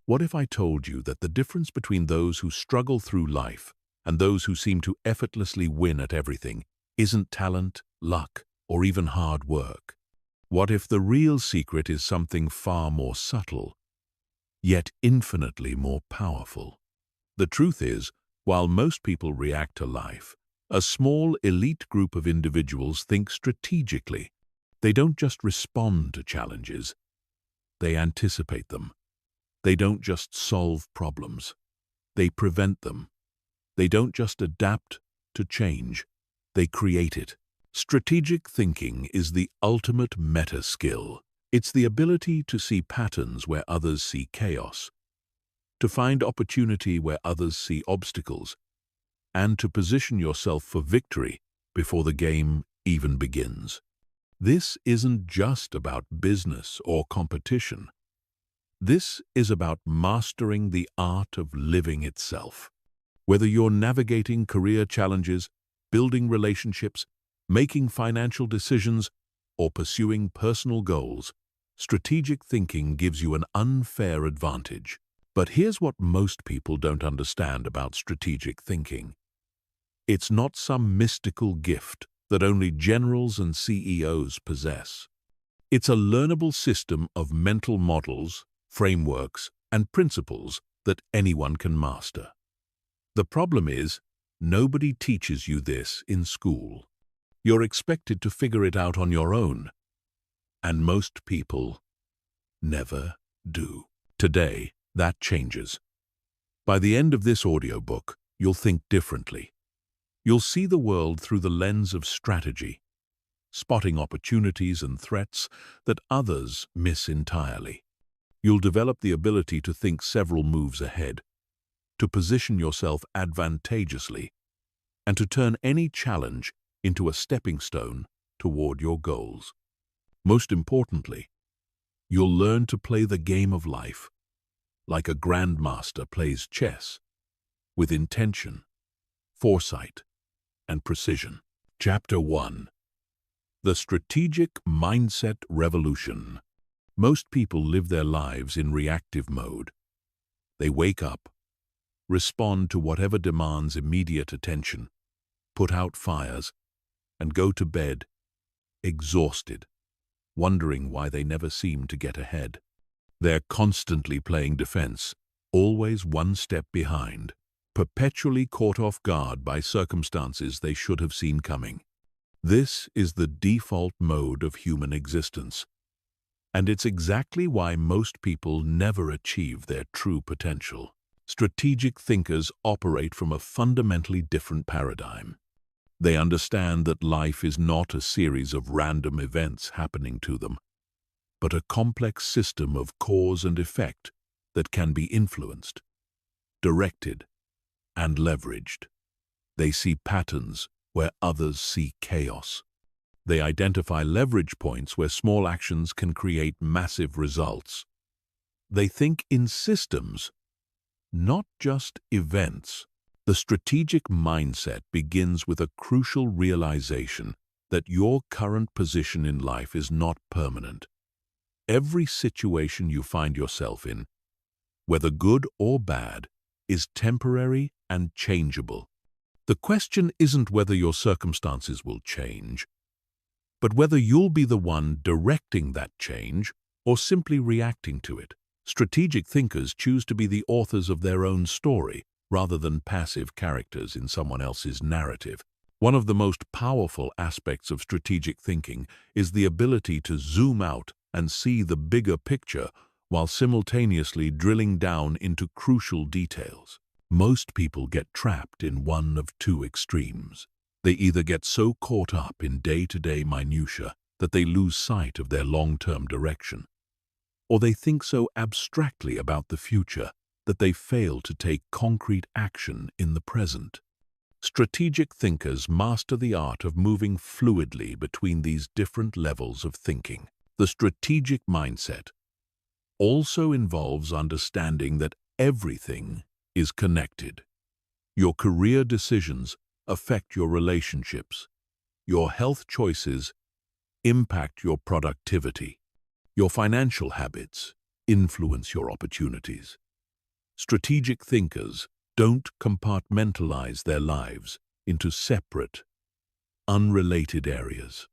What if I told you that the difference between those who struggle through life and those who seem to effortlessly win at everything isn't talent, luck, or even hard work? What if the real secret is something far more subtle, yet infinitely more powerful? The truth is, while most people react to life, a small elite group of individuals think strategically. They don't just respond to challenges, they anticipate them. They don't just solve problems, they prevent them. They don't just adapt to change, they create it. Strategic thinking is the ultimate meta skill. It's the ability to see patterns where others see chaos, to find opportunity where others see obstacles, and to position yourself for victory before the game even begins. This isn't just about business or competition. This is about mastering the art of living itself. Whether you're navigating career challenges, building relationships, making financial decisions, or pursuing personal goals, strategic thinking gives you an unfair advantage. But here's what most people don't understand about strategic thinking. It's not some mystical gift that only generals and CEOs possess. It's a learnable system of mental models, frameworks, and principles that anyone can master. The problem is, nobody teaches you this in school. You're expected to figure it out on your own, and most people never do. Today, that changes. By the end of this audiobook, you'll think differently. You'll see the world through the lens of strategy, spotting opportunities and threats that others miss entirely. You'll develop the ability to think several moves ahead, to position yourself advantageously, and to turn any challenge into a stepping stone toward your goals. Most importantly, you'll learn to play the game of life like a grandmaster plays chess, with intention, foresight, and precision. Chapter 1. The Strategic Mindset Revolution. Most people live their lives in reactive mode. They wake up, respond to whatever demands immediate attention, put out fires, and go to bed, exhausted, wondering why they never seem to get ahead. They're constantly playing defense, always one step behind, perpetually caught off guard by circumstances they should have seen coming. This is the default mode of human existence, and it's exactly why most people never achieve their true potential. Strategic thinkers operate from a fundamentally different paradigm. They understand that life is not a series of random events happening to them, but a complex system of cause and effect that can be influenced, directed, and leveraged. They see patterns where others see chaos. They identify leverage points where small actions can create massive results. They think in systems, not just events. The strategic mindset begins with a crucial realization that your current position in life is not permanent. Every situation you find yourself in, whether good or bad, is temporary and changeable. The question isn't whether your circumstances will change, but whether you'll be the one directing that change or simply reacting to it. Strategic thinkers choose to be the authors of their own story rather than passive characters in someone else's narrative. One of the most powerful aspects of strategic thinking is the ability to zoom out and see the bigger picture while simultaneously drilling down into crucial details. Most people get trapped in one of two extremes. They either get so caught up in day-to-day minutiae that they lose sight of their long-term direction, or they think so abstractly about the future that they fail to take concrete action in the present. Strategic thinkers master the art of moving fluidly between these different levels of thinking. The strategic mindset also involves understanding that everything is connected. Your career decisions affect your relationships. Your health choices impact your productivity. Your financial habits influence your opportunities. Strategic thinkers don't compartmentalize their lives into separate, unrelated areas.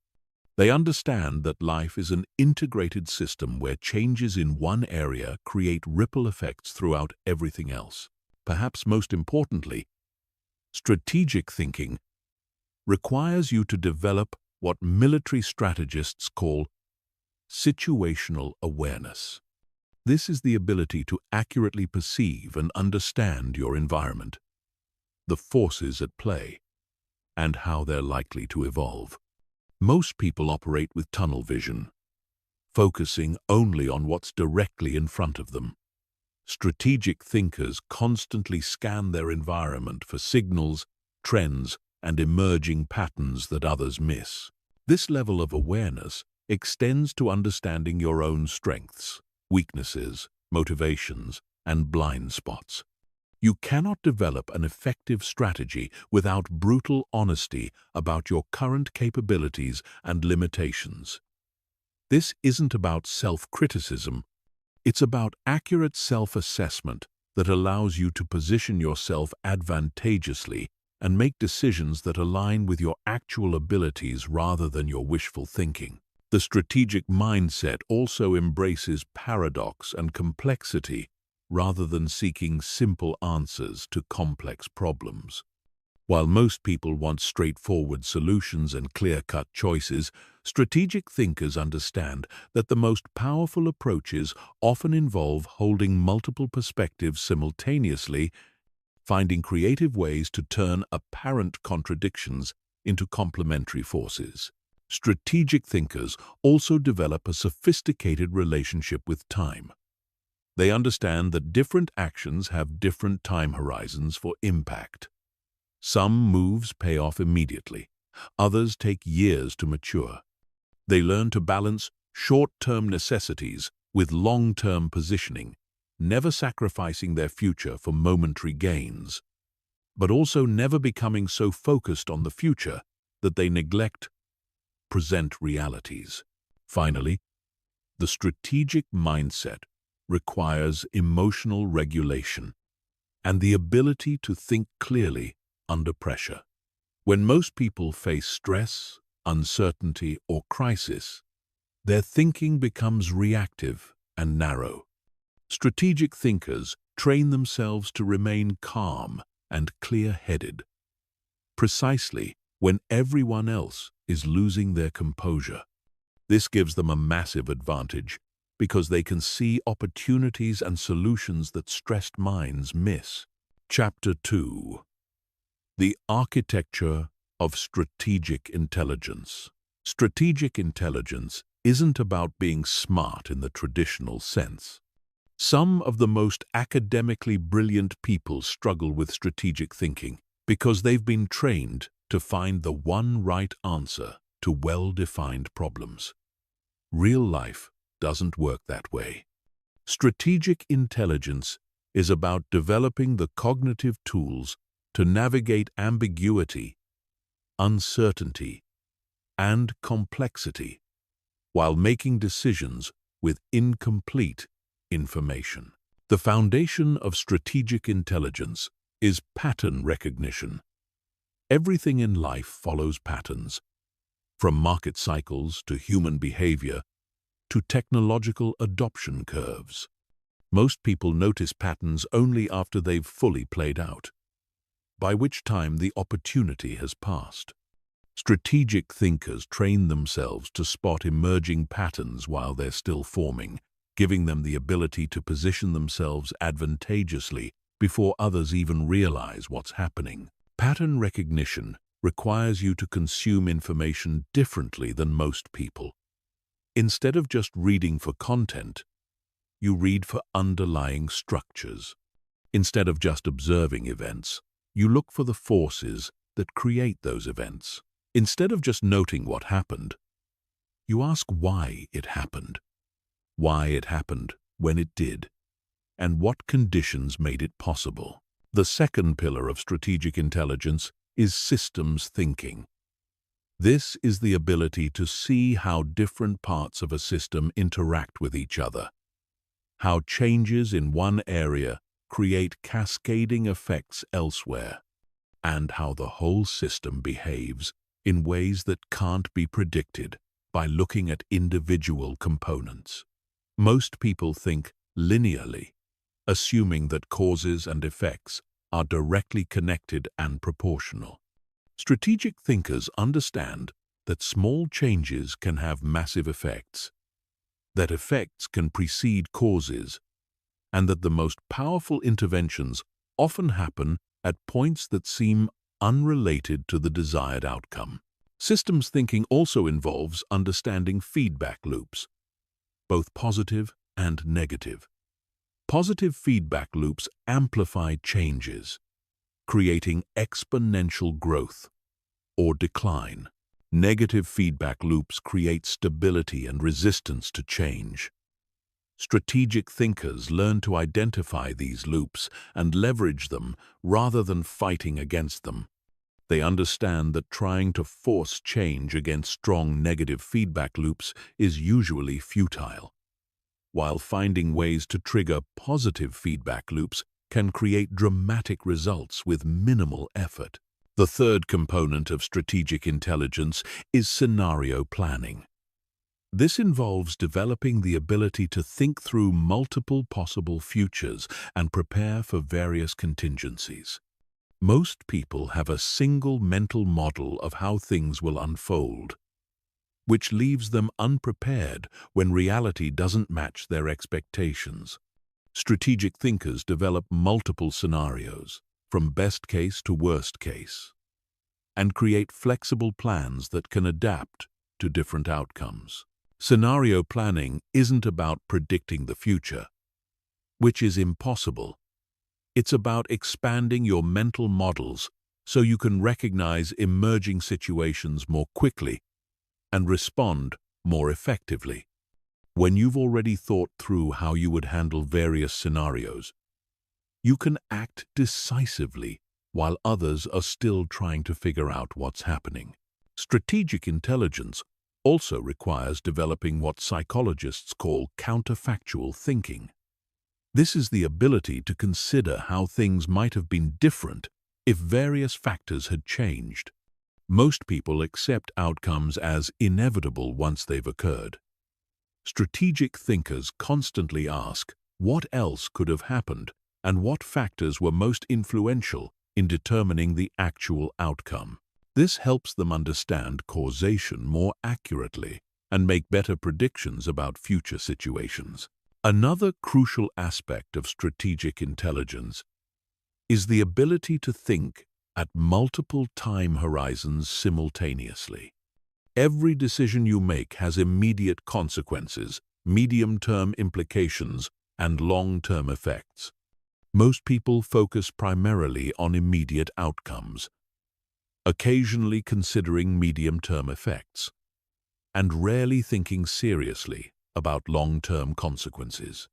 They understand that life is an integrated system where changes in one area create ripple effects throughout everything else. Perhaps most importantly, strategic thinking requires you to develop what military strategists call situational awareness. This is the ability to accurately perceive and understand your environment, the forces at play, and how they're likely to evolve. Most people operate with tunnel vision, focusing only on what's directly in front of them. Strategic thinkers constantly scan their environment for signals, trends, and emerging patterns that others miss. This level of awareness extends to understanding your own strengths, weaknesses, motivations, and blind spots. You cannot develop an effective strategy without brutal honesty about your current capabilities and limitations. This isn't about self-criticism. It's about accurate self-assessment that allows you to position yourself advantageously and make decisions that align with your actual abilities rather than your wishful thinking. The strategic mindset also embraces paradox and complexity rather than seeking simple answers to complex problems. While most people want straightforward solutions and clear-cut choices, strategic thinkers understand that the most powerful approaches often involve holding multiple perspectives simultaneously, finding creative ways to turn apparent contradictions into complementary forces. Strategic thinkers also develop a sophisticated relationship with time. They understand that different actions have different time horizons for impact. Some moves pay off immediately. Others take years to mature. They learn to balance short-term necessities with long-term positioning, never sacrificing their future for momentary gains, but also never becoming so focused on the future that they neglect present realities. Finally, the strategic mindset requires emotional regulation and the ability to think clearly under pressure. When most people face stress, uncertainty, or crisis, their thinking becomes reactive and narrow. Strategic thinkers train themselves to remain calm and clear-headed, precisely when everyone else is losing their composure. This gives them a massive advantage because they can see opportunities and solutions that stressed minds miss. Chapter 2. The Architecture of Strategic Intelligence. Strategic intelligence isn't about being smart in the traditional sense. Some of the most academically brilliant people struggle with strategic thinking because they've been trained to find the one right answer to well-defined problems. Real life doesn't work that way. Strategic intelligence is about developing the cognitive tools to navigate ambiguity, uncertainty, and complexity while making decisions with incomplete information. The foundation of strategic intelligence is pattern recognition. Everything in life follows patterns, from market cycles to human behavior to technological adoption curves. Most people notice patterns only after they've fully played out, by which time the opportunity has passed. Strategic thinkers train themselves to spot emerging patterns while they're still forming, giving them the ability to position themselves advantageously before others even realize what's happening. Pattern recognition requires you to consume information differently than most people. Instead of just reading for content, you read for underlying structures. Instead of just observing events, you look for the forces that create those events. Instead of just noting what happened, you ask why it happened when it did, and what conditions made it possible. The second pillar of strategic intelligence is systems thinking. This is the ability to see how different parts of a system interact with each other, how changes in one area create cascading effects elsewhere, and how the whole system behaves in ways that can't be predicted by looking at individual components. Most people think linearly, assuming that causes and effects are directly connected and proportional. Strategic thinkers understand that small changes can have massive effects, that effects can precede causes, and that the most powerful interventions often happen at points that seem unrelated to the desired outcome. Systems thinking also involves understanding feedback loops, both positive and negative. Positive feedback loops amplify changes, creating exponential growth or decline. Negative feedback loops create stability and resistance to change. Strategic thinkers learn to identify these loops and leverage them rather than fighting against them. They understand that trying to force change against strong negative feedback loops is usually futile, while finding ways to trigger positive feedback loops can create dramatic results with minimal effort. The third component of strategic intelligence is scenario planning. This involves developing the ability to think through multiple possible futures and prepare for various contingencies. Most people have a single mental model of how things will unfold, which leaves them unprepared when reality doesn't match their expectations. Strategic thinkers develop multiple scenarios, from best case to worst case, and create flexible plans that can adapt to different outcomes. Scenario planning isn't about predicting the future, which is impossible. It's about expanding your mental models so you can recognize emerging situations more quickly and respond more effectively. When you've already thought through how you would handle various scenarios, you can act decisively while others are still trying to figure out what's happening. Strategic intelligence also requires developing what psychologists call counterfactual thinking. This is the ability to consider how things might have been different if various factors had changed. Most people accept outcomes as inevitable once they've occurred. Strategic thinkers constantly ask, what else could have happened, and what factors were most influential in determining the actual outcome. This helps them understand causation more accurately and make better predictions about future situations. Another crucial aspect of strategic intelligence is the ability to think at multiple time horizons simultaneously. Every decision you make has immediate consequences, medium-term implications, and long-term effects. Most people focus primarily on immediate outcomes, occasionally considering medium-term effects, and rarely thinking seriously about long-term consequences.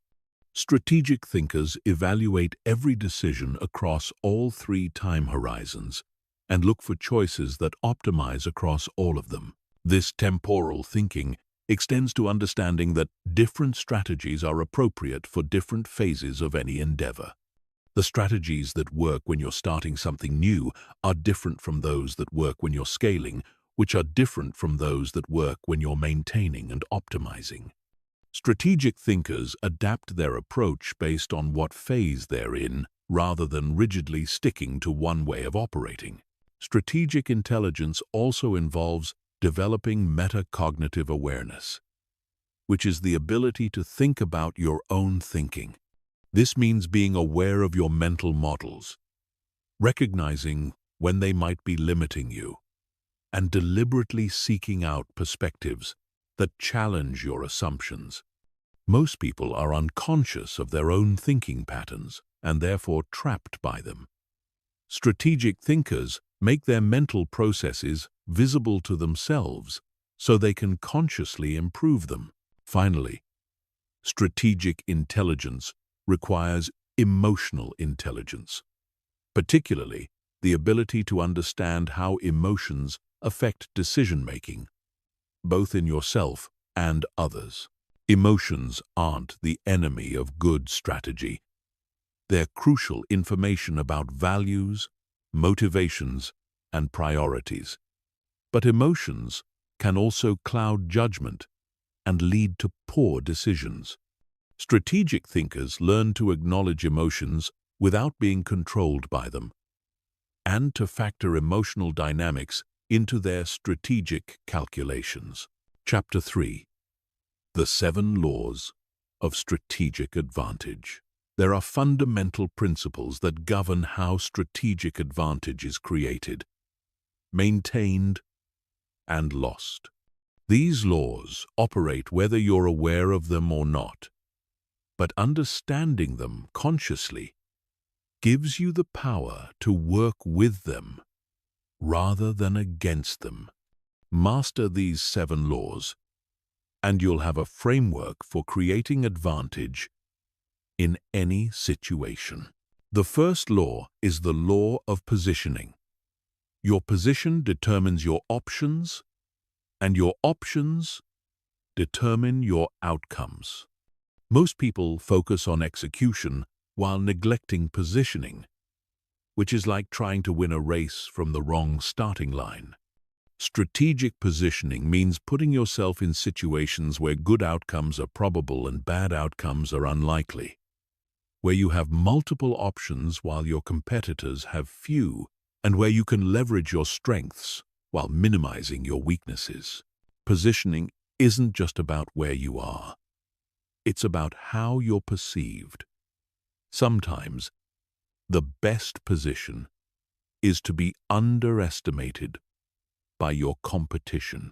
Strategic thinkers evaluate every decision across all three time horizons and look for choices that optimize across all of them. This temporal thinking extends to understanding that different strategies are appropriate for different phases of any endeavor. The strategies that work when you're starting something new are different from those that work when you're scaling, which are different from those that work when you're maintaining and optimizing. Strategic thinkers adapt their approach based on what phase they're in, rather than rigidly sticking to one way of operating. Strategic intelligence also involves developing metacognitive awareness, which is the ability to think about your own thinking. This means being aware of your mental models, recognizing when they might be limiting you, and deliberately seeking out perspectives that challenge your assumptions. Most people are unconscious of their own thinking patterns and therefore trapped by them. Strategic thinkers make their mental processes visible to themselves so they can consciously improve them. Finally, strategic intelligence requires emotional intelligence, particularly the ability to understand how emotions affect decision-making, both in yourself and others. Emotions aren't the enemy of good strategy. They're crucial information about values, motivations, and priorities. But emotions can also cloud judgment and lead to poor decisions. Strategic thinkers learn to acknowledge emotions without being controlled by them, and to factor emotional dynamics into their strategic calculations. Chapter 3. The 7 Laws of Strategic Advantage. There are fundamental principles that govern how strategic advantage is created, maintained, and lost. These laws operate whether you're aware of them or not, but understanding them consciously gives you the power to work with them rather than against them. Master these 7 laws, and you'll have a framework for creating advantage in any situation. The first law is the law of positioning. Your position determines your options, and your options determine your outcomes. Most people focus on execution while neglecting positioning, which is like trying to win a race from the wrong starting line. Strategic positioning means putting yourself in situations where good outcomes are probable and bad outcomes are unlikely, where you have multiple options while your competitors have few, and where you can leverage your strengths while minimizing your weaknesses. Positioning isn't just about where you are. It's about how you're perceived. Sometimes, the best position is to be underestimated by your competition.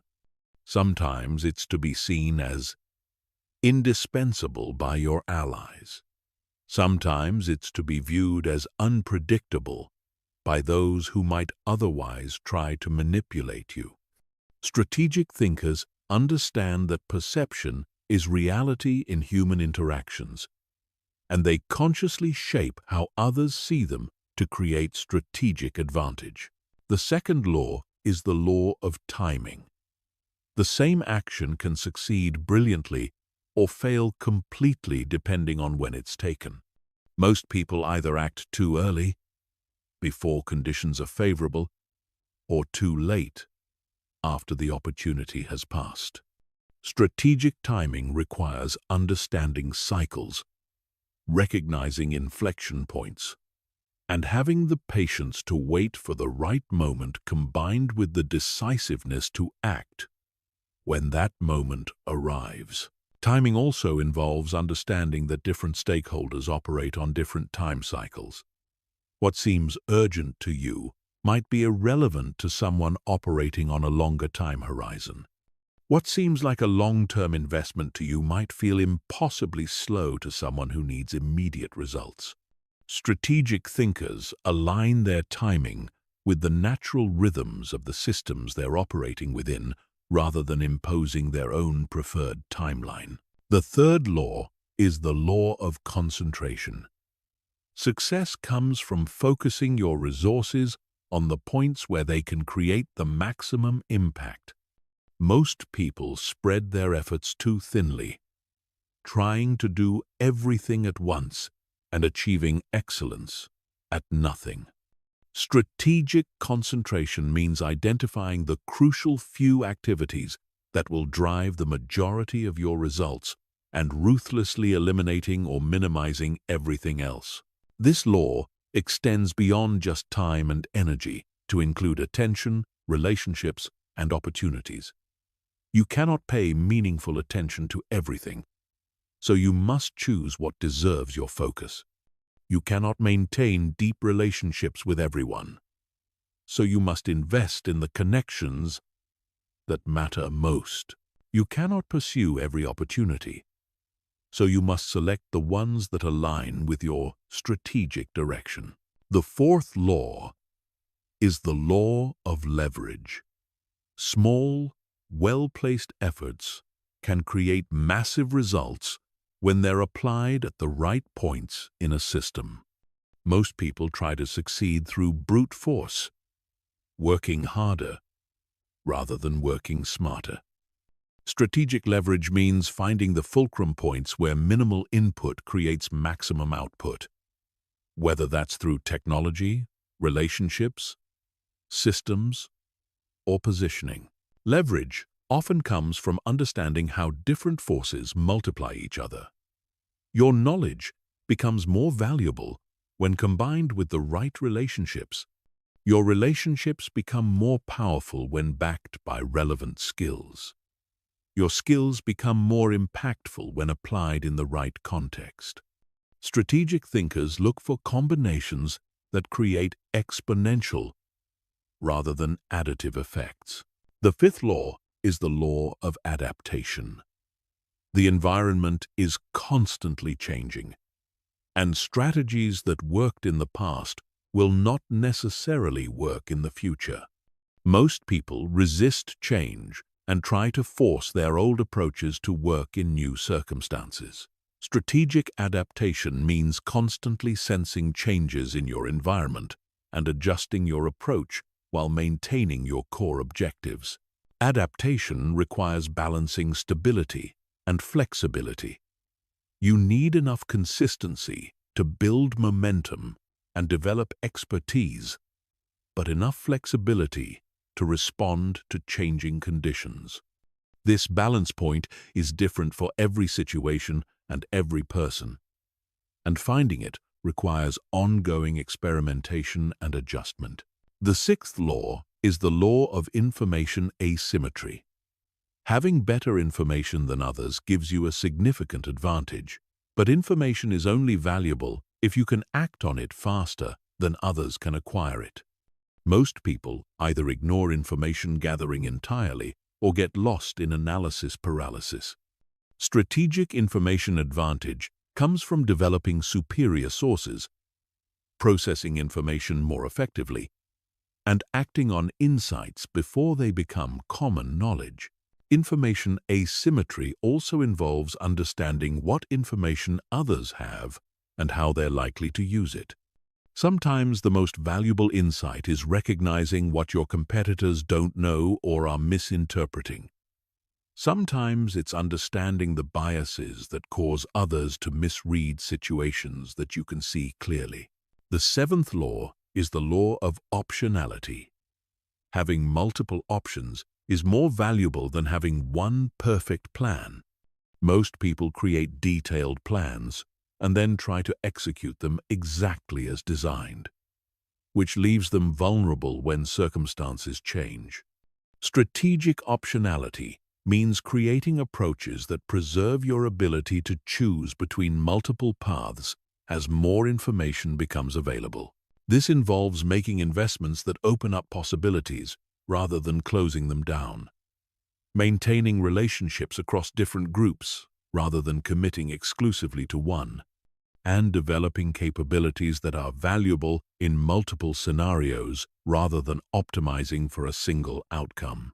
Sometimes it's to be seen as indispensable by your allies. Sometimes it's to be viewed as unpredictable by those who might otherwise try to manipulate you. Strategic thinkers understand that perception is reality in human interactions, and they consciously shape how others see them to create strategic advantage. The second law is the law of timing. The same action can succeed brilliantly or fail completely depending on when it's taken. Most people either act too early, before conditions are favorable, or too late, after the opportunity has passed. Strategic timing requires understanding cycles, recognizing inflection points, and having the patience to wait for the right moment combined with the decisiveness to act when that moment arrives. Timing also involves understanding that different stakeholders operate on different time cycles. What seems urgent to you might be irrelevant to someone operating on a longer time horizon. What seems like a long-term investment to you might feel impossibly slow to someone who needs immediate results. Strategic thinkers align their timing with the natural rhythms of the systems they're operating within, rather than imposing their own preferred timeline. The third law is the law of concentration. Success comes from focusing your resources on the points where they can create the maximum impact. Most people spread their efforts too thinly, trying to do everything at once and achieving excellence at nothing. Strategic concentration means identifying the crucial few activities that will drive the majority of your results and ruthlessly eliminating or minimizing everything else. This law extends beyond just time and energy to include attention, relationships, and opportunities. You cannot pay meaningful attention to everything, so you must choose what deserves your focus. You cannot maintain deep relationships with everyone, so you must invest in the connections that matter most. You cannot pursue every opportunity, so you must select the ones that align with your strategic direction. The fourth law is the law of leverage. Small, well-placed efforts can create massive results when they're applied at the right points in a system. Most people try to succeed through brute force, working harder rather than working smarter. Strategic leverage means finding the fulcrum points where minimal input creates maximum output. whether that's through technology, relationships, systems, or positioning. Leverage often comes from understanding how different forces multiply each other. Your knowledge becomes more valuable when combined with the right relationships. Your relationships become more powerful when backed by relevant skills. Your skills become more impactful when applied in the right context. Strategic thinkers look for combinations that create exponential rather than additive effects. The fifth law is the law of adaptation. The environment is constantly changing, and strategies that worked in the past will not necessarily work in the future. Most people resist change and try to force their old approaches to work in new circumstances. Strategic adaptation means constantly sensing changes in your environment and adjusting your approach while maintaining your core objectives. Adaptation requires balancing stability and flexibility. You need enough consistency to build momentum and develop expertise, but enough flexibility to respond to changing conditions. This balance point is different for every situation and every person, and finding it requires ongoing experimentation and adjustment. The sixth law is the law of information asymmetry. Having better information than others gives you a significant advantage, but information is only valuable if you can act on it faster than others can acquire it. Most people either ignore information gathering entirely or get lost in analysis paralysis. Strategic information advantage comes from developing superior sources, processing information more effectively, and acting on insights before they become common knowledge. Information asymmetry also involves understanding what information others have and how they're likely to use it. Sometimes the most valuable insight is recognizing what your competitors don't know or are misinterpreting. Sometimes it's understanding the biases that cause others to misread situations that you can see clearly. The seventh law is the law of optionality. Having multiple options is more valuable than having one perfect plan. Most people create detailed plans and then try to execute them exactly as designed, which leaves them vulnerable when circumstances change. Strategic optionality means creating approaches that preserve your ability to choose between multiple paths as more information becomes available. This involves making investments that open up possibilities rather than closing them down, maintaining relationships across different groups rather than committing exclusively to one, and developing capabilities that are valuable in multiple scenarios rather than optimizing for a single outcome.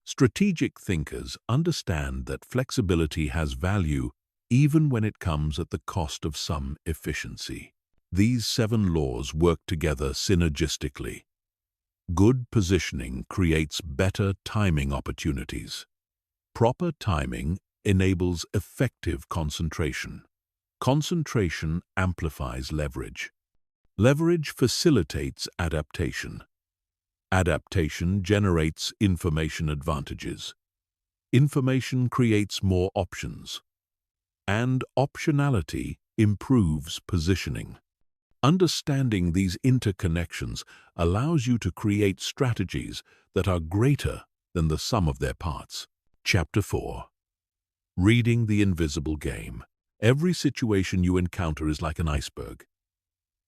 Strategic thinkers understand that flexibility has value even when it comes at the cost of some efficiency. These 7 laws work together synergistically. Good positioning creates better timing opportunities. Proper timing enables effective concentration. Concentration amplifies leverage. Leverage facilitates adaptation. Adaptation generates information advantages. Information creates more options. And optionality improves positioning. Understanding these interconnections allows you to create strategies that are greater than the sum of their parts. Chapter 4. Reading the invisible game. Every situation you encounter is like an iceberg.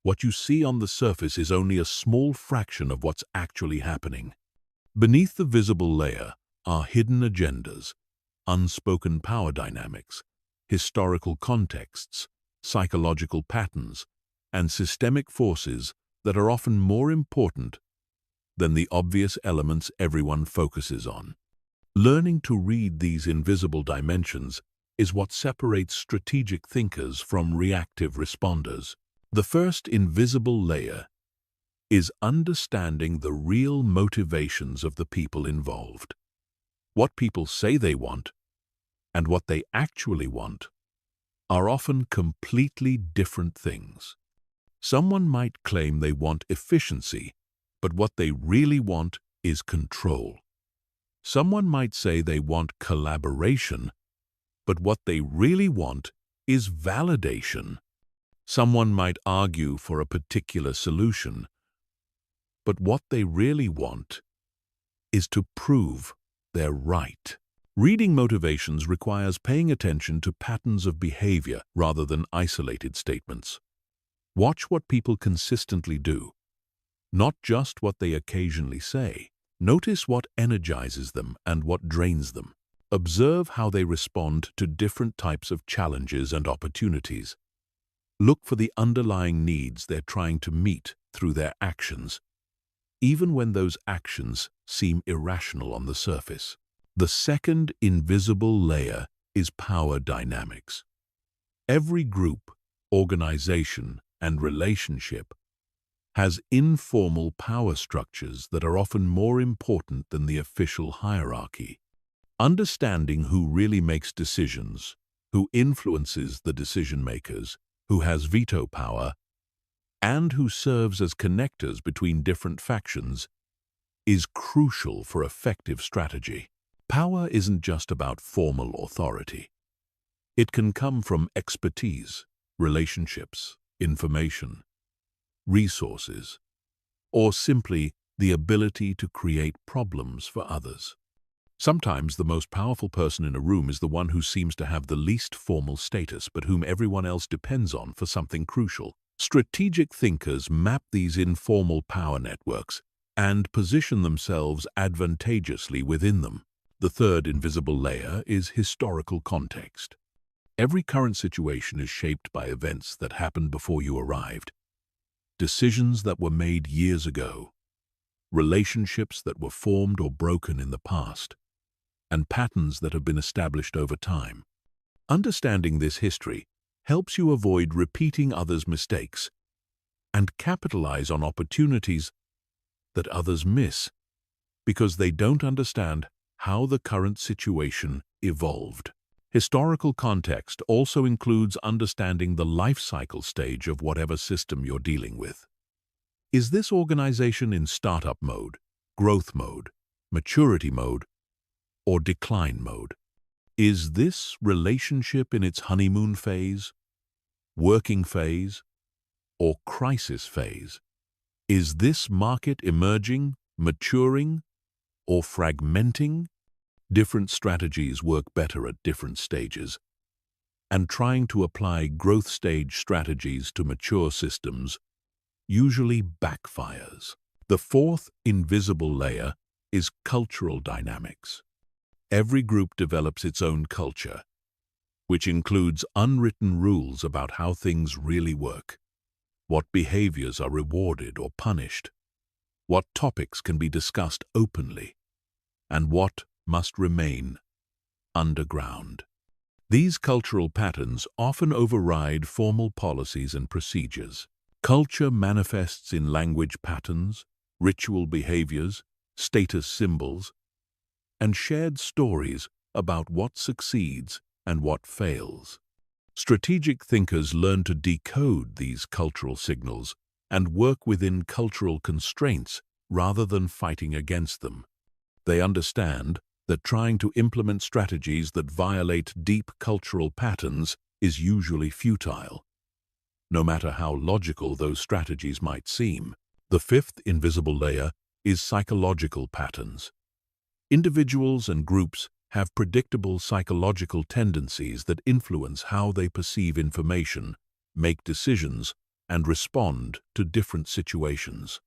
What you see on the surface is only a small fraction of what's actually happening. Beneath the visible layer are hidden agendas, unspoken power dynamics, historical contexts, psychological patterns, and systemic forces that are often more important than the obvious elements everyone focuses on. Learning to read these invisible dimensions is what separates strategic thinkers from reactive responders. The first invisible layer is understanding the real motivations of the people involved. What people say they want and what they actually want are often completely different things. Someone might claim they want efficiency, but what they really want is control. Someone might say they want collaboration, but what they really want is validation. Someone might argue for a particular solution, but what they really want is to prove they're right. Reading motivations requires paying attention to patterns of behavior rather than isolated statements. Watch what people consistently do, not just what they occasionally say. Notice what energizes them and what drains them. Observe how they respond to different types of challenges and opportunities. Look for the underlying needs they're trying to meet through their actions, even when those actions seem irrational on the surface. The second invisible layer is power dynamics. Every group, organization, and relationship has informal power structures that are often more important than the official hierarchy. Understanding who really makes decisions, who influences the decision-makers, who has veto power, and who serves as connectors between different factions is crucial for effective strategy. Power isn't just about formal authority. It can come from expertise, relationships, information, resources, or simply the ability to create problems for others. Sometimes the most powerful person in a room is the one who seems to have the least formal status but whom everyone else depends on for something crucial. Strategic thinkers map these informal power networks and position themselves advantageously within them. The third invisible layer is historical context. Every current situation is shaped by events that happened before you arrived, decisions that were made years ago, relationships that were formed or broken in the past, and patterns that have been established over time. Understanding this history helps you avoid repeating others' mistakes and capitalize on opportunities that others miss because they don't understand how the current situation evolved. Historical context also includes understanding the life cycle stage of whatever system you're dealing with. Is this organization in startup mode, growth mode, maturity mode, or decline mode? Is this relationship in its honeymoon phase, working phase, or crisis phase? Is this market emerging, maturing, or fragmenting? Different strategies work better at different stages, and trying to apply growth stage strategies to mature systems usually backfires. The fourth invisible layer is cultural dynamics. Every group develops its own culture, which includes unwritten rules about how things really work, what behaviors are rewarded or punished, what topics can be discussed openly, and what must remain underground. These cultural patterns often override formal policies and procedures. Culture manifests in language patterns, ritual behaviors, status symbols, and shared stories about what succeeds and what fails. Strategic thinkers learn to decode these cultural signals and work within cultural constraints rather than fighting against them. They understand that trying to implement strategies that violate deep cultural patterns is usually futile, no matter how logical those strategies might seem. The fifth invisible layer is psychological patterns. Individuals and groups have predictable psychological tendencies that influence how they perceive information, make decisions, and respond to different situations.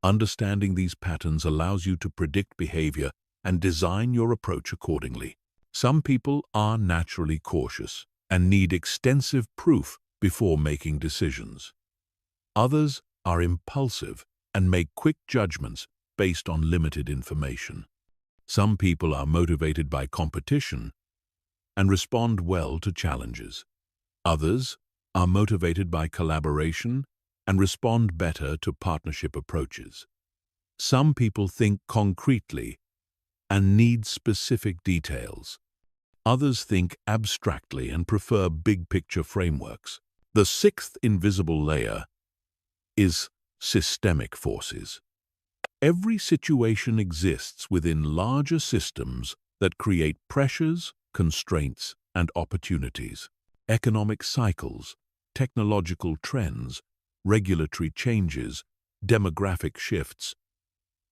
Understanding these patterns allows you to predict behavior and design your approach accordingly. Some people are naturally cautious and need extensive proof before making decisions. Others are impulsive and make quick judgments based on limited information. Some people are motivated by competition and respond well to challenges. Others are motivated by collaboration and respond better to partnership approaches. Some people think concretely and need specific details. Others think abstractly and prefer big-picture frameworks. The sixth invisible layer is systemic forces. Every situation exists within larger systems that create pressures, constraints, and opportunities. Economic cycles, technological trends, regulatory changes, demographic shifts,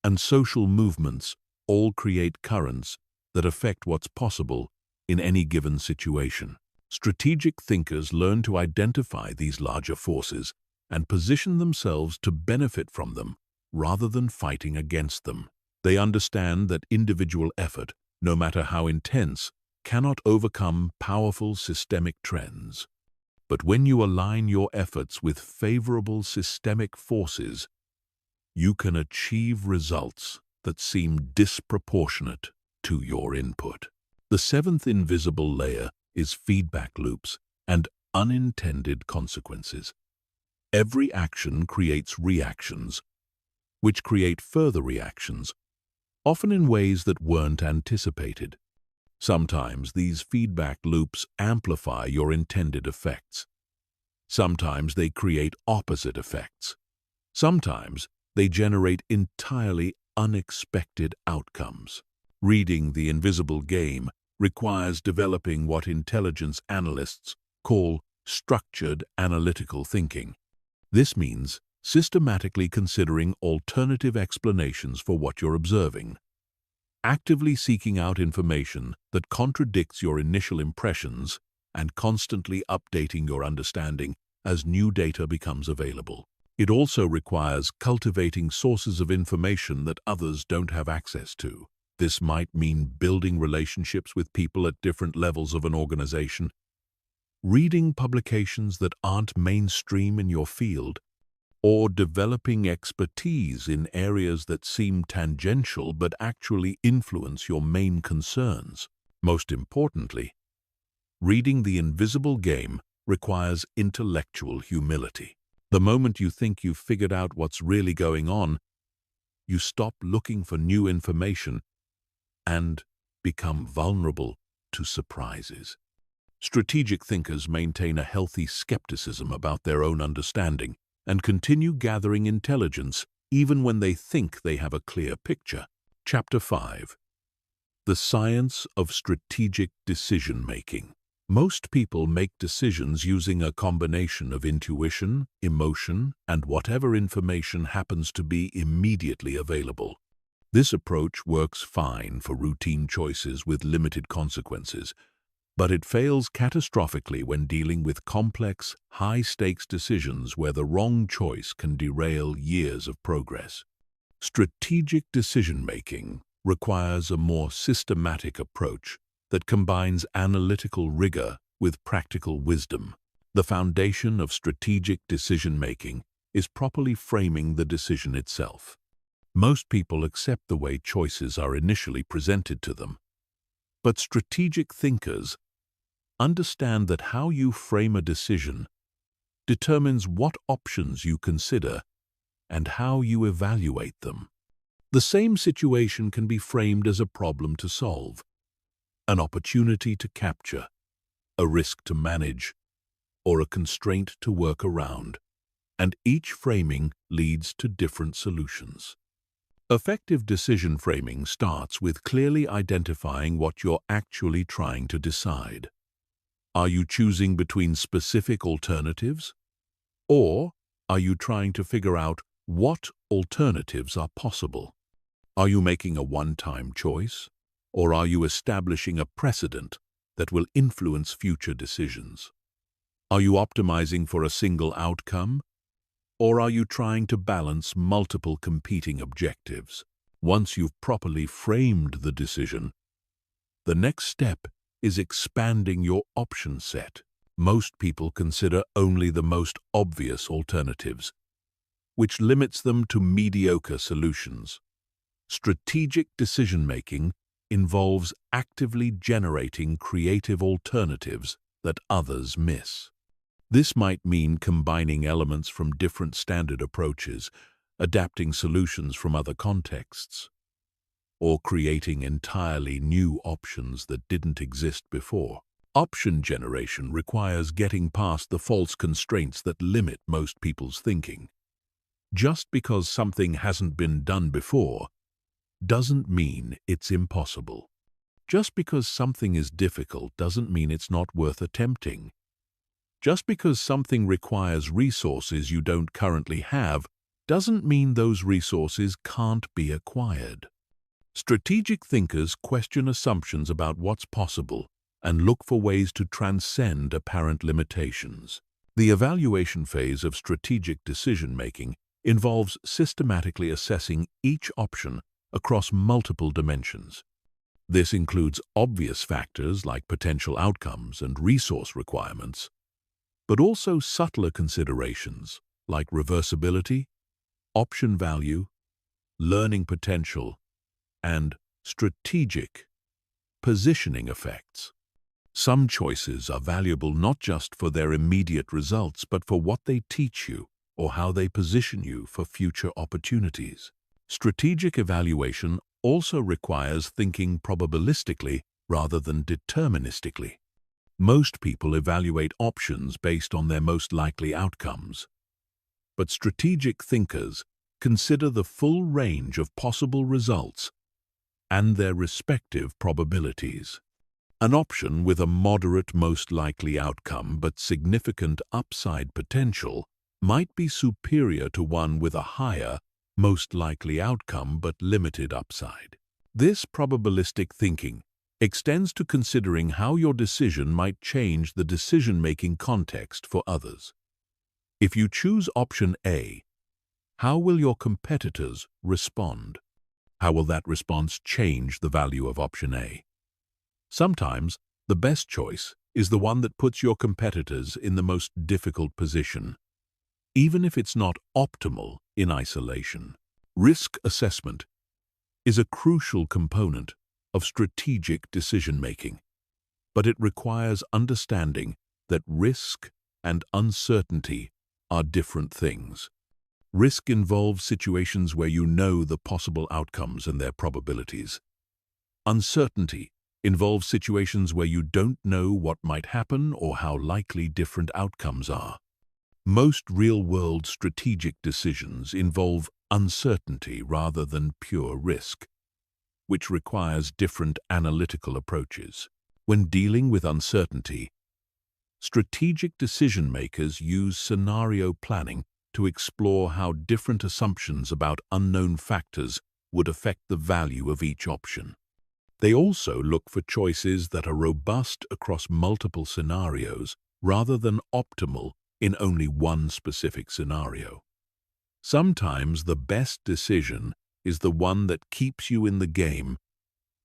and social movements all create currents that affect what's possible in any given situation. Strategic thinkers learn to identify these larger forces and position themselves to benefit from them rather than fighting against them. They understand that individual effort, no matter how intense, cannot overcome powerful systemic trends. But when you align your efforts with favorable systemic forces, you can achieve results that seem disproportionate to your input. The seventh invisible layer is feedback loops and unintended consequences. Every action creates reactions, which create further reactions, often in ways that weren't anticipated. Sometimes these feedback loops amplify your intended effects. Sometimes they create opposite effects. Sometimes they generate entirely unexpected outcomes. Reading The Invisible Game requires developing what intelligence analysts call structured analytical thinking. This means systematically considering alternative explanations for what you're observing, actively seeking out information that contradicts your initial impressions, and constantly updating your understanding as new data becomes available. It also requires cultivating sources of information that others don't have access to. This might mean building relationships with people at different levels of an organization, reading publications that aren't mainstream in your field, or developing expertise in areas that seem tangential but actually influence your main concerns. Most importantly, reading The Invisible Game requires intellectual humility. The moment you think you've figured out what's really going on, you stop looking for new information and become vulnerable to surprises. Strategic thinkers maintain a healthy skepticism about their own understanding and continue gathering intelligence even when they think they have a clear picture. Chapter 5. The Science of Strategic Decision-Making. Most people make decisions using a combination of intuition, emotion, and whatever information happens to be immediately available. This approach works fine for routine choices with limited consequences, but it fails catastrophically when dealing with complex, high-stakes decisions where the wrong choice can derail years of progress. Strategic decision-making requires a more systematic approach that combines analytical rigor with practical wisdom. The foundation of strategic decision-making is properly framing the decision itself. Most people accept the way choices are initially presented to them, but strategic thinkers understand that how you frame a decision determines what options you consider and how you evaluate them. The same situation can be framed as a problem to solve, an opportunity to capture, a risk to manage, or a constraint to work around, and each framing leads to different solutions. Effective decision framing starts with clearly identifying what you're actually trying to decide. Are you choosing between specific alternatives? Or are you trying to figure out what alternatives are possible? Are you making a one-time choice? Or are you establishing a precedent that will influence future decisions? Are you optimizing for a single outcome? Or are you trying to balance multiple competing objectives? Once you've properly framed the decision, the next step is expanding your option set. Most people consider only the most obvious alternatives, which limits them to mediocre solutions. Strategic decision-making involves actively generating creative alternatives that others miss. This might mean combining elements from different standard approaches, adapting solutions from other contexts, or creating entirely new options that didn't exist before. Option generation requires getting past the false constraints that limit most people's thinking. Just because something hasn't been done before doesn't mean it's impossible. Just because something is difficult doesn't mean it's not worth attempting. Just because something requires resources you don't currently have doesn't mean those resources can't be acquired. Strategic thinkers question assumptions about what's possible and look for ways to transcend apparent limitations. The evaluation phase of strategic decision-making involves systematically assessing each option across multiple dimensions. This includes obvious factors like potential outcomes and resource requirements, but also subtler considerations like reversibility, option value, learning potential, and strategic positioning effects. Some choices are valuable not just for their immediate results, but for what they teach you or how they position you for future opportunities. Strategic evaluation also requires thinking probabilistically rather than deterministically. Most people evaluate options based on their most likely outcomes, but strategic thinkers consider the full range of possible results and their respective probabilities. An option with a moderate most likely outcome but significant upside potential might be superior to one with a higher most likely outcome but limited upside. This probabilistic thinking extends to considering how your decision might change the decision-making context for others. If you choose option A, how will your competitors respond? How will that response change the value of option A? Sometimes, the best choice is the one that puts your competitors in the most difficult position, even if it's not optimal in isolation. Risk assessment is a crucial component of strategic decision-making, but it requires understanding that risk and uncertainty are different things. Risk involves situations where you know the possible outcomes and their probabilities. Uncertainty involves situations where you don't know what might happen or how likely different outcomes are. Most real-world strategic decisions involve uncertainty rather than pure risk, which requires different analytical approaches. When dealing with uncertainty, strategic decision-makers use scenario planning to explore how different assumptions about unknown factors would affect the value of each option. They also look for choices that are robust across multiple scenarios rather than optimal in only one specific scenario. Sometimes the best decision is the one that keeps you in the game,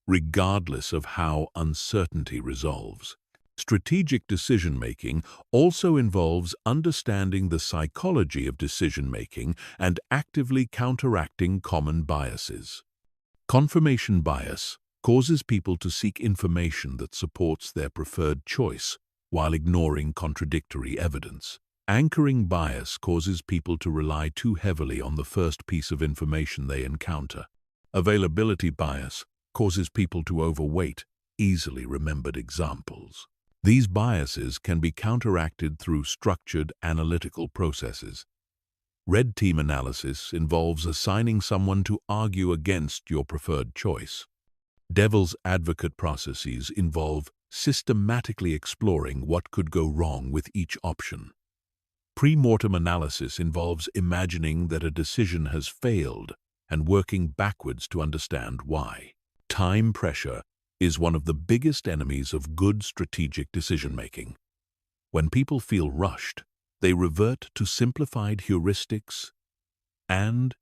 regardless of how uncertainty resolves. Strategic decision-making also involves understanding the psychology of decision-making and actively counteracting common biases. Confirmation bias causes people to seek information that supports their preferred choice while ignoring contradictory evidence. Anchoring bias causes people to rely too heavily on the first piece of information they encounter. Availability bias causes people to overweight easily remembered examples. These biases can be counteracted through structured analytical processes. Red team analysis involves assigning someone to argue against your preferred choice. Devil's advocate processes involve systematically exploring what could go wrong with each option. Pre-mortem analysis involves imagining that a decision has failed and working backwards to understand why. Time pressure is one of the biggest enemies of good strategic decision-making. When people feel rushed, they revert to simplified heuristics and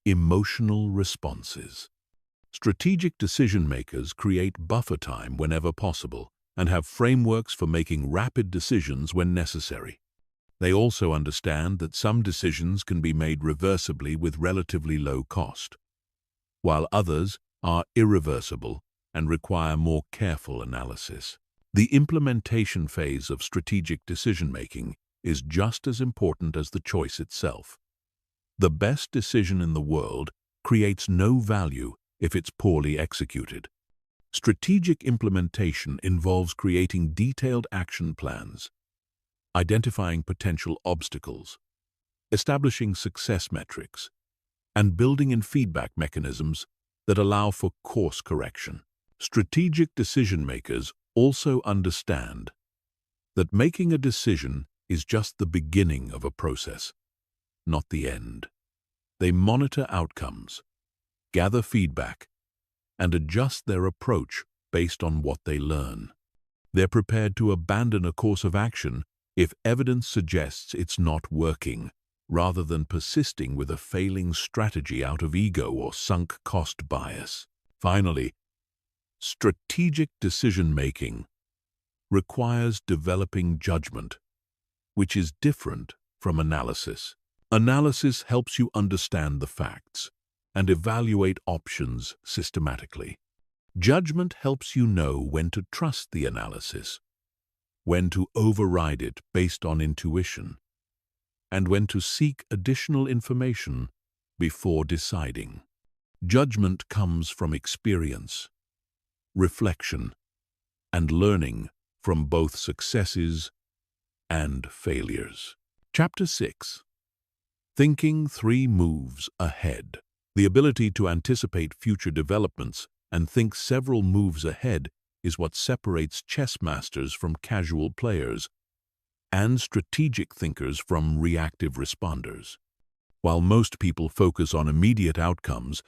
emotional responses. Strategic decision-makers create buffer time whenever possible and have frameworks for making rapid decisions when necessary. They also understand that some decisions can be made reversibly with relatively low cost, while others are irreversible and require more careful analysis. The implementation phase of strategic decision-making is just as important as the choice itself. The best decision in the world creates no value if it's poorly executed. Strategic implementation involves creating detailed action plans, identifying potential obstacles, establishing success metrics, and building in feedback mechanisms that allow for course correction. Strategic decision-makers also understand that making a decision is just the beginning of a process, not the end. They monitor outcomes, gather feedback, and adjust their approach based on what they learn. They're prepared to abandon a course of action if evidence suggests it's not working, rather than persisting with a failing strategy out of ego or sunk cost bias. Finally, strategic decision-making requires developing judgment, which is different from analysis. Analysis helps you understand the facts and evaluate options systematically. Judgment helps you know when to trust the analysis, when to override it based on intuition, and when to seek additional information before deciding. Judgment comes from experience, reflection, and learning from both successes and failures. Chapter 6. Thinking 3 moves ahead. The ability to anticipate future developments and think several moves ahead is what separates chess masters from casual players and strategic thinkers from reactive responders. While most people focus on immediate outcomes,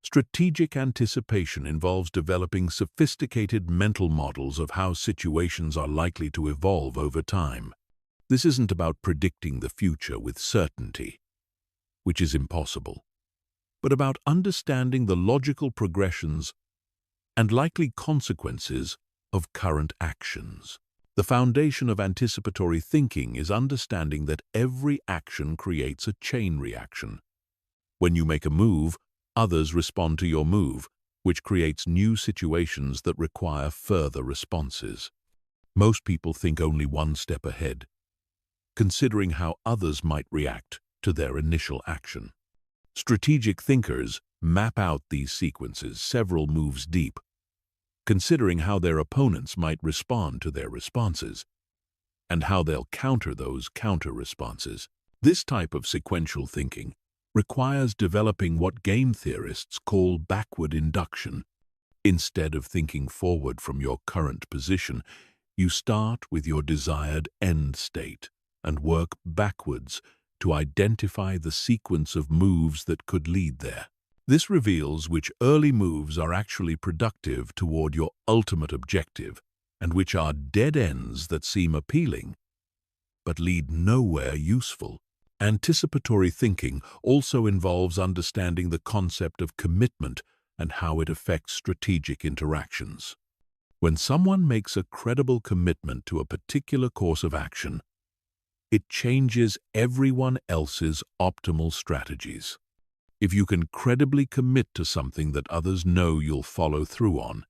strategic anticipation involves developing sophisticated mental models of how situations are likely to evolve over time. This isn't about predicting the future with certainty, which is impossible, but about understanding the logical progressions and likely consequences of current actions. The foundation of anticipatory thinking is understanding that every action creates a chain reaction. When you make a move, others respond to your move, which creates new situations that require further responses. Most people think only one step ahead, considering how others might react to their initial action. Strategic thinkers map out these sequences several moves deep, considering how their opponents might respond to their responses, and how they'll counter those counter-responses. This type of sequential thinking requires developing what game theorists call backward induction. Instead of thinking forward from your current position, you start with your desired end state and work backwards to identify the sequence of moves that could lead there. This reveals which early moves are actually productive toward your ultimate objective, and which are dead ends that seem appealing, but lead nowhere useful. Anticipatory thinking also involves understanding the concept of commitment and how it affects strategic interactions. When someone makes a credible commitment to a particular course of action, it changes everyone else's optimal strategies. If you can credibly commit to something that others know you'll follow through on,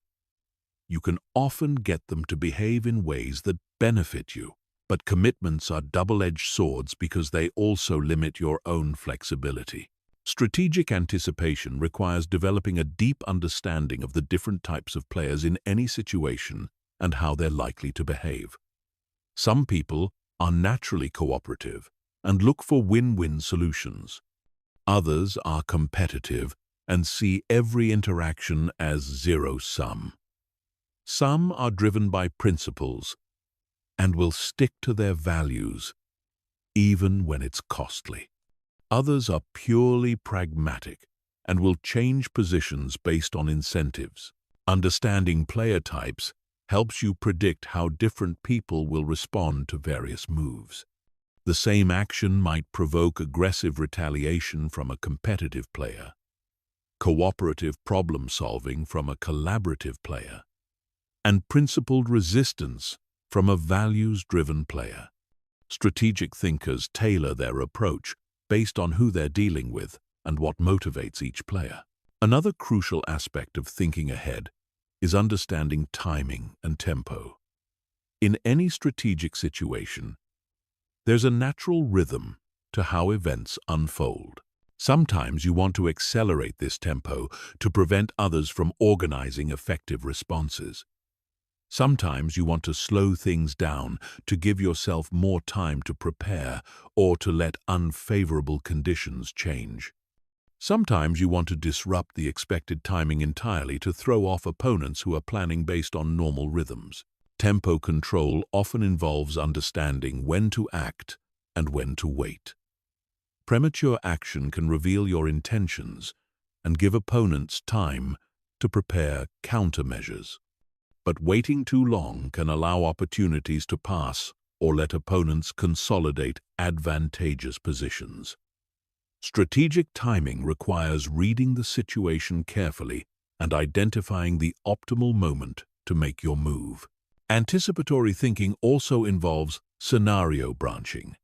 you can often get them to behave in ways that benefit you. But commitments are double-edged swords because they also limit your own flexibility. Strategic anticipation requires developing a deep understanding of the different types of players in any situation and how they're likely to behave. Some people are naturally cooperative and look for win-win solutions. Others are competitive and see every interaction as zero-sum. Some are driven by principles and will stick to their values, even when it's costly. Others are purely pragmatic and will change positions based on incentives. Understanding player types helps you predict how different people will respond to various moves. The same action might provoke aggressive retaliation from a competitive player, cooperative problem-solving from a collaborative player, and principled resistance from a values-driven player. Strategic thinkers tailor their approach based on who they're dealing with and what motivates each player. Another crucial aspect of thinking ahead is understanding timing and tempo. In any strategic situation, there's a natural rhythm to how events unfold. Sometimes you want to accelerate this tempo to prevent others from organizing effective responses. Sometimes you want to slow things down, to give yourself more time to prepare, or to let unfavorable conditions change. Sometimes you want to disrupt the expected timing entirely to throw off opponents who are planning based on normal rhythms. Tempo control often involves understanding when to act and when to wait. Premature action can reveal your intentions and give opponents time to prepare countermeasures. But waiting too long can allow opportunities to pass or let opponents consolidate advantageous positions. Strategic timing requires reading the situation carefully and identifying the optimal moment to make your move. Anticipatory thinking also involves scenario branching,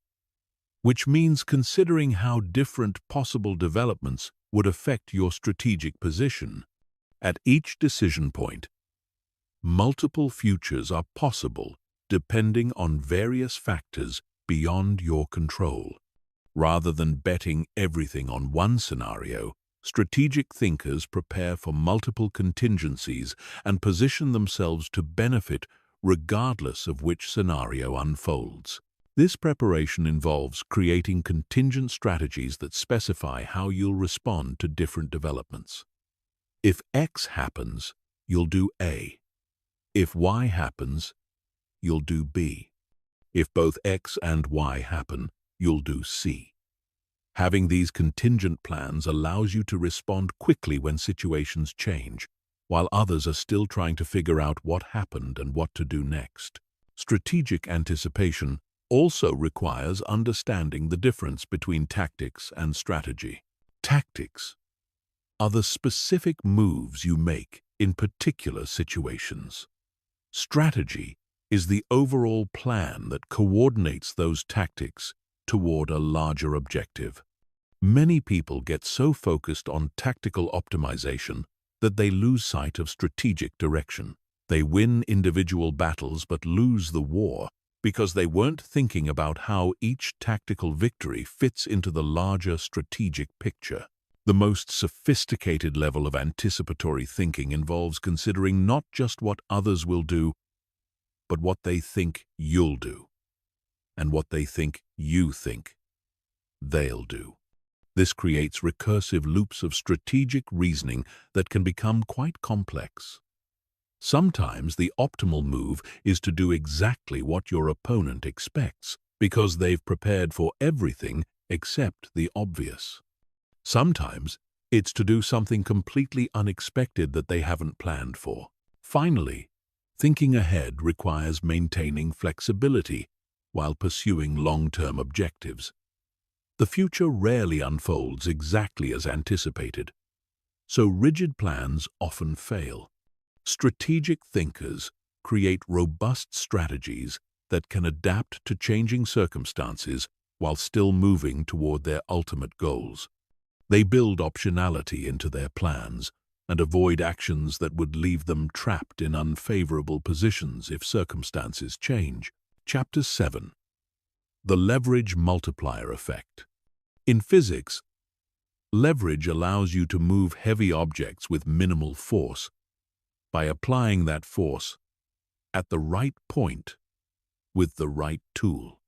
which means considering how different possible developments would affect your strategic position. At each decision point, multiple futures are possible depending on various factors beyond your control. Rather than betting everything on one scenario, strategic thinkers prepare for multiple contingencies and position themselves to benefit regardless of which scenario unfolds. This preparation involves creating contingent strategies that specify how you'll respond to different developments. If X happens, you'll do A. If Y happens, you'll do B. If both X and Y happen, you'll do C. Having these contingent plans allows you to respond quickly when situations change, while others are still trying to figure out what happened and what to do next. Strategic anticipation also requires understanding the difference between tactics and strategy. Tactics are the specific moves you make in particular situations. Strategy is the overall plan that coordinates those tactics toward a larger objective. Many people get so focused on tactical optimization that they lose sight of strategic direction. They win individual battles but lose the war because they weren't thinking about how each tactical victory fits into the larger strategic picture. The most sophisticated level of anticipatory thinking involves considering not just what others will do, but what they think you'll do, and what they think you think they'll do. This creates recursive loops of strategic reasoning that can become quite complex. Sometimes the optimal move is to do exactly what your opponent expects, because they've prepared for everything except the obvious. Sometimes it's to do something completely unexpected that they haven't planned for. Finally, thinking ahead requires maintaining flexibility while pursuing long-term objectives. The future rarely unfolds exactly as anticipated, so rigid plans often fail. Strategic thinkers create robust strategies that can adapt to changing circumstances while still moving toward their ultimate goals. They build optionality into their plans and avoid actions that would leave them trapped in unfavorable positions if circumstances change. Chapter 7. The Leverage Multiplier Effect. In physics, leverage allows you to move heavy objects with minimal force by applying that force at the right point with the right tool.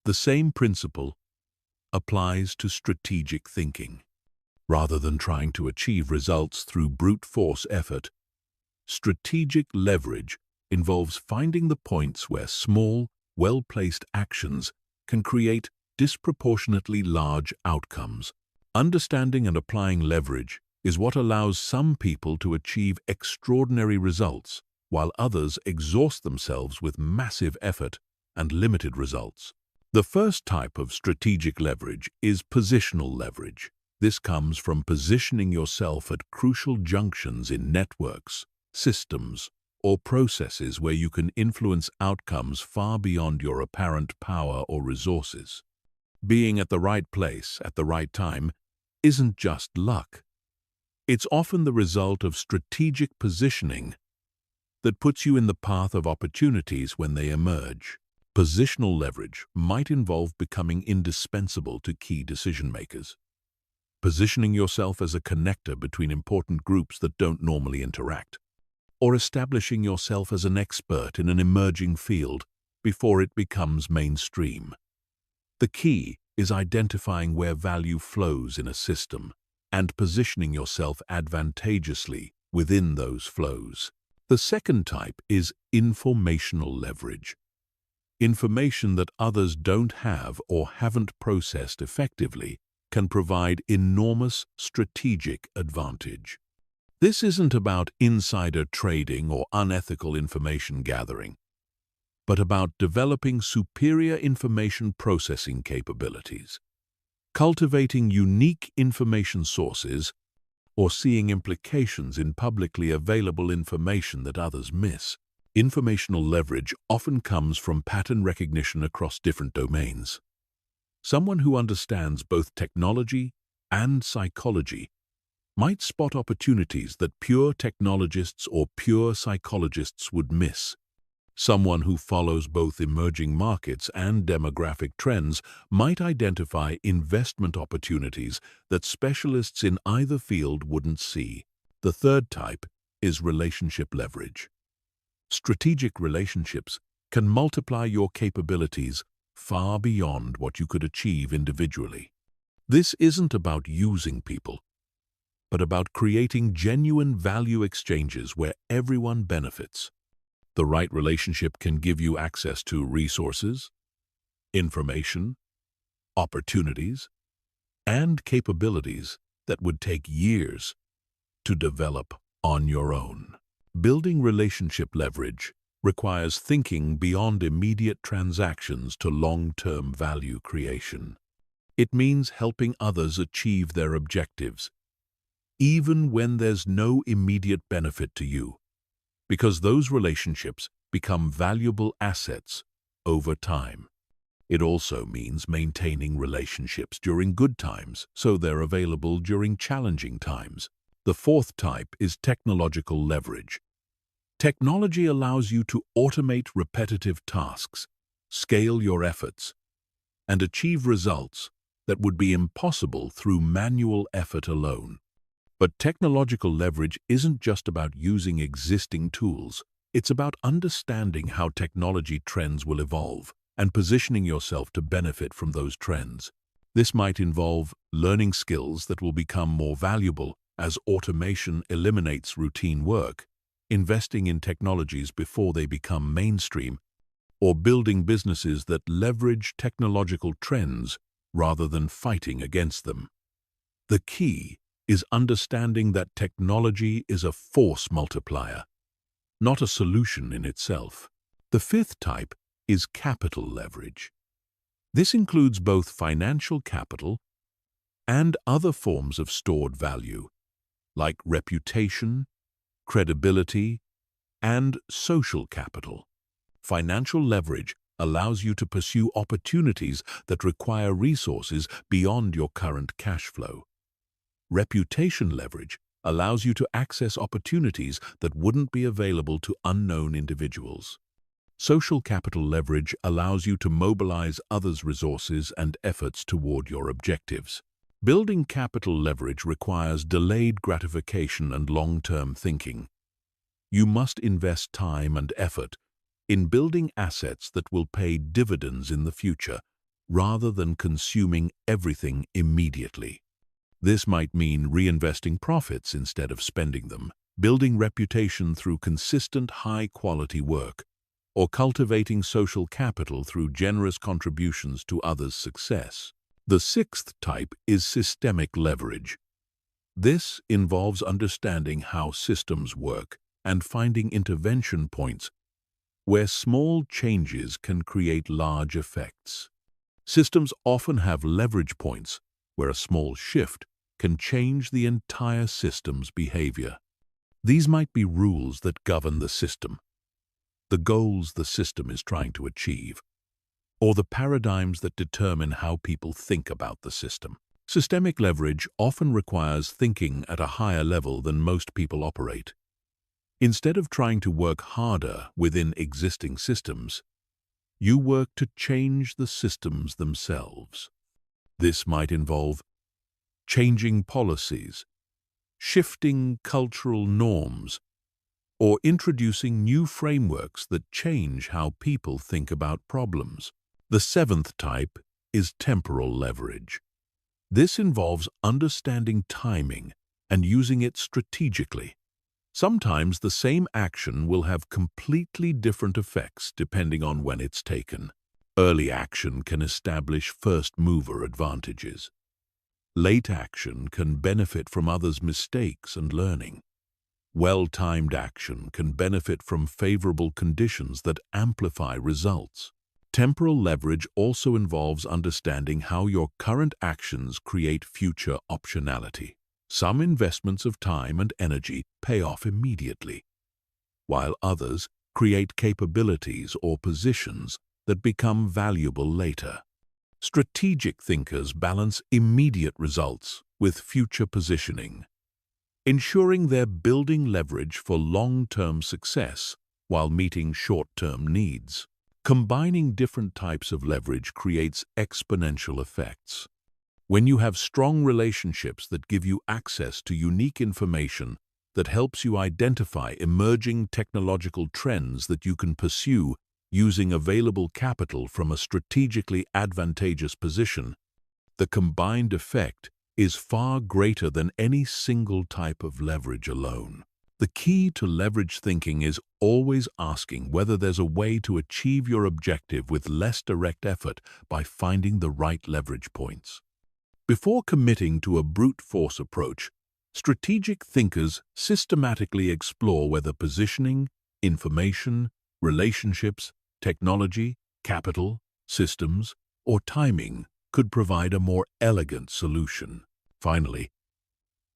The same principle applies to strategic thinking. Rather than trying to achieve results through brute force effort, strategic leverage involves finding the points where small, well-placed actions can create disproportionately large outcomes. Understanding and applying leverage is what allows some people to achieve extraordinary results, while others exhaust themselves with massive effort and limited results. The first type of strategic leverage is positional leverage. This comes from positioning yourself at crucial junctions in networks, systems, or processes where you can influence outcomes far beyond your apparent power or resources. Being at the right place at the right time isn't just luck. It's often the result of strategic positioning that puts you in the path of opportunities when they emerge. Positional leverage might involve becoming indispensable to key decision-makers. Positioning yourself as a connector between important groups that don't normally interact. or establishing yourself as an expert in an emerging field before it becomes mainstream. The key is identifying where value flows in a system and positioning yourself advantageously within those flows. The second type is informational leverage. Information that others don't have or haven't processed effectively can provide enormous strategic advantage. This isn't about insider trading or unethical information gathering, but about developing superior information processing capabilities, cultivating unique information sources, or seeing implications in publicly available information that others miss. Informational leverage often comes from pattern recognition across different domains. Someone who understands both technology and psychology might spot opportunities that pure technologists or pure psychologists would miss. Someone who follows both emerging markets and demographic trends might identify investment opportunities that specialists in either field wouldn't see. The third type is relationship leverage. Strategic relationships can multiply your capabilities far beyond what you could achieve individually. This isn't about using people, but about creating genuine value exchanges where everyone benefits. The right relationship can give you access to resources, information, opportunities, and capabilities that would take years to develop on your own. Building relationship leverage requires thinking beyond immediate transactions to long-term value creation. It means helping others achieve their objectives, even when there's no immediate benefit to you, because those relationships become valuable assets over time. It also means maintaining relationships during good times, so they're available during challenging times. The fourth type is technological leverage. Technology allows you to automate repetitive tasks, scale your efforts, and achieve results that would be impossible through manual effort alone. But technological leverage isn't just about using existing tools. It's about understanding how technology trends will evolve and positioning yourself to benefit from those trends. This might involve learning skills that will become more valuable as automation eliminates routine work, investing in technologies before they become mainstream, or building businesses that leverage technological trends rather than fighting against them. The key is understanding that technology is a force multiplier, not a solution in itself. The fifth type is capital leverage. This includes both financial capital and other forms of stored value, like reputation, credibility, and social capital. Financial leverage allows you to pursue opportunities that require resources beyond your current cash flow. Reputation leverage allows you to access opportunities that wouldn't be available to unknown individuals. Social capital leverage allows you to mobilize others' resources and efforts toward your objectives. Building capital leverage requires delayed gratification and long-term thinking. You must invest time and effort in building assets that will pay dividends in the future, rather than consuming everything immediately. This might mean reinvesting profits instead of spending them, building reputation through consistent high-quality work, or cultivating social capital through generous contributions to others' success. The sixth type is systemic leverage. This involves understanding how systems work and finding intervention points where small changes can create large effects. Systems often have leverage points where a small shift can change the entire system's behavior. These might be rules that govern the system, the goals the system is trying to achieve, or the paradigms that determine how people think about the system. Systemic leverage often requires thinking at a higher level than most people operate. Instead of trying to work harder within existing systems, you work to change the systems themselves. This might involve changing policies, shifting cultural norms, or introducing new frameworks that change how people think about problems. The seventh type is temporal leverage. This involves understanding timing and using it strategically. Sometimes the same action will have completely different effects depending on when it's taken. Early action can establish first-mover advantages. Late action can benefit from others' mistakes and learning. Well-timed action can benefit from favorable conditions that amplify results. Temporal leverage also involves understanding how your current actions create future optionality. Some investments of time and energy pay off immediately, while others create capabilities or positions that become valuable later. Strategic thinkers balance immediate results with future positioning, ensuring they're building leverage for long-term success while meeting short-term needs. Combining different types of leverage creates exponential effects. When you have strong relationships that give you access to unique information that helps you identify emerging technological trends that you can pursue using available capital from a strategically advantageous position, the combined effect is far greater than any single type of leverage alone. The key to leverage thinking is always asking whether there's a way to achieve your objective with less direct effort by finding the right leverage points. Before committing to a brute force approach, strategic thinkers systematically explore whether positioning, information, relationships, technology, capital, systems, or timing could provide a more elegant solution. Finally,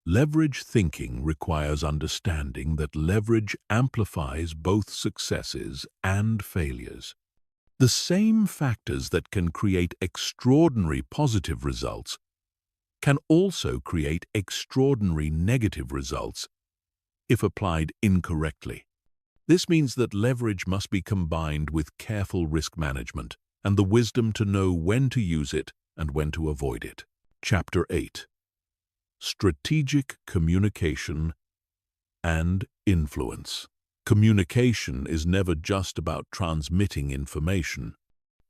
leverage thinking requires understanding that leverage amplifies both successes and failures. The same factors that can create extraordinary positive results can also create extraordinary negative results if applied incorrectly. This means that leverage must be combined with careful risk management and the wisdom to know when to use it and when to avoid it. Chapter 8. Strategic Communication and Influence. Communication is never just about transmitting information.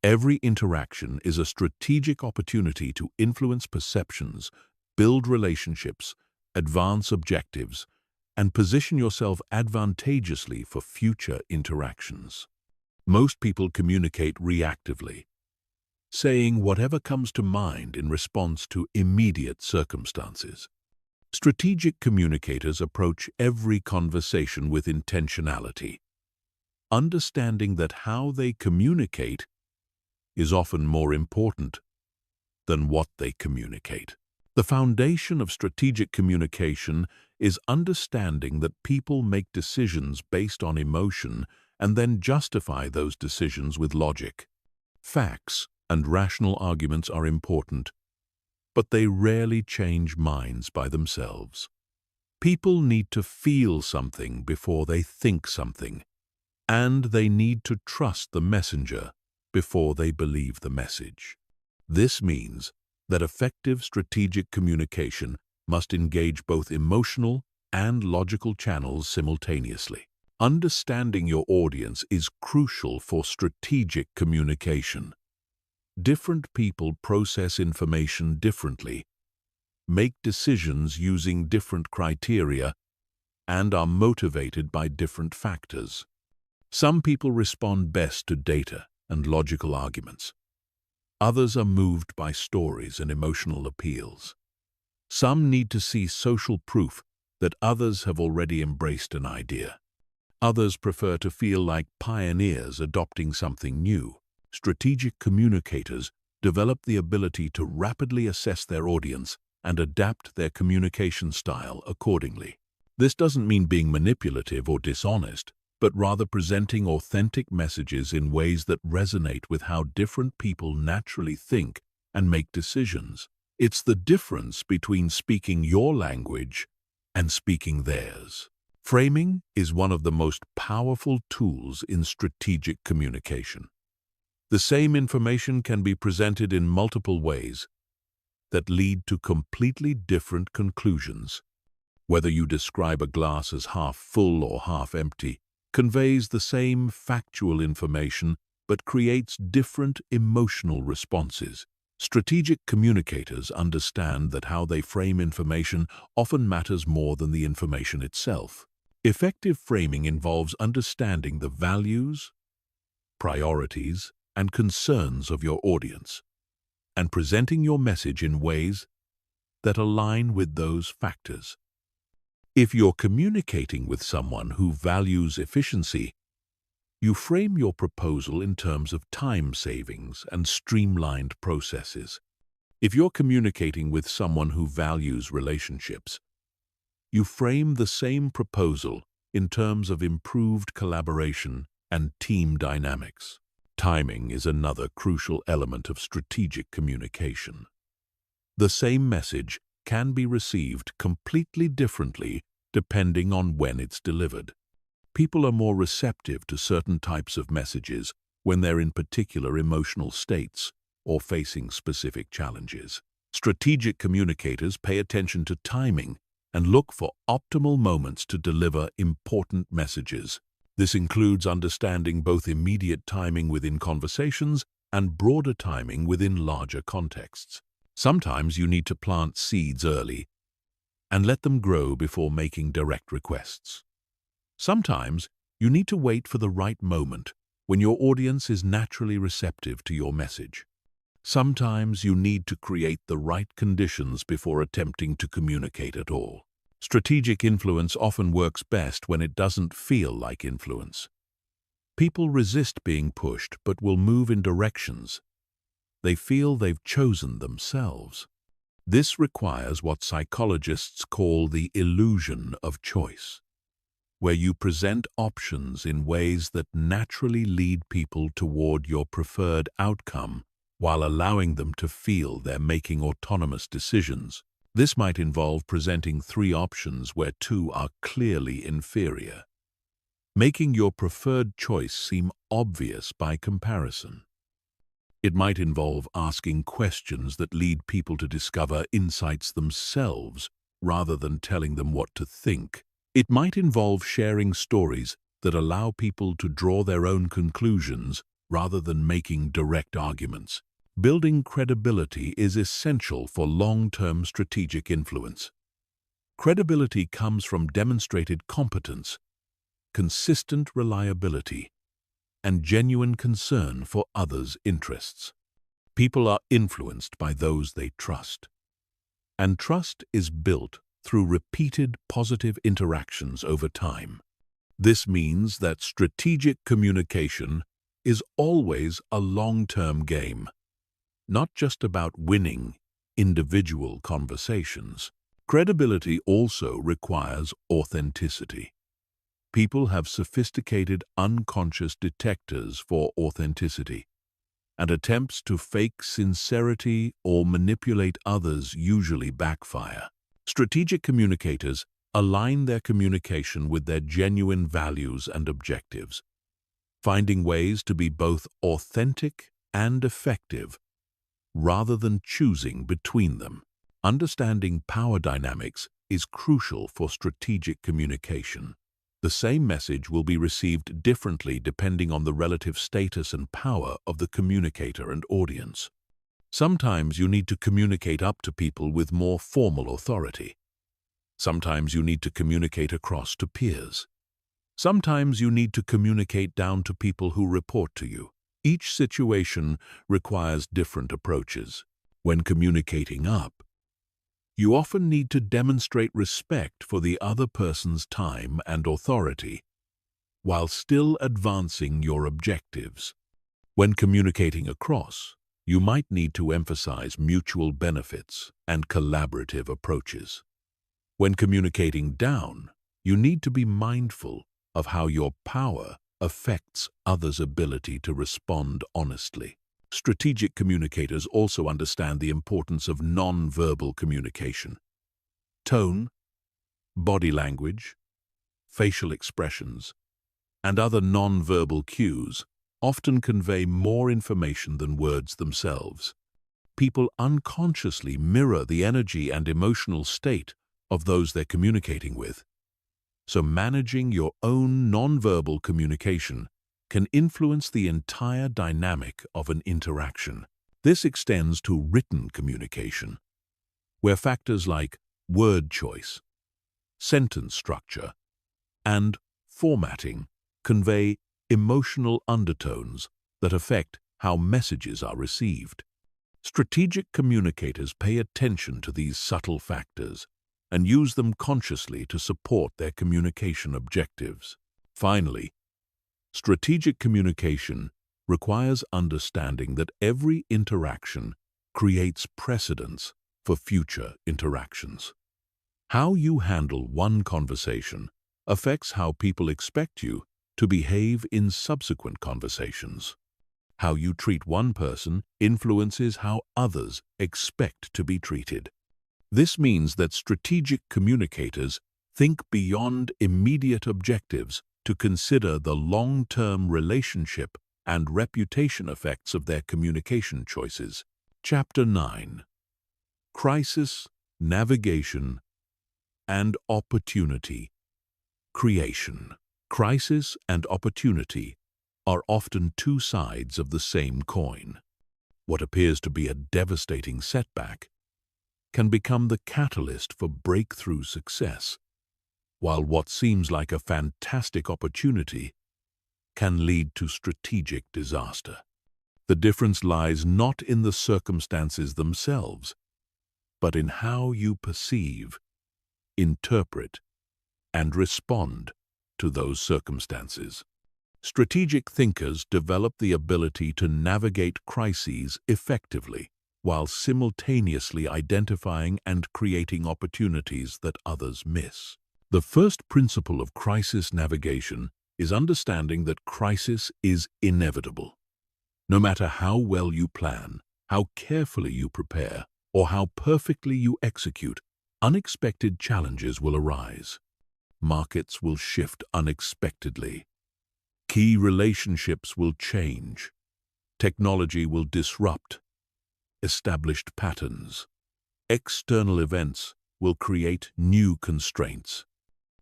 Every interaction is a strategic opportunity to influence perceptions, build relationships, advance objectives, and position yourself advantageously for future interactions. Most people communicate reactively, saying whatever comes to mind in response to immediate circumstances. Strategic communicators approach every conversation with intentionality, understanding that how they communicate is often more important than what they communicate. The foundation of strategic communication is understanding that people make decisions based on emotion and then justify those decisions with logic. Facts and rational arguments are important, but they rarely change minds by themselves. People need to feel something before they think something, and they need to trust the messenger before they believe the message. This means that effective strategic communication must engage both emotional and logical channels simultaneously. Understanding your audience is crucial for strategic communication. Different people process information differently, make decisions using different criteria, and are motivated by different factors. Some people respond best to data and logical arguments. Others are moved by stories and emotional appeals. Some need to see social proof that others have already embraced an idea. Others prefer to feel like pioneers adopting something new. Strategic communicators develop the ability to rapidly assess their audience and adapt their communication style accordingly. This doesn't mean being manipulative or dishonest, but rather presenting authentic messages in ways that resonate with how different people naturally think and make decisions. It's the difference between speaking your language and speaking theirs. Framing is one of the most powerful tools in strategic communication. The same information can be presented in multiple ways that lead to completely different conclusions. Whether you describe a glass as half full or half empty, conveys the same factual information but creates different emotional responses. Strategic communicators understand that how they frame information often matters more than the information itself. Effective framing involves understanding the values, priorities, and concerns of your audience, and presenting your message in ways that align with those factors. If you're communicating with someone who values efficiency, you frame your proposal in terms of time savings and streamlined processes. If you're communicating with someone who values relationships, you frame the same proposal in terms of improved collaboration and team dynamics. Timing is another crucial element of strategic communication. The same message can be received completely differently depending on when it's delivered. People are more receptive to certain types of messages when they're in particular emotional states or facing specific challenges. Strategic communicators pay attention to timing and look for optimal moments to deliver important messages. This includes understanding both immediate timing within conversations and broader timing within larger contexts. Sometimes you need to plant seeds early and let them grow before making direct requests. Sometimes you need to wait for the right moment when your audience is naturally receptive to your message. Sometimes you need to create the right conditions before attempting to communicate at all. Strategic influence often works best when it doesn't feel like influence. People resist being pushed but will move in directions they feel they've chosen themselves. This requires what psychologists call the illusion of choice, where you present options in ways that naturally lead people toward your preferred outcome while allowing them to feel they're making autonomous decisions. This might involve presenting 3 options where 2 are clearly inferior, making your preferred choice seem obvious by comparison. It might involve asking questions that lead people to discover insights themselves rather than telling them what to think. It might involve sharing stories that allow people to draw their own conclusions rather than making direct arguments. Building credibility is essential for long-term strategic influence. Credibility comes from demonstrated competence, consistent reliability, and genuine concern for others' interests. People are influenced by those they trust, and trust is built through repeated positive interactions over time. This means that strategic communication is always a long-term game, not just about winning individual conversations. Credibility also requires authenticity. People have sophisticated unconscious detectors for authenticity, and attempts to fake sincerity or manipulate others usually backfire. Strategic communicators align their communication with their genuine values and objectives, finding ways to be both authentic and effective rather than choosing between them. Understanding power dynamics is crucial for strategic communication. The same message will be received differently depending on the relative status and power of the communicator and audience. Sometimes you need to communicate up to people with more formal authority. Sometimes you need to communicate across to peers. Sometimes you need to communicate down to people who report to you. Each situation requires different approaches. When communicating up, you often need to demonstrate respect for the other person's time and authority, while still advancing your objectives. When communicating across, you might need to emphasize mutual benefits and collaborative approaches. When communicating down, you need to be mindful of how your power affects others' ability to respond honestly. Strategic communicators also understand the importance of non-verbal communication. Tone, body language, facial expressions, and other non-verbal cues often convey more information than words themselves. People unconsciously mirror the energy and emotional state of those they're communicating with. So managing your own nonverbal communication can influence the entire dynamic of an interaction. This extends to written communication, where factors like word choice, sentence structure, and formatting convey emotional undertones that affect how messages are received. Strategic communicators pay attention to these subtle factors and use them consciously to support their communication objectives. Finally, strategic communication requires understanding that every interaction creates precedents for future interactions. How you handle one conversation affects how people expect you to behave in subsequent conversations. How you treat one person influences how others expect to be treated. This means that strategic communicators think beyond immediate objectives to consider the long-term relationship and reputation effects of their communication choices. Chapter 9. Crisis, Navigation, and Opportunity Creation. Crisis and opportunity are often two sides of the same coin. What appears to be a devastating setback can become the catalyst for breakthrough success, while what seems like a fantastic opportunity can lead to strategic disaster. The difference lies not in the circumstances themselves, but in how you perceive, interpret, and respond to those circumstances. Strategic thinkers develop the ability to navigate crises effectively, while simultaneously identifying and creating opportunities that others miss. The first principle of crisis navigation is understanding that crisis is inevitable. No matter how well you plan, how carefully you prepare, or how perfectly you execute, unexpected challenges will arise. Markets will shift unexpectedly. Key relationships will change. Technology will disrupt established patterns. External events will create new constraints.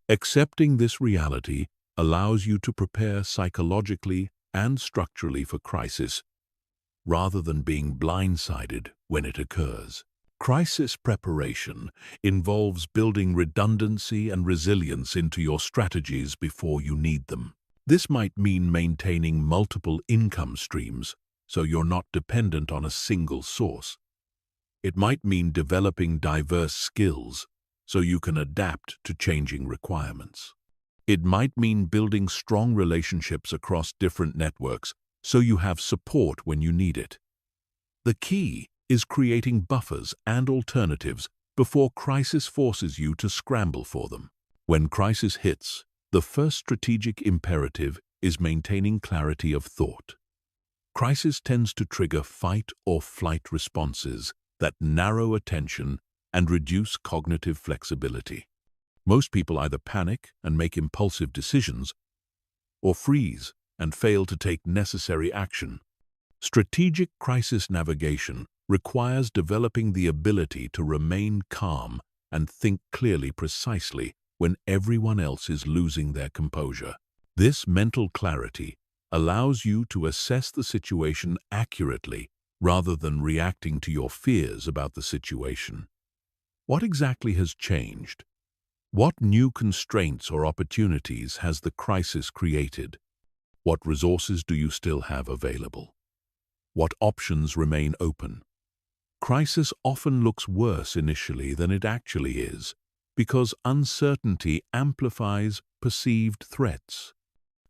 Accepting this reality allows you to prepare psychologically and structurally for crisis, rather than being blindsided when it occurs. Crisis preparation involves building redundancy and resilience into your strategies before you need them. This might mean maintaining multiple income streams so you're not dependent on a single source. It might mean developing diverse skills so you can adapt to changing requirements. It might mean building strong relationships across different networks so you have support when you need it. The key is creating buffers and alternatives before crisis forces you to scramble for them. When crisis hits, the first strategic imperative is maintaining clarity of thought. Crisis tends to trigger fight or flight responses that narrow attention and reduce cognitive flexibility. Most people either panic and make impulsive decisions, or freeze and fail to take necessary action. Strategic crisis navigation requires developing the ability to remain calm and think clearly precisely when everyone else is losing their composure. This mental clarity allows you to assess the situation accurately rather than reacting to your fears about the situation. What exactly has changed? What new constraints or opportunities has the crisis created? What resources do you still have available? What options remain open? Crisis often looks worse initially than it actually is, because uncertainty amplifies perceived threats.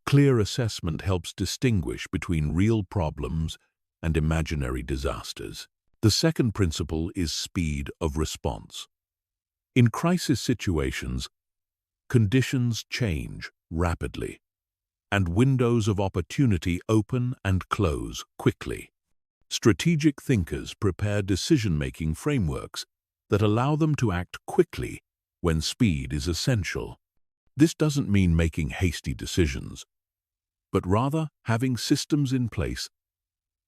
Clear assessment helps distinguish between real problems and imaginary disasters. The second principle is speed of response. In crisis situations, conditions change rapidly, and windows of opportunity open and close quickly. Strategic thinkers prepare decision-making frameworks that allow them to act quickly when speed is essential. This doesn't mean making hasty decisions, but rather having systems in place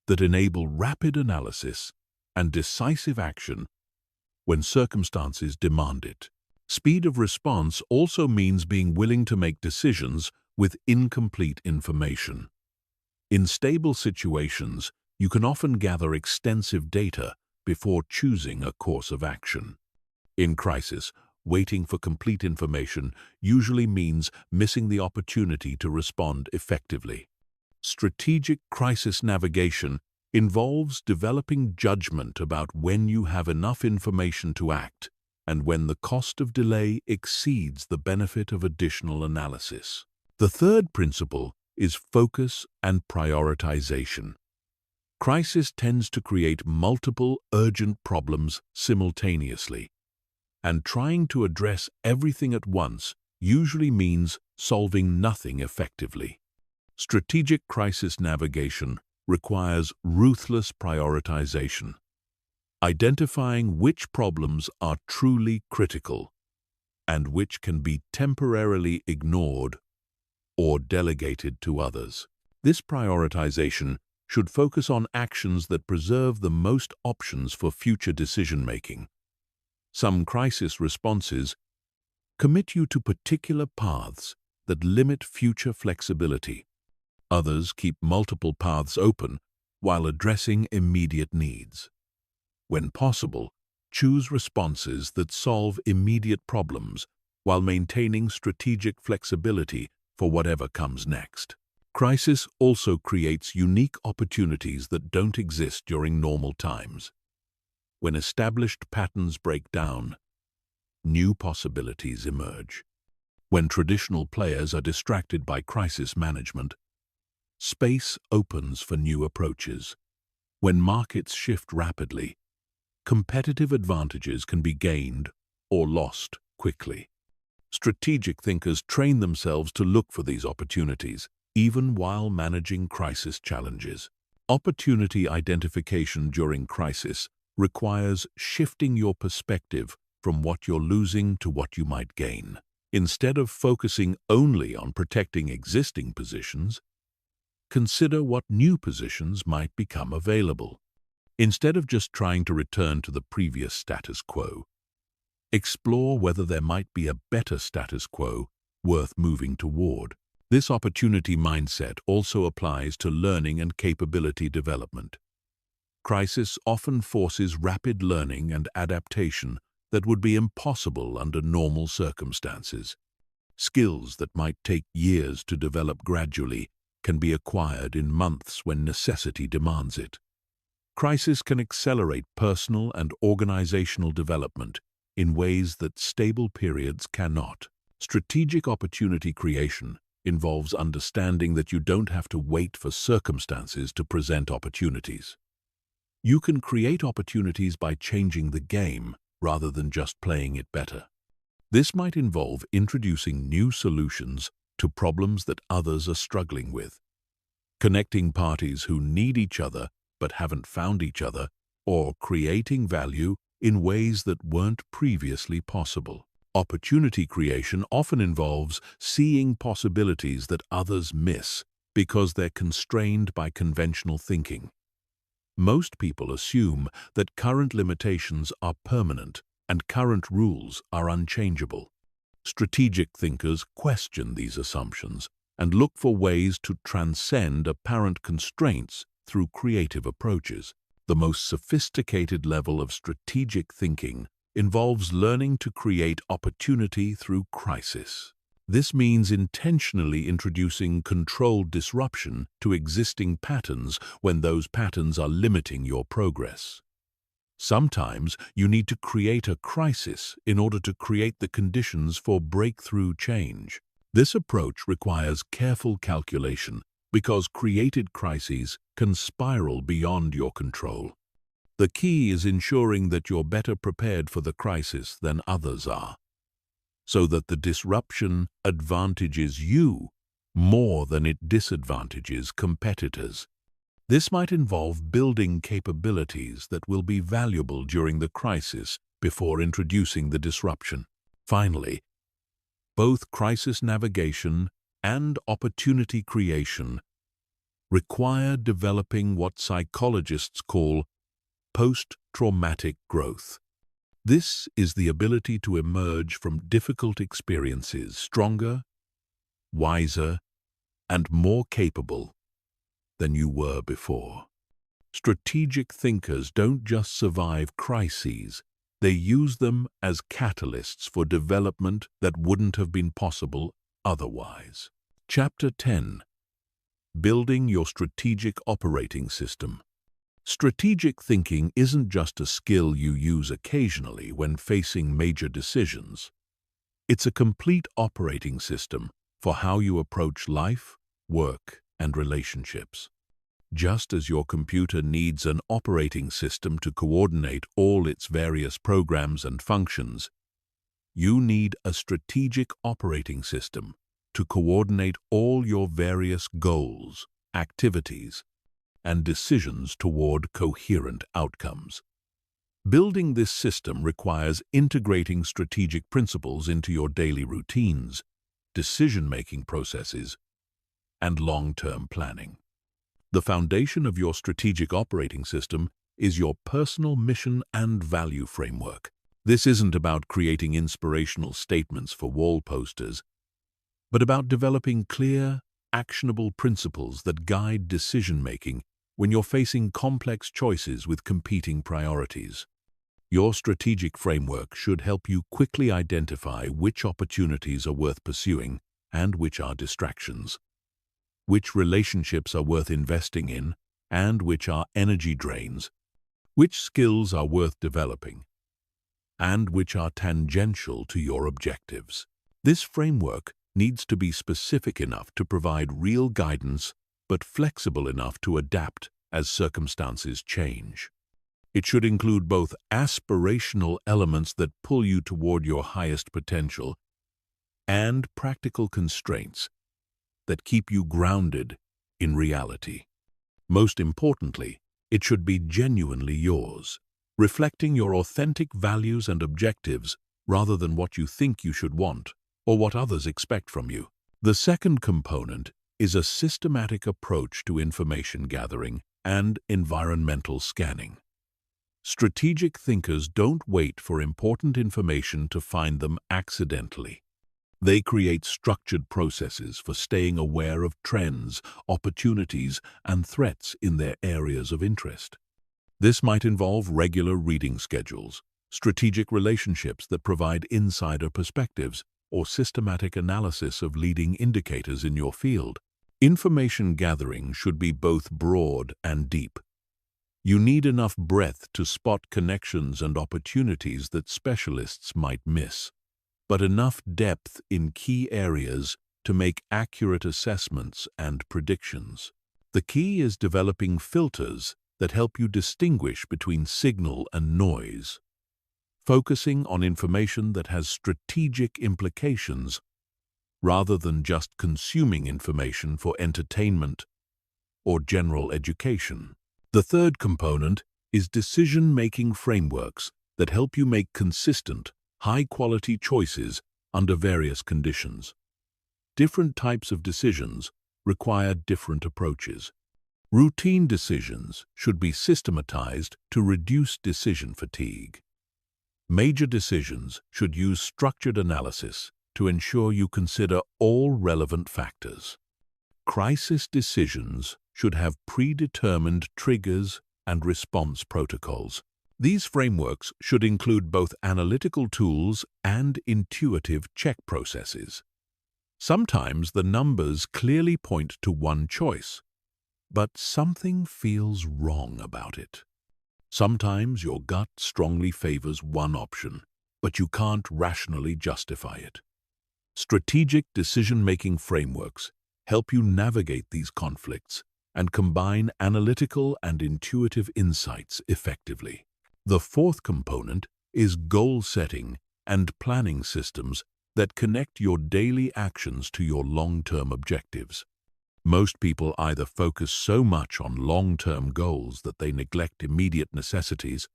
that enable rapid analysis and decisive action when circumstances demand it. Speed of response also means being willing to make decisions with incomplete information. In stable situations, you can often gather extensive data before choosing a course of action. In crisis, waiting for complete information usually means missing the opportunity to respond effectively. Strategic crisis navigation involves developing judgment about when you have enough information to act and when the cost of delay exceeds the benefit of additional analysis. The third principle is focus and prioritization. Crisis tends to create multiple urgent problems simultaneously, and trying to address everything at once usually means solving nothing effectively. Strategic crisis navigation requires ruthless prioritization, identifying which problems are truly critical and which can be temporarily ignored or delegated to others. This prioritization should focus on actions that preserve the most options for future decision-making. Some crisis responses commit you to particular paths that limit future flexibility. Others keep multiple paths open while addressing immediate needs. When possible, choose responses that solve immediate problems while maintaining strategic flexibility for whatever comes next. Crisis also creates unique opportunities that don't exist during normal times. When established patterns break down, new possibilities emerge. When traditional players are distracted by crisis management, space opens for new approaches. When markets shift rapidly, competitive advantages can be gained or lost quickly. Strategic thinkers train themselves to look for these opportunities, even while managing crisis challenges. Opportunity identification during crisis requires shifting your perspective from what you're losing to what you might gain. Instead of focusing only on protecting existing positions, consider what new positions might become available. Instead of just trying to return to the previous status quo, explore whether there might be a better status quo worth moving toward. This opportunity mindset also applies to learning and capability development. Crisis often forces rapid learning and adaptation that would be impossible under normal circumstances. Skills that might take years to develop gradually can be acquired in months when necessity demands it. Crisis can accelerate personal and organizational development in ways that stable periods cannot. Strategic opportunity creation involves understanding that you don't have to wait for circumstances to present opportunities. You can create opportunities by changing the game rather than just playing it better. This might involve introducing new solutions to problems that others are struggling with, connecting parties who need each other but haven't found each other, or creating value in ways that weren't previously possible. Opportunity creation often involves seeing possibilities that others miss because they're constrained by conventional thinking. Most people assume that current limitations are permanent and current rules are unchangeable. Strategic thinkers question these assumptions and look for ways to transcend apparent constraints through creative approaches. The most sophisticated level of strategic thinking involves learning to create opportunity through crisis. This means intentionally introducing controlled disruption to existing patterns when those patterns are limiting your progress. Sometimes you need to create a crisis in order to create the conditions for breakthrough change. This approach requires careful calculation because created crises can spiral beyond your control. The key is ensuring that you're better prepared for the crisis than others are, so that the disruption advantages you more than it disadvantages competitors. This might involve building capabilities that will be valuable during the crisis before introducing the disruption. Finally, both crisis navigation and opportunity creation require developing what psychologists call post-traumatic growth. This is the ability to emerge from difficult experiences stronger, wiser, and more capable than you were before. Strategic thinkers don't just survive crises, they use them as catalysts for development that wouldn't have been possible otherwise. Chapter 10. Building your strategic operating system. Strategic thinking isn't just a skill you use occasionally when facing major decisions. It's a complete operating system for how you approach life, work, and relationships. Just as your computer needs an operating system to coordinate all its various programs and functions, you need a strategic operating system to coordinate all your various goals, activities, and decisions toward coherent outcomes. Building this system requires integrating strategic principles into your daily routines, decision-making processes, and long-term planning. The foundation of your strategic operating system is your personal mission and value framework. This isn't about creating inspirational statements for wall posters, but about developing clear, actionable principles that guide decision-making when you're facing complex choices with competing priorities. Your strategic framework should help you quickly identify which opportunities are worth pursuing and which are distractions, which relationships are worth investing in and which are energy drains, which skills are worth developing, and which are tangential to your objectives. This framework needs to be specific enough to provide real guidance, but flexible enough to adapt as circumstances change. It should include both aspirational elements that pull you toward your highest potential and practical constraints that keep you grounded in reality. Most importantly, it should be genuinely yours, reflecting your authentic values and objectives rather than what you think you should want or what others expect from you. The second component is a systematic approach to information gathering and environmental scanning. Strategic thinkers don't wait for important information to find them accidentally. They create structured processes for staying aware of trends, opportunities, and threats in their areas of interest. This might involve regular reading schedules, strategic relationships that provide insider perspectives, or systematic analysis of leading indicators in your field. Information gathering should be both broad and deep. You need enough breadth to spot connections and opportunities that specialists might miss, but enough depth in key areas to make accurate assessments and predictions. The key is developing filters that help you distinguish between signal and noise, focusing on information that has strategic implications rather than just consuming information for entertainment or general education. The third component is decision-making frameworks that help you make consistent, high-quality choices under various conditions. Different types of decisions require different approaches. Routine decisions should be systematized to reduce decision fatigue. Major decisions should use structured analysis to ensure you consider all relevant factors. Crisis decisions should have predetermined triggers and response protocols. These frameworks should include both analytical tools and intuitive check processes. Sometimes the numbers clearly point to one choice, but something feels wrong about it. Sometimes your gut strongly favors one option, but you can't rationally justify it. Strategic decision-making frameworks help you navigate these conflicts and combine analytical and intuitive insights effectively. The fourth component is goal setting and planning systems that connect your daily actions to your long-term objectives. Most people either focus so much on long-term goals that they neglect immediate necessities,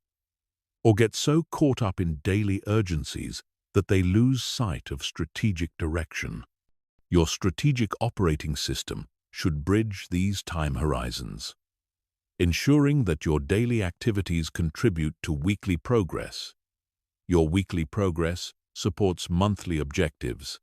or get so caught up in daily urgencies that they lose sight of strategic direction. Your strategic operating system should bridge these time horizons, ensuring that your daily activities contribute to weekly progress, Your weekly progress supports monthly objectives,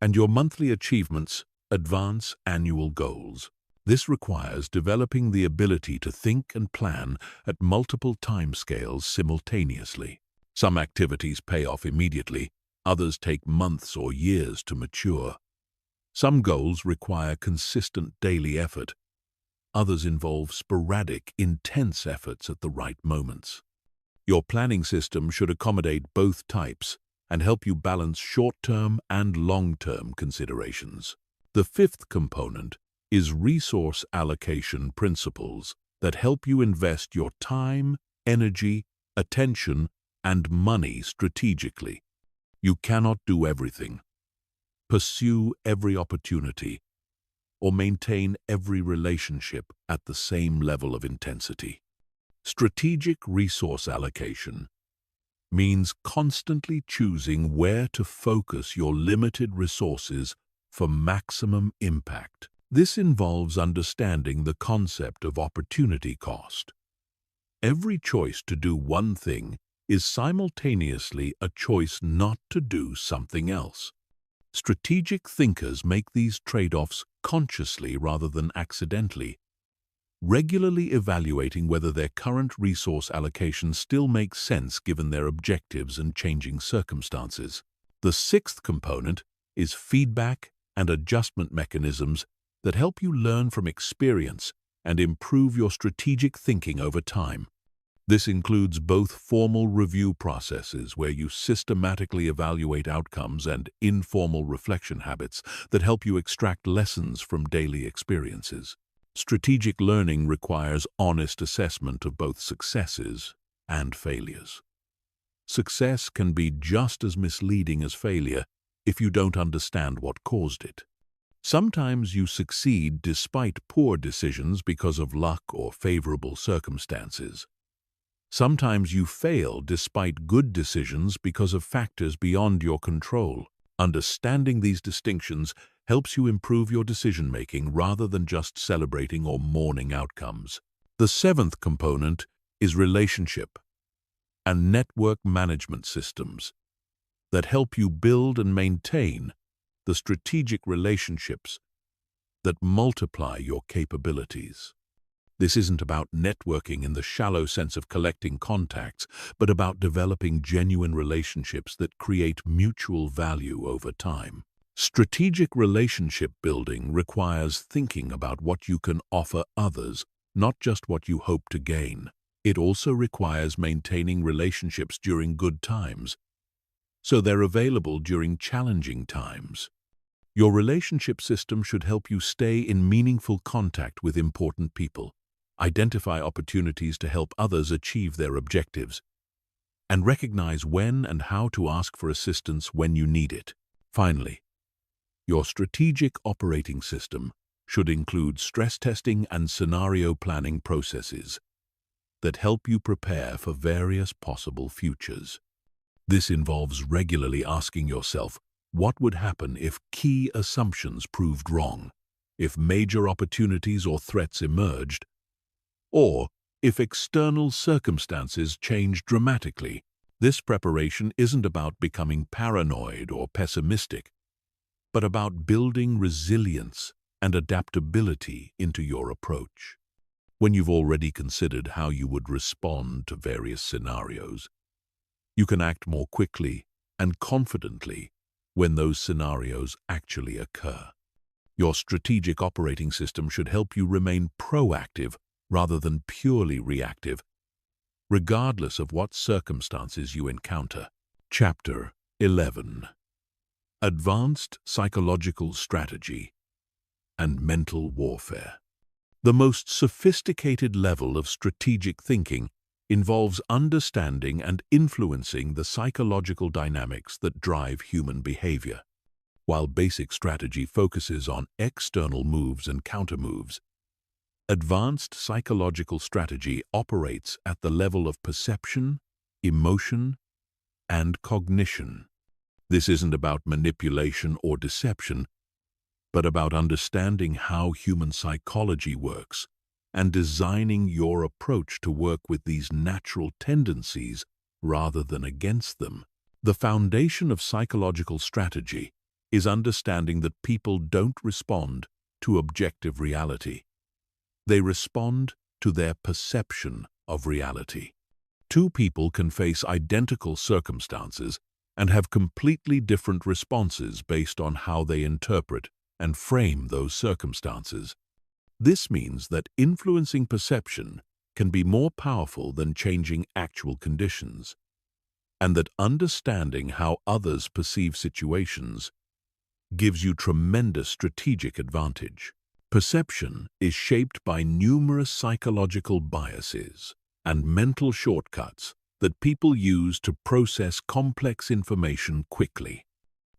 and your monthly achievements advance annual goals. This requires developing the ability to think and plan at multiple timescales simultaneously. Some activities pay off immediately, others take months or years to mature. Some goals require consistent daily effort, others involve sporadic, intense efforts at the right moments. Your planning system should accommodate both types and help you balance short-term and long-term considerations. The fifth component is resource allocation principles that help you invest your time, energy, attention, and money strategically. You cannot do everything, pursue every opportunity, or maintain every relationship at the same level of intensity. Strategic resource allocation means constantly choosing where to focus your limited resources for maximum impact. This involves understanding the concept of opportunity cost. Every choice to do one thing is simultaneously a choice not to do something else. Strategic thinkers make these trade-offs consciously rather than accidentally, regularly evaluating whether their current resource allocation still makes sense given their objectives and changing circumstances. The sixth component is feedback and adjustment mechanisms that help you learn from experience and improve your strategic thinking over time. This includes both formal review processes where you systematically evaluate outcomes and informal reflection habits that help you extract lessons from daily experiences. Strategic learning requires honest assessment of both successes and failures. Success can be just as misleading as failure if you don't understand what caused it. Sometimes you succeed despite poor decisions because of luck or favorable circumstances. Sometimes you fail despite good decisions because of factors beyond your control. Understanding these distinctions helps you improve your decision-making rather than just celebrating or mourning outcomes. The seventh component is relationship and network management systems that help you build and maintain the strategic relationships that multiply your capabilities. This isn't about networking in the shallow sense of collecting contacts, but about developing genuine relationships that create mutual value over time. Strategic relationship building requires thinking about what you can offer others, not just what you hope to gain. It also requires maintaining relationships during good times, so they're available during challenging times. Your relationship system should help you stay in meaningful contact with important people, identify opportunities to help others achieve their objectives, and recognize when and how to ask for assistance when you need it. Finally, your strategic operating system should include stress testing and scenario planning processes that help you prepare for various possible futures. This involves regularly asking yourself, what would happen if key assumptions proved wrong, if major opportunities or threats emerged, or if external circumstances changed dramatically? This preparation isn't about becoming paranoid or pessimistic, but about building resilience and adaptability into your approach. When you've already considered how you would respond to various scenarios, you can act more quickly and confidently when those scenarios actually occur. Your strategic operating system should help you remain proactive rather than purely reactive, regardless of what circumstances you encounter. Chapter 11. Advanced Psychological Strategy and Mental Warfare. The most sophisticated level of strategic thinking involves understanding and influencing the psychological dynamics that drive human behavior. While basic strategy focuses on external moves and countermoves, advanced psychological strategy operates at the level of perception, emotion, and cognition. This isn't about manipulation or deception, but about understanding how human psychology works and designing your approach to work with these natural tendencies rather than against them. The foundation of psychological strategy is understanding that people don't respond to objective reality. They respond to their perception of reality. Two people can face identical circumstances and have completely different responses based on how they interpret and frame those circumstances. This means that influencing perception can be more powerful than changing actual conditions, and that understanding how others perceive situations gives you tremendous strategic advantage. Perception is shaped by numerous psychological biases and mental shortcuts that people use to process complex information quickly.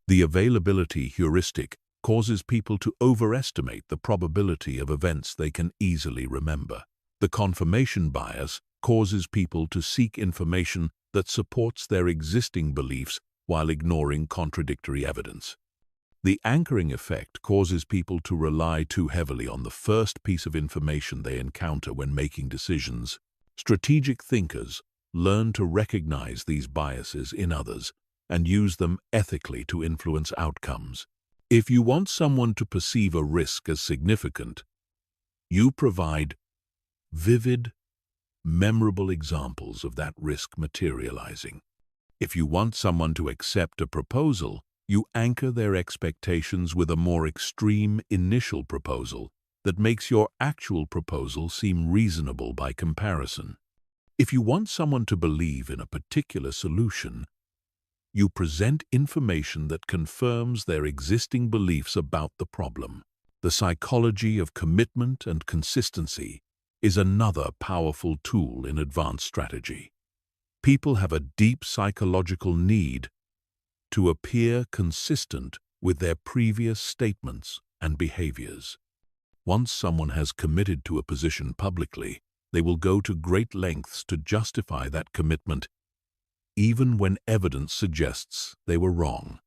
The availability heuristic causes people to overestimate the probability of events they can easily remember. The confirmation bias causes people to seek information that supports their existing beliefs while ignoring contradictory evidence. The anchoring effect causes people to rely too heavily on the first piece of information they encounter when making decisions. Strategic thinkers learn to recognize these biases in others and use them ethically to influence outcomes. If you want someone to perceive a risk as significant, you provide vivid, memorable examples of that risk materializing. If you want someone to accept a proposal, you anchor their expectations with a more extreme initial proposal that makes your actual proposal seem reasonable by comparison. If you want someone to believe in a particular solution, you present information that confirms their existing beliefs about the problem. The psychology of commitment and consistency is another powerful tool in advanced strategy. People have a deep psychological need to appear consistent with their previous statements and behaviors. Once someone has committed to a position publicly, they will go to great lengths to justify that commitment, even when evidence suggests they were wrong.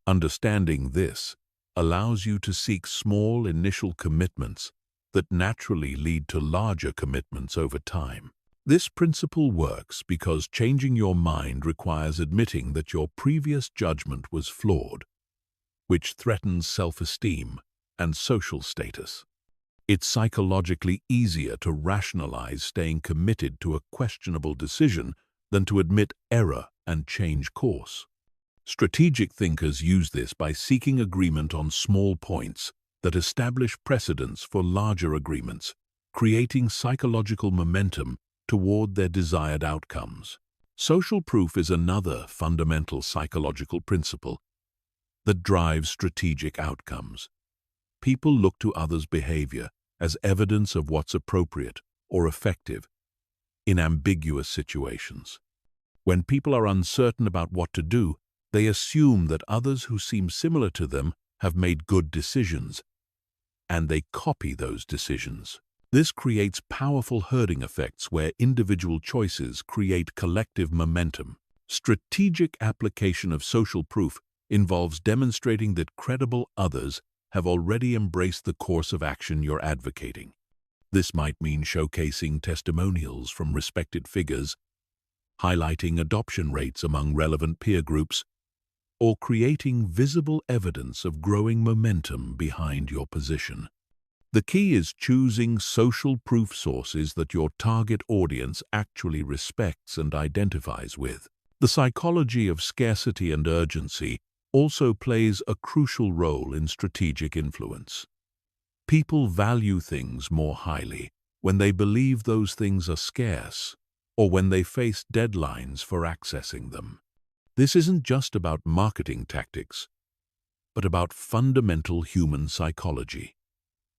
Understanding this allows you to seek small initial commitments that naturally lead to larger commitments over time. This principle works because changing your mind requires admitting that your previous judgment was flawed, which threatens self-esteem and social status. It's psychologically easier to rationalize staying committed to a questionable decision than to admit error and change course. Strategic thinkers use this by seeking agreement on small points that establish precedents for larger agreements, creating psychological momentum toward their desired outcomes. Social proof is another fundamental psychological principle that drives strategic outcomes. People look to others' behavior as evidence of what's appropriate or effective in ambiguous situations. When people are uncertain about what to do, they assume that others who seem similar to them have made good decisions, and they copy those decisions. This creates powerful herding effects where individual choices create collective momentum. Strategic application of social proof involves demonstrating that credible others have already embraced the course of action you're advocating. This might mean showcasing testimonials from respected figures, highlighting adoption rates among relevant peer groups, or creating visible evidence of growing momentum behind your position. The key is choosing social proof sources that your target audience actually respects and identifies with. The psychology of scarcity and urgency also plays a crucial role in strategic influence. People value things more highly when they believe those things are scarce or when they face deadlines for accessing them. This isn't just about marketing tactics, but about fundamental human psychology.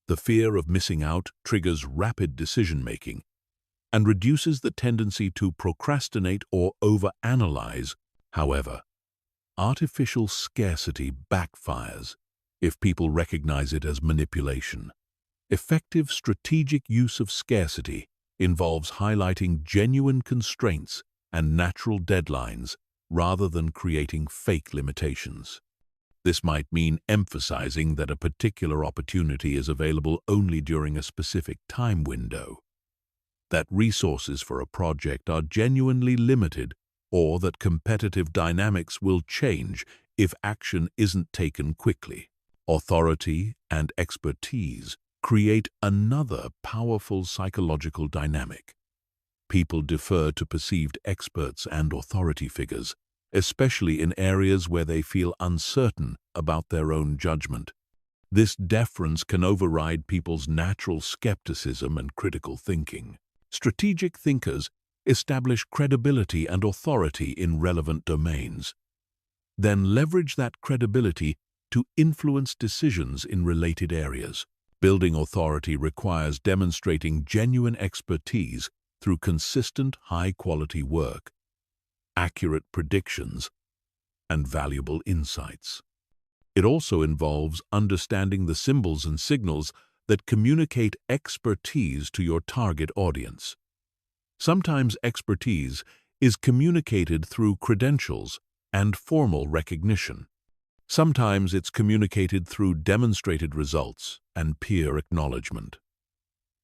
The fear of missing out triggers rapid decision-making and reduces the tendency to procrastinate or overanalyze. However, artificial scarcity backfires if people recognize it as manipulation. Effective strategic use of scarcity involves highlighting genuine constraints and natural deadlines rather than creating fake limitations. This might mean emphasizing that a particular opportunity is available only during a specific time window, that resources for a project are genuinely limited, or that competitive dynamics will change if action isn't taken quickly. Authority and expertise create another powerful psychological dynamic. People defer to perceived experts and authority figures, especially in areas where they feel uncertain about their own judgment. This deference can override people's natural skepticism and critical thinking. Strategic thinkers establish credibility and authority in relevant domains, then leverage that credibility to influence decisions in related areas. Building authority requires demonstrating genuine expertise through consistent, high-quality work, accurate predictions, and valuable insights. It also involves understanding the symbols and signals that communicate expertise to your target audience. Sometimes expertise is communicated through credentials and formal recognition. Sometimes it's communicated through demonstrated results and peer acknowledgement.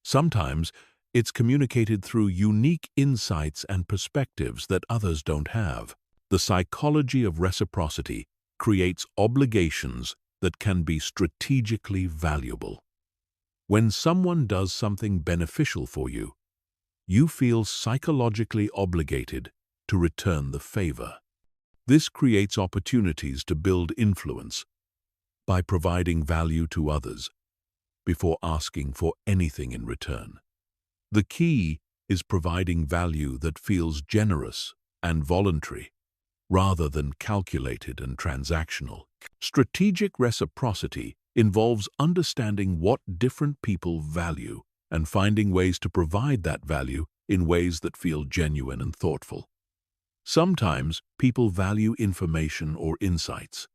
Sometimes it's communicated through unique insights and perspectives that others don't have. The psychology of reciprocity creates obligations that can be strategically valuable. When someone does something beneficial for you, you feel psychologically obligated to return the favor. This creates opportunities to build influence by providing value to others before asking for anything in return. The key is providing value that feels generous and voluntary, rather than calculated and transactional. Strategic reciprocity involves understanding what different people value and finding ways to provide that value in ways that feel genuine and thoughtful. Sometimes people value information or insights.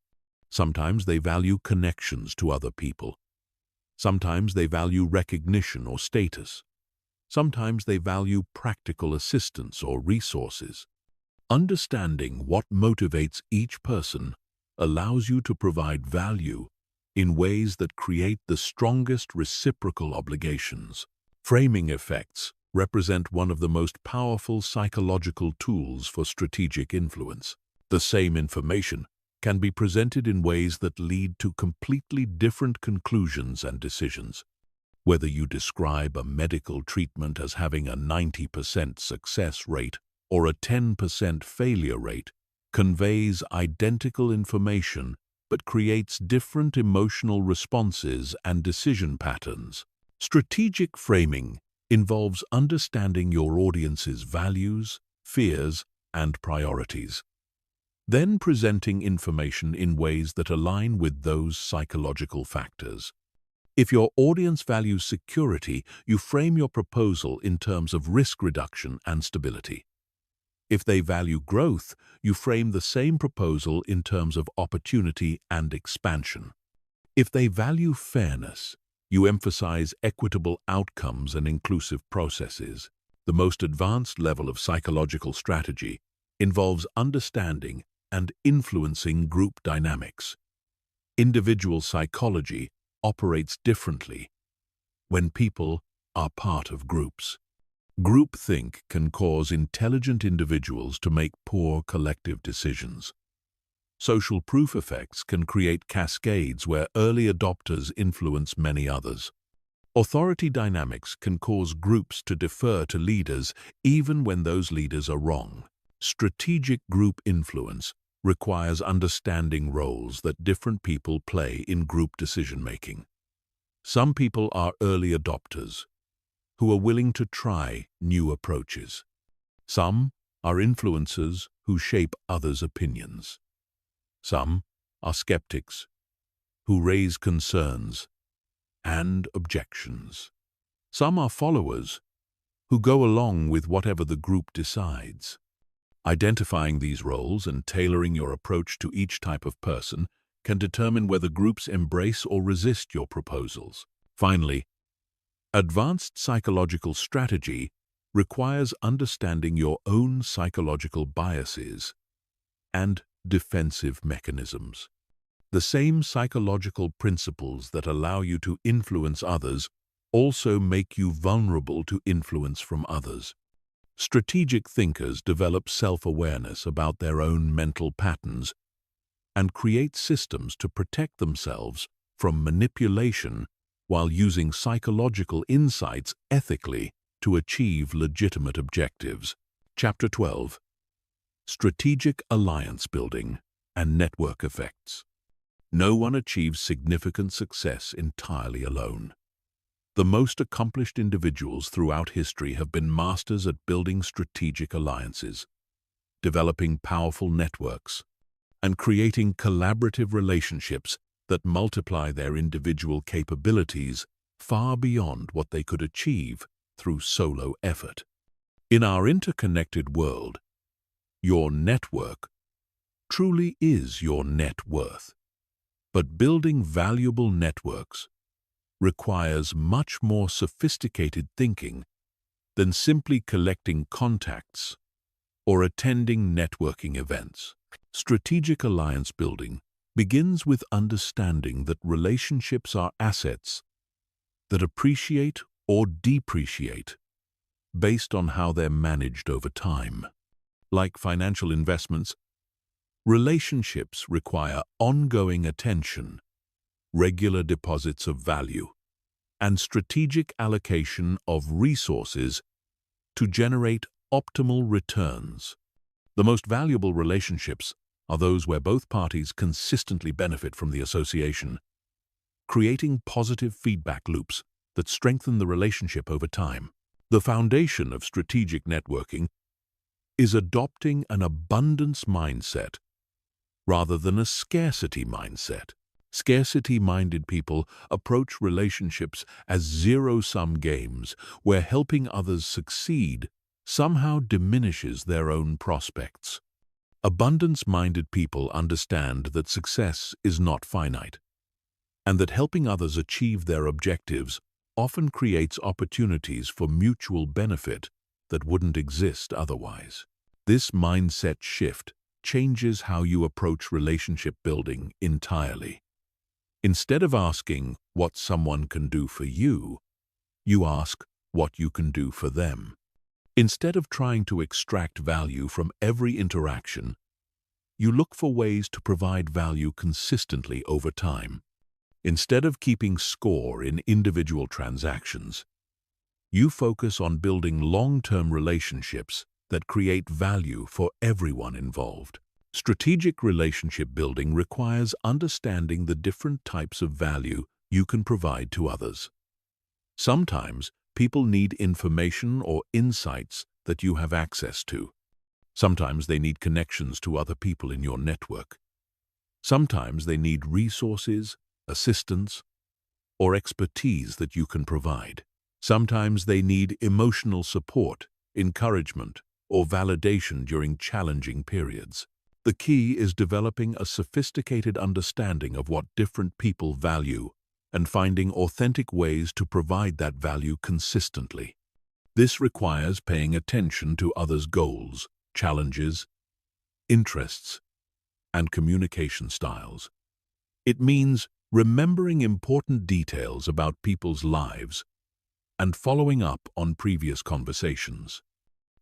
Sometimes they value connections to other people. Sometimes they value recognition or status. Sometimes they value practical assistance or resources. Understanding what motivates each person allows you to provide value in ways that create the strongest reciprocal obligations. Framing effects represent one of the most powerful psychological tools for strategic influence. The same information can be presented in ways that lead to completely different conclusions and decisions. Whether you describe a medical treatment as having a 90% success rate or a 10% failure rate, conveys identical information but creates different emotional responses and decision patterns. Strategic framing involves understanding your audience's values, fears, and priorities, then presenting information in ways that align with those psychological factors. If your audience values security, you frame your proposal in terms of risk reduction and stability. If they value growth, you frame the same proposal in terms of opportunity and expansion. If they value fairness, you emphasize equitable outcomes and inclusive processes. The most advanced level of psychological strategy involves understanding and influencing group dynamics. Individual psychology operates differently when people are part of groups. Groupthink can cause intelligent individuals to make poor collective decisions. Social proof effects can create cascades where early adopters influence many others. Authority dynamics can cause groups to defer to leaders even when those leaders are wrong. Strategic group influence requires understanding roles that different people play in group decision-making. Some people are early adopters who are willing to try new approaches. Some are influencers who shape others' opinions. Some are skeptics who raise concerns and objections. Some are followers who go along with whatever the group decides. Identifying these roles and tailoring your approach to each type of person can determine whether groups embrace or resist your proposals. Finally, advanced psychological strategy requires understanding your own psychological biases and defensive mechanisms. The same psychological principles that allow you to influence others also make you vulnerable to influence from others. Strategic thinkers develop self-awareness about their own mental patterns and create systems to protect themselves from manipulation while using psychological insights ethically to achieve legitimate objectives. Chapter 12. Strategic Alliance Building and Network Effects. No one achieves significant success entirely alone. The most accomplished individuals throughout history have been masters at building strategic alliances, developing powerful networks, and creating collaborative relationships that multiply their individual capabilities far beyond what they could achieve through solo effort. In our interconnected world, your network truly is your net worth. But building valuable networks requires much more sophisticated thinking than simply collecting contacts or attending networking events. Strategic alliance building begins with understanding that relationships are assets that appreciate or depreciate based on how they're managed over time. Like financial investments, relationships require ongoing attention, regular deposits of value, and strategic allocation of resources to generate optimal returns. The most valuable relationships are those where both parties consistently benefit from the association, creating positive feedback loops that strengthen the relationship over time. The foundation of strategic networking is adopting an abundance mindset rather than a scarcity mindset. Scarcity-minded people approach relationships as zero-sum games where helping others succeed somehow diminishes their own prospects. Abundance-minded people understand that success is not finite, and that helping others achieve their objectives often creates opportunities for mutual benefit that wouldn't exist otherwise. This mindset shift changes how you approach relationship building entirely. Instead of asking what someone can do for you, you ask what you can do for them. Instead of trying to extract value from every interaction, you look for ways to provide value consistently over time. Instead of keeping score in individual transactions, you focus on building long-term relationships that create value for everyone involved. Strategic relationship building requires understanding the different types of value you can provide to others. Sometimes people need information or insights that you have access to. Sometimes they need connections to other people in your network. Sometimes they need resources, assistance, or expertise that you can provide. Sometimes they need emotional support, encouragement, or validation during challenging periods. The key is developing a sophisticated understanding of what different people value and finding authentic ways to provide that value consistently. This requires paying attention to others' goals, challenges, interests, and communication styles. It means remembering important details about people's lives and following up on previous conversations.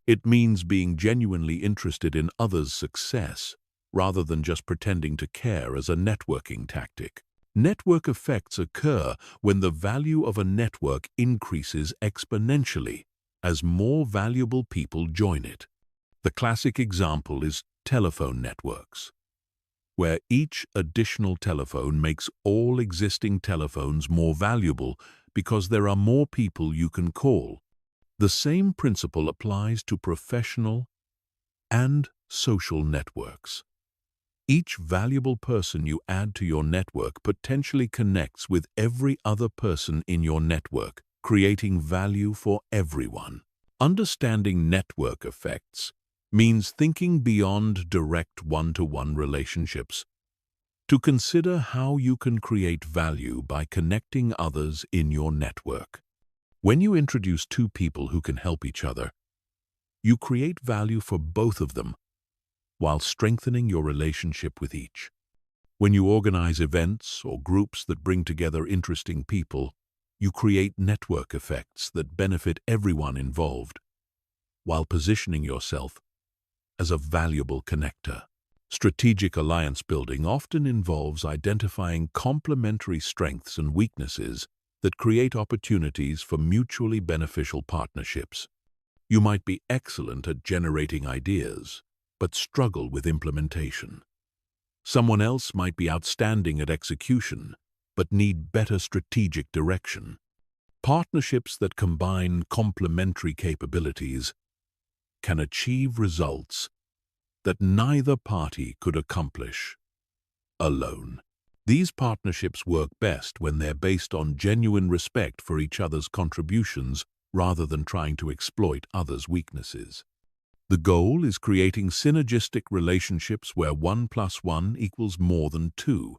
It means being genuinely interested in others' success rather than just pretending to care as a networking tactic. Network effects occur when the value of a network increases exponentially as more valuable people join it. The classic example is telephone networks, where each additional telephone makes all existing telephones more valuable because there are more people you can call. The same principle applies to professional and social networks. Each valuable person you add to your network potentially connects with every other person in your network, creating value for everyone. Understanding network effects means thinking beyond direct one-to-one relationships to consider how you can create value by connecting others in your network. When you introduce two people who can help each other, you create value for both of them while strengthening your relationship with each. When you organize events or groups that bring together interesting people, you create network effects that benefit everyone involved. while positioning yourself as a valuable connector. Strategic alliance building often involves identifying complementary strengths and weaknesses that create opportunities for mutually beneficial partnerships. You might be excellent at generating ideas, but struggle with implementation. Someone else might be outstanding at execution, but need better strategic direction. Partnerships that combine complementary capabilities can achieve results that neither party could accomplish alone. These partnerships work best when they're based on genuine respect for each other's contributions rather than trying to exploit others' weaknesses. The goal is creating synergistic relationships where 1 + 1 equals more than 2,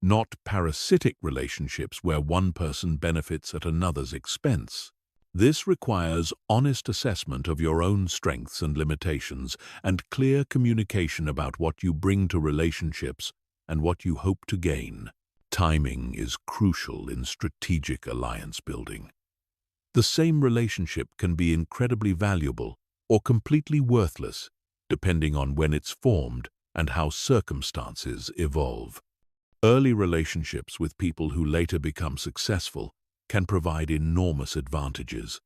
not parasitic relationships where one person benefits at another's expense. This requires honest assessment of your own strengths and limitations and clear communication about what you bring to relationships and what you hope to gain. Timing is crucial in strategic alliance building. The same relationship can be incredibly valuable or completely worthless, depending on when it's formed and how circumstances evolve. Early relationships with people who later become successful can provide enormous advantages,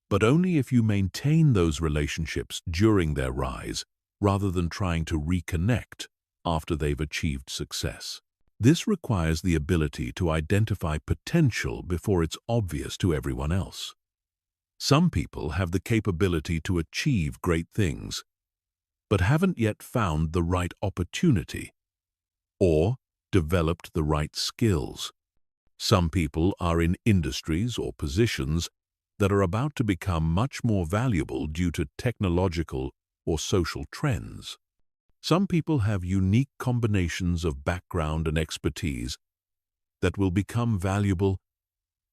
but only if you maintain those relationships during their rise rather than trying to reconnect after they've achieved success. This requires the ability to identify potential before it's obvious to everyone else. Some people have the capability to achieve great things, but haven't yet found the right opportunity or developed the right skills. Some people are in industries or positions that are about to become much more valuable due to technological or social trends. Some people have unique combinations of background and expertise that will become valuable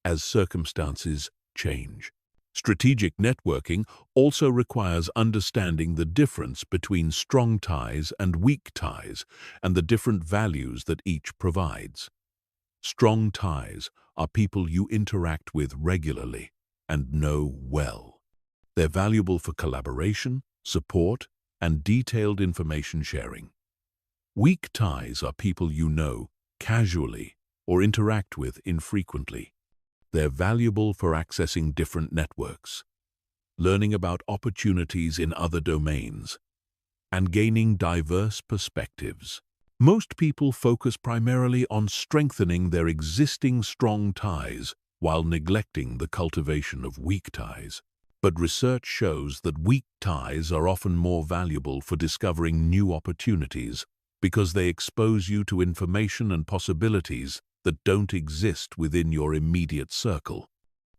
as circumstances change. Strategic networking also requires understanding the difference between strong ties and weak ties and the different values that each provides. Strong ties are people you interact with regularly and know well. They're valuable for collaboration, support, and detailed information sharing. Weak ties are people you know casually or interact with infrequently. They're valuable for accessing different networks, learning about opportunities in other domains, and gaining diverse perspectives. Most people focus primarily on strengthening their existing strong ties while neglecting the cultivation of weak ties. But research shows that weak ties are often more valuable for discovering new opportunities because they expose you to information and possibilities that don't exist within your immediate circle.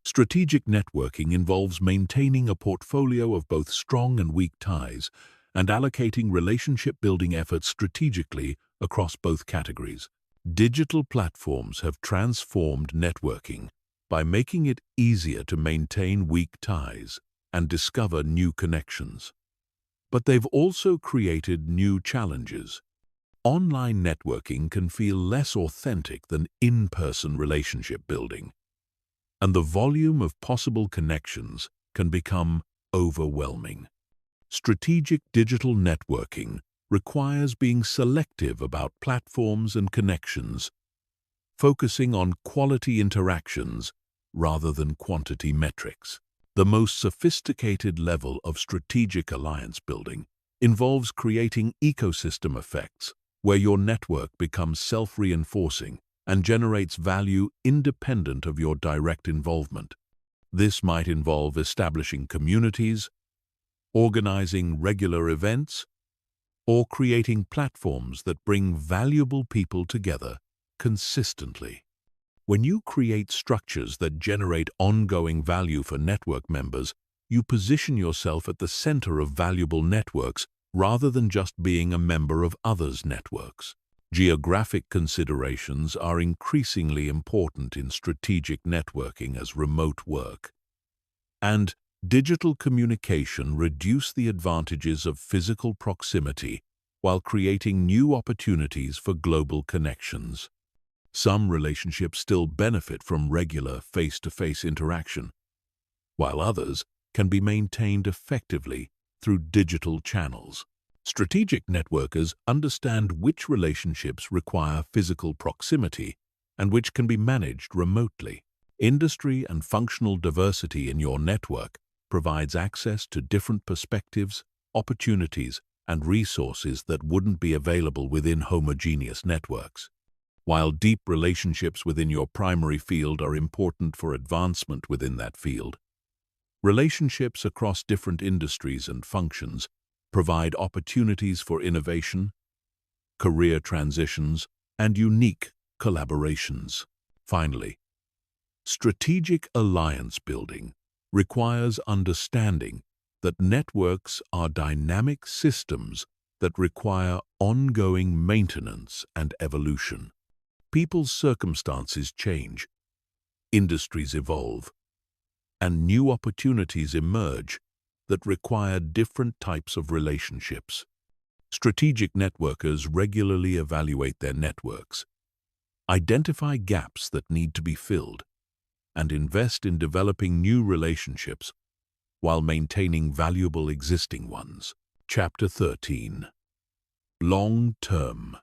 Strategic networking involves maintaining a portfolio of both strong and weak ties and allocating relationship-building efforts strategically across both categories. Digital platforms have transformed networking by making it easier to maintain weak ties and discover new connections. But they've also created new challenges. Online networking can feel less authentic than in-person relationship building, and the volume of possible connections can become overwhelming. Strategic digital networking requires being selective about platforms and connections, focusing on quality interactions rather than quantity metrics. The most sophisticated level of strategic alliance building involves creating ecosystem effects where your network becomes self-reinforcing and generates value independent of your direct involvement. This might involve establishing communities, organizing regular events, or creating platforms that bring valuable people together consistently. When you create structures that generate ongoing value for network members, you position yourself at the center of valuable networks rather than just being a member of others' networks. Geographic considerations are increasingly important in strategic networking as remote work and digital communication reduce the advantages of physical proximity while creating new opportunities for global connections. Some relationships still benefit from regular face-to-face interaction, while others can be maintained effectively through digital channels. Strategic networkers understand which relationships require physical proximity and which can be managed remotely. Industry and functional diversity in your network provides access to different perspectives, opportunities, and resources that wouldn't be available within homogeneous networks. While deep relationships within your primary field are important for advancement within that field, relationships across different industries and functions provide opportunities for innovation, career transitions, and unique collaborations. Finally, strategic alliance building requires understanding that networks are dynamic systems that require ongoing maintenance and evolution. People's circumstances change, industries evolve, and new opportunities emerge that require different types of relationships. Strategic networkers regularly evaluate their networks, identify gaps that need to be filled, and invest in developing new relationships while maintaining valuable existing ones. Chapter 13. Long-term,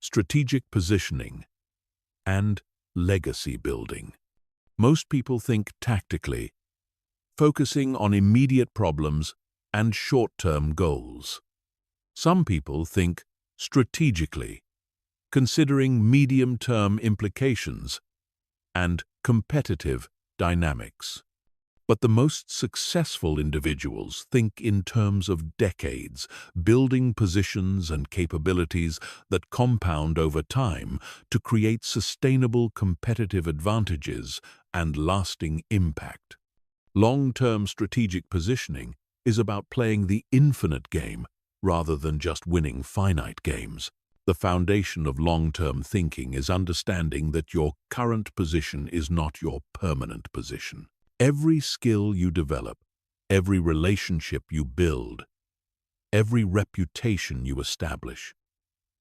strategic positioning, and legacy building. Most people think tactically, focusing on immediate problems and short-term goals. Some people think strategically, considering medium-term implications and competitive dynamics. But the most successful individuals think in terms of decades, building positions and capabilities that compound over time to create sustainable competitive advantages and lasting impact. Long-term strategic positioning is about playing the infinite game rather than just winning finite games. The foundation of long-term thinking is understanding that your current position is not your permanent position. Every skill you develop, every relationship you build, every reputation you establish,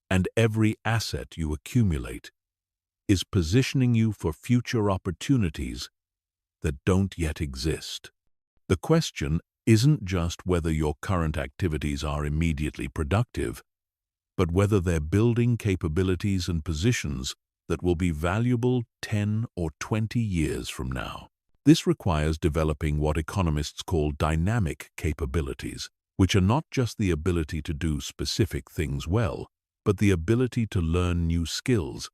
and every asset you accumulate is positioning you for future opportunities that don't yet exist. The question isn't just whether your current activities are immediately productive, but whether they're building capabilities and positions that will be valuable 10 or 20 years from now. This requires developing what economists call dynamic capabilities, which are not just the ability to do specific things well, but the ability to learn new skills,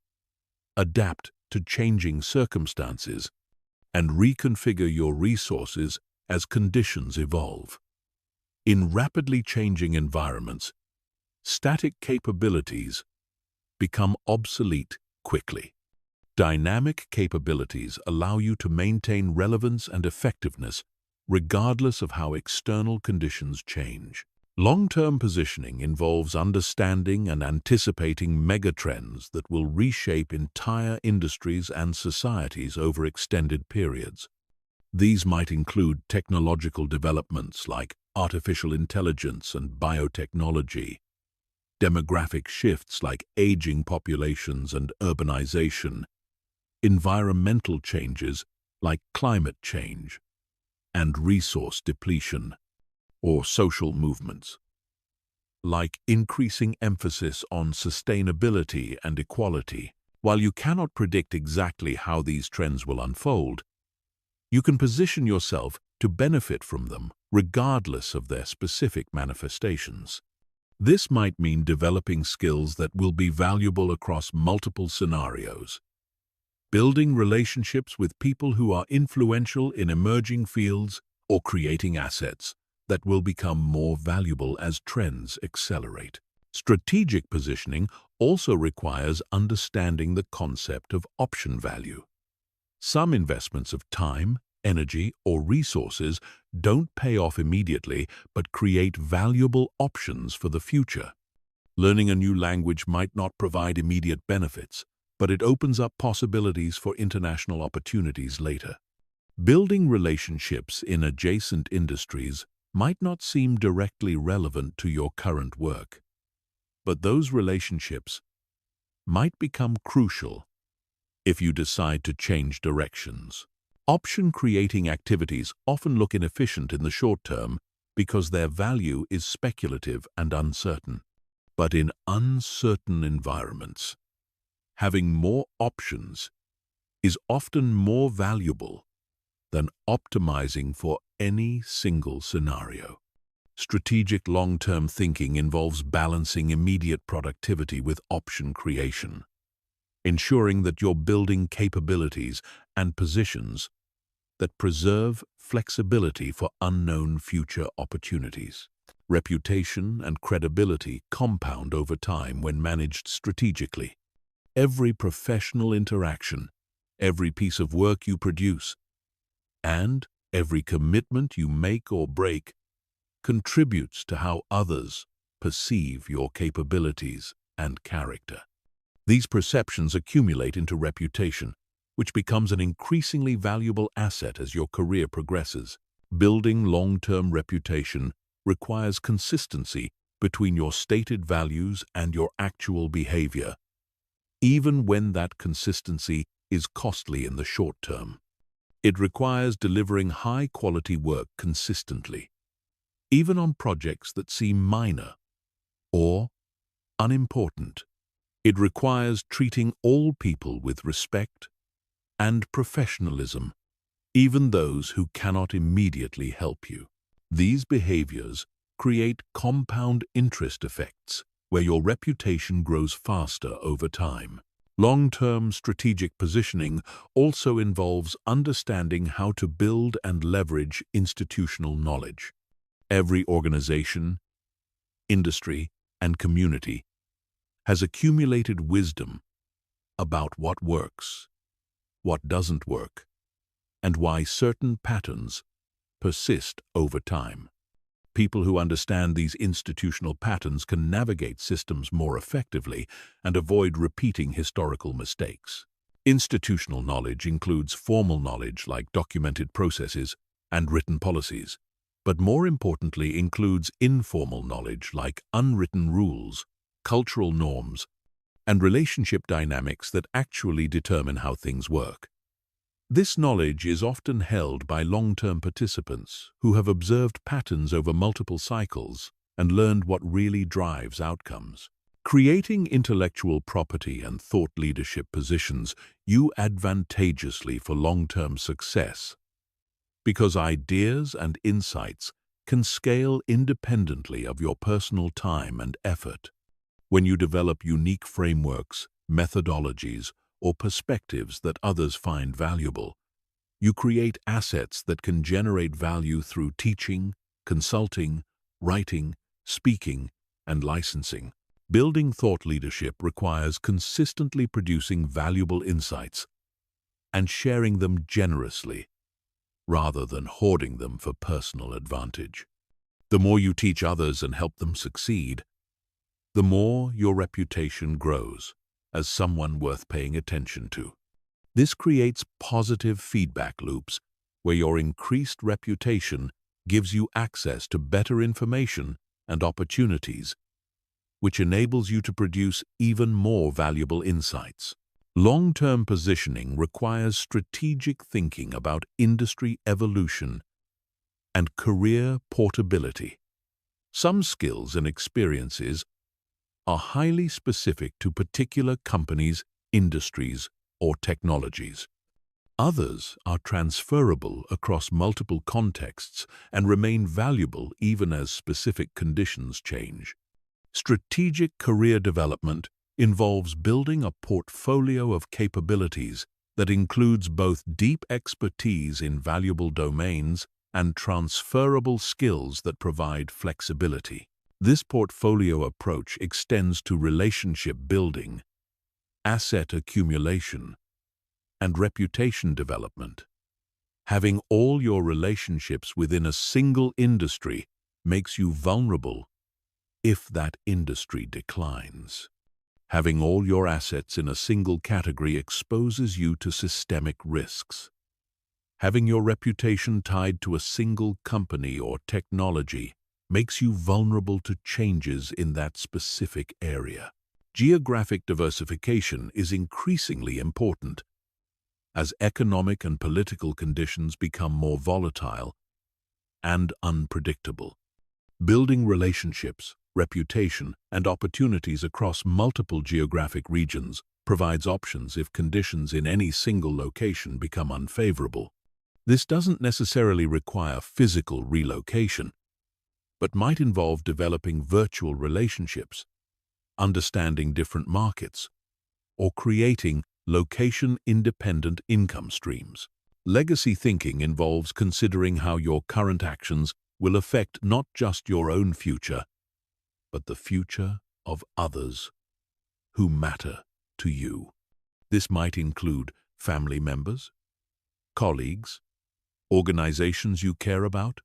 adapt to changing circumstances, and reconfigure your resources as conditions evolve. In rapidly changing environments, static capabilities become obsolete quickly. Dynamic capabilities allow you to maintain relevance and effectiveness regardless of how external conditions change. Long-term positioning involves understanding and anticipating megatrends that will reshape entire industries and societies over extended periods. These might include technological developments like artificial intelligence and biotechnology, demographic shifts like aging populations and urbanization, environmental changes like climate change, and resource depletion, or social movements, like increasing emphasis on sustainability and equality. While you cannot predict exactly how these trends will unfold, you can position yourself to benefit from them, regardless of their specific manifestations. This might mean developing skills that will be valuable across multiple scenarios, building relationships with people who are influential in emerging fields, or creating assets that will become more valuable as trends accelerate. Strategic positioning also requires understanding the concept of option value. Some investments of time, energy, or resources don't pay off immediately but create valuable options for the future. Learning a new language might not provide immediate benefits, but it opens up possibilities for international opportunities later. Building relationships in adjacent industries might not seem directly relevant to your current work, but those relationships might become crucial if you decide to change directions. Option-creating activities often look inefficient in the short term because their value is speculative and uncertain. But in uncertain environments, having more options is often more valuable than optimizing for any single scenario. Strategic long-term thinking involves balancing immediate productivity with option creation, ensuring that you're building capabilities and positions that preserve flexibility for unknown future opportunities. Reputation and credibility compound over time when managed strategically. Every professional interaction, every piece of work you produce, and every commitment you make or break contributes to how others perceive your capabilities and character. These perceptions accumulate into reputation, which becomes an increasingly valuable asset as your career progresses. Building long-term reputation requires consistency between your stated values and your actual behavior, even when that consistency is costly in the short term. It requires delivering high-quality work consistently, even on projects that seem minor or unimportant. It requires treating all people with respect and professionalism, even those who cannot immediately help you. These behaviors create compound interest effects where your reputation grows faster over time. Long-term strategic positioning also involves understanding how to build and leverage institutional knowledge. Every organization, industry, and community has accumulated wisdom about what works, what doesn't work, and why certain patterns persist over time. People who understand these institutional patterns can navigate systems more effectively and avoid repeating historical mistakes. Institutional knowledge includes formal knowledge like documented processes and written policies, but more importantly includes informal knowledge like unwritten rules, cultural norms, and relationship dynamics that actually determine how things work. This knowledge is often held by long-term participants who have observed patterns over multiple cycles and learned what really drives outcomes. Creating intellectual property and thought leadership positions you advantageously for long-term success because ideas and insights can scale independently of your personal time and effort. When you develop unique frameworks, methodologies, or perspectives that others find valuable, you create assets that can generate value through teaching, consulting, writing, speaking, and licensing. Building thought leadership requires consistently producing valuable insights and sharing them generously, rather than hoarding them for personal advantage. The more you teach others and help them succeed, the more your reputation grows as someone worth paying attention to. This creates positive feedback loops where your increased reputation gives you access to better information and opportunities, which enables you to produce even more valuable insights. Long-term positioning requires strategic thinking about industry evolution and career portability. Some skills and experiences are highly specific to particular companies, industries, or technologies. Others are transferable across multiple contexts and remain valuable even as specific conditions change. Strategic career development involves building a portfolio of capabilities that includes both deep expertise in valuable domains and transferable skills that provide flexibility. This portfolio approach extends to relationship building, asset accumulation, and reputation development. Having all your relationships within a single industry makes you vulnerable if that industry declines. Having all your assets in a single category exposes you to systemic risks. Having your reputation tied to a single company or technology makes you vulnerable to changes in that specific area. Geographic diversification is increasingly important as economic and political conditions become more volatile and unpredictable. Building relationships, reputation, and opportunities across multiple geographic regions provides options if conditions in any single location become unfavorable. This doesn't necessarily require physical relocation, but might involve developing virtual relationships, understanding different markets, or creating location-independent income streams. Legacy thinking involves considering how your current actions will affect not just your own future, but the future of others who matter to you. This might include family members, colleagues, organizations you care about,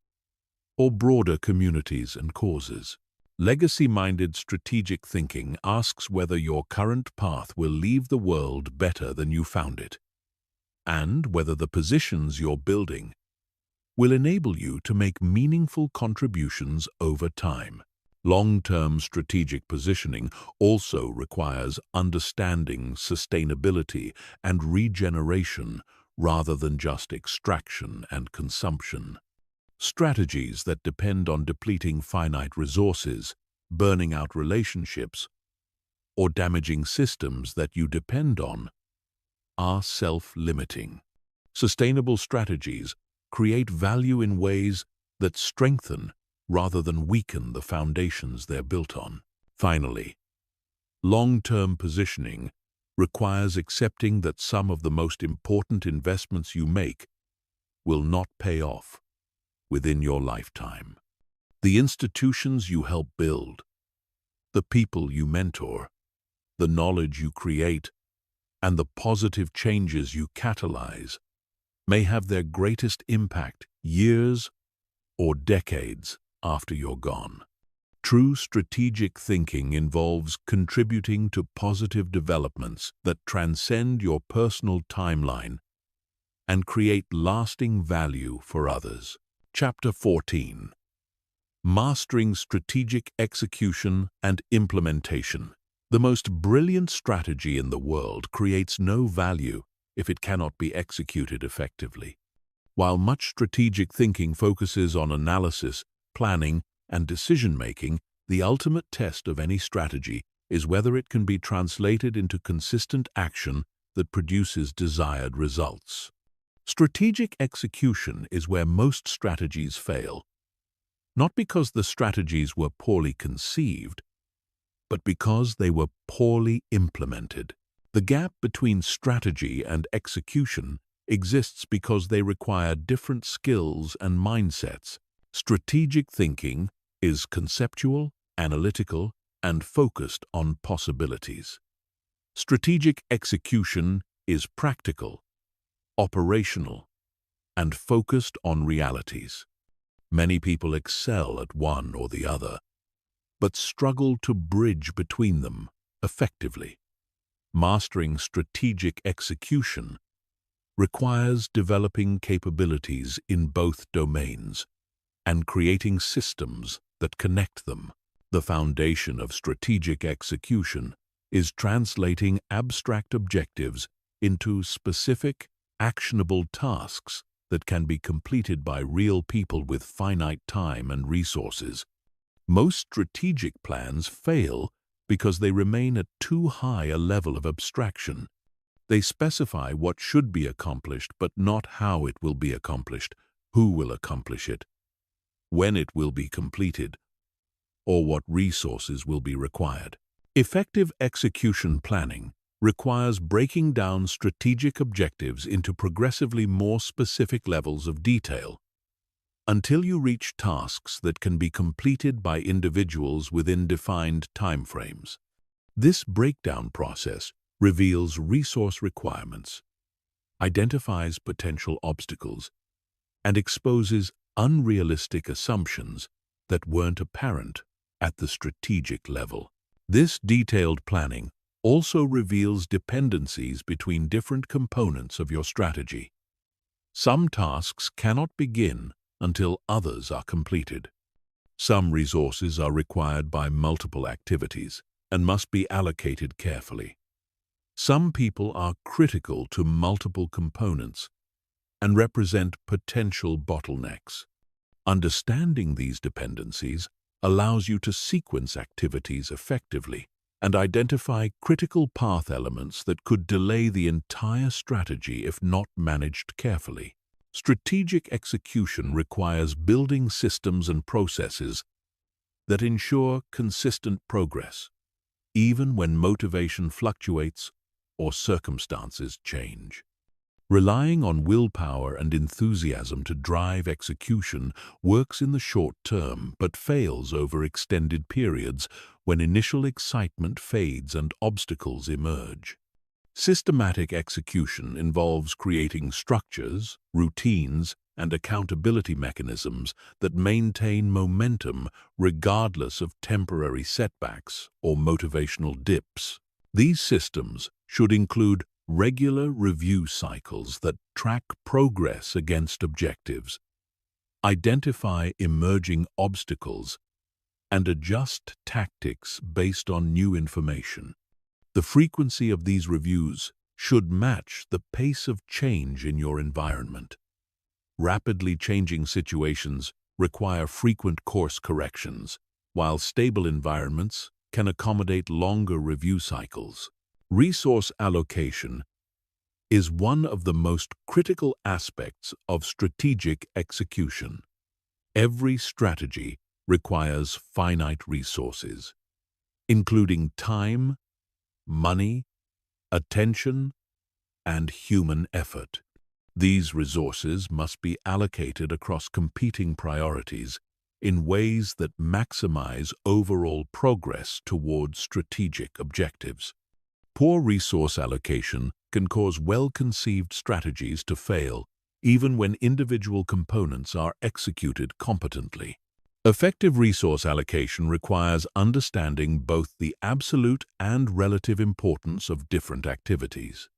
or broader communities and causes. Legacy-minded strategic thinking asks whether your current path will leave the world better than you found it, and whether the positions you're building will enable you to make meaningful contributions over time. Long-term strategic positioning also requires understanding sustainability and regeneration rather than just extraction and consumption. Strategies that depend on depleting finite resources, burning out relationships, or damaging systems that you depend on are self-limiting. Sustainable strategies create value in ways that strengthen rather than weaken the foundations they're built on. Finally, long-term positioning requires accepting that some of the most important investments you make will not pay off within your lifetime. The institutions you help build, the people you mentor, the knowledge you create, and the positive changes you catalyze may have their greatest impact years or decades after you're gone. True strategic thinking involves contributing to positive developments that transcend your personal timeline and create lasting value for others. Chapter 14. Mastering Strategic Execution and Implementation. The most brilliant strategy in the world creates no value if it cannot be executed effectively. While much strategic thinking focuses on analysis, planning, and decision-making, the ultimate test of any strategy is whether it can be translated into consistent action that produces desired results. Strategic execution is where most strategies fail, not because the strategies were poorly conceived, but because they were poorly implemented. The gap between strategy and execution exists because they require different skills and mindsets. Strategic thinking is conceptual, analytical, and focused on possibilities. Strategic execution is practical, operational, and focused on realities. Many people excel at one or the other, but struggle to bridge between them effectively. Mastering strategic execution requires developing capabilities in both domains and creating systems that connect them. The foundation of strategic execution is translating abstract objectives into specific, actionable tasks that can be completed by real people with finite time and resources. Most strategic plans fail because they remain at too high a level of abstraction. They specify what should be accomplished, but not how it will be accomplished, who will accomplish it, when it will be completed, or what resources will be required. Effective execution planning requires breaking down strategic objectives into progressively more specific levels of detail until you reach tasks that can be completed by individuals within defined timeframes. This breakdown process reveals resource requirements, identifies potential obstacles, and exposes unrealistic assumptions that weren't apparent at the strategic level. This detailed planning also reveals dependencies between different components of your strategy. Some tasks cannot begin until others are completed. Some resources are required by multiple activities and must be allocated carefully. Some people are critical to multiple components and represent potential bottlenecks. Understanding these dependencies allows you to sequence activities effectively and identify critical path elements that could delay the entire strategy if not managed carefully. Strategic execution requires building systems and processes that ensure consistent progress, even when motivation fluctuates or circumstances change. Relying on willpower and enthusiasm to drive execution works in the short term but fails over extended periods when initial excitement fades and obstacles emerge. Systematic execution involves creating structures, routines, and accountability mechanisms that maintain momentum regardless of temporary setbacks or motivational dips. These systems should include regular review cycles that track progress against objectives, identify emerging obstacles, and adjust tactics based on new information. The frequency of these reviews should match the pace of change in your environment. Rapidly changing situations require frequent course corrections, while stable environments can accommodate longer review cycles. Resource allocation is one of the most critical aspects of strategic execution. Every strategy requires finite resources, including time, money, attention, and human effort. These resources must be allocated across competing priorities in ways that maximize overall progress towards strategic objectives. Poor resource allocation can cause well-conceived strategies to fail, even when individual components are executed competently. Effective resource allocation requires understanding both the absolute and relative importance of different activities.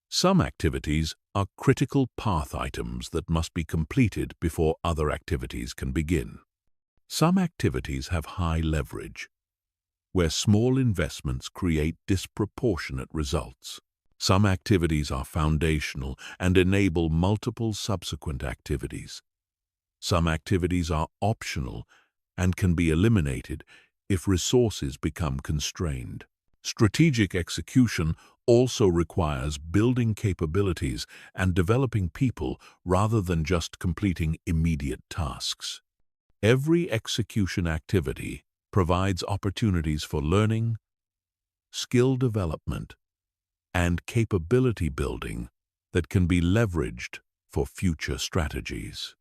Some activities are critical path items that must be completed before other activities can begin. Some activities have high leverage, where small investments create disproportionate results. Some activities are foundational and enable multiple subsequent activities. Some activities are optional and can be eliminated if resources become constrained. Strategic execution also requires building capabilities and developing people rather than just completing immediate tasks. Every execution activity provides opportunities for learning, skill development, and capability building that can be leveraged for future strategies.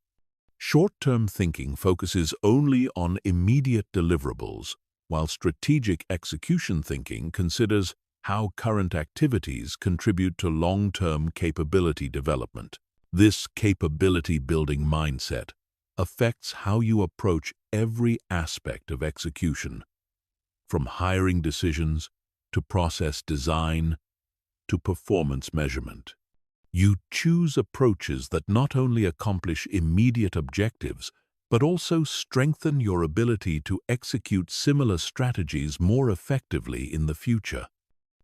Short-term thinking focuses only on immediate deliverables, while strategic execution thinking considers how current activities contribute to long-term capability development. This capability-building mindset affects how you approach every aspect of execution, from hiring decisions to process design to performance measurement. You choose approaches that not only accomplish immediate objectives, but also strengthen your ability to execute similar strategies more effectively in the future.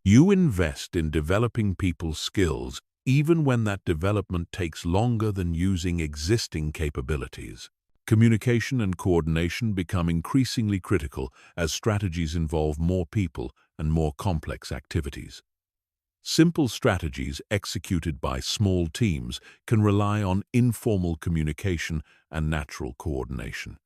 You invest in developing people's skills even when that development takes longer than using existing capabilities. Communication and coordination become increasingly critical as strategies involve more people and more complex activities. Simple strategies executed by small teams can rely on informal communication and natural coordination.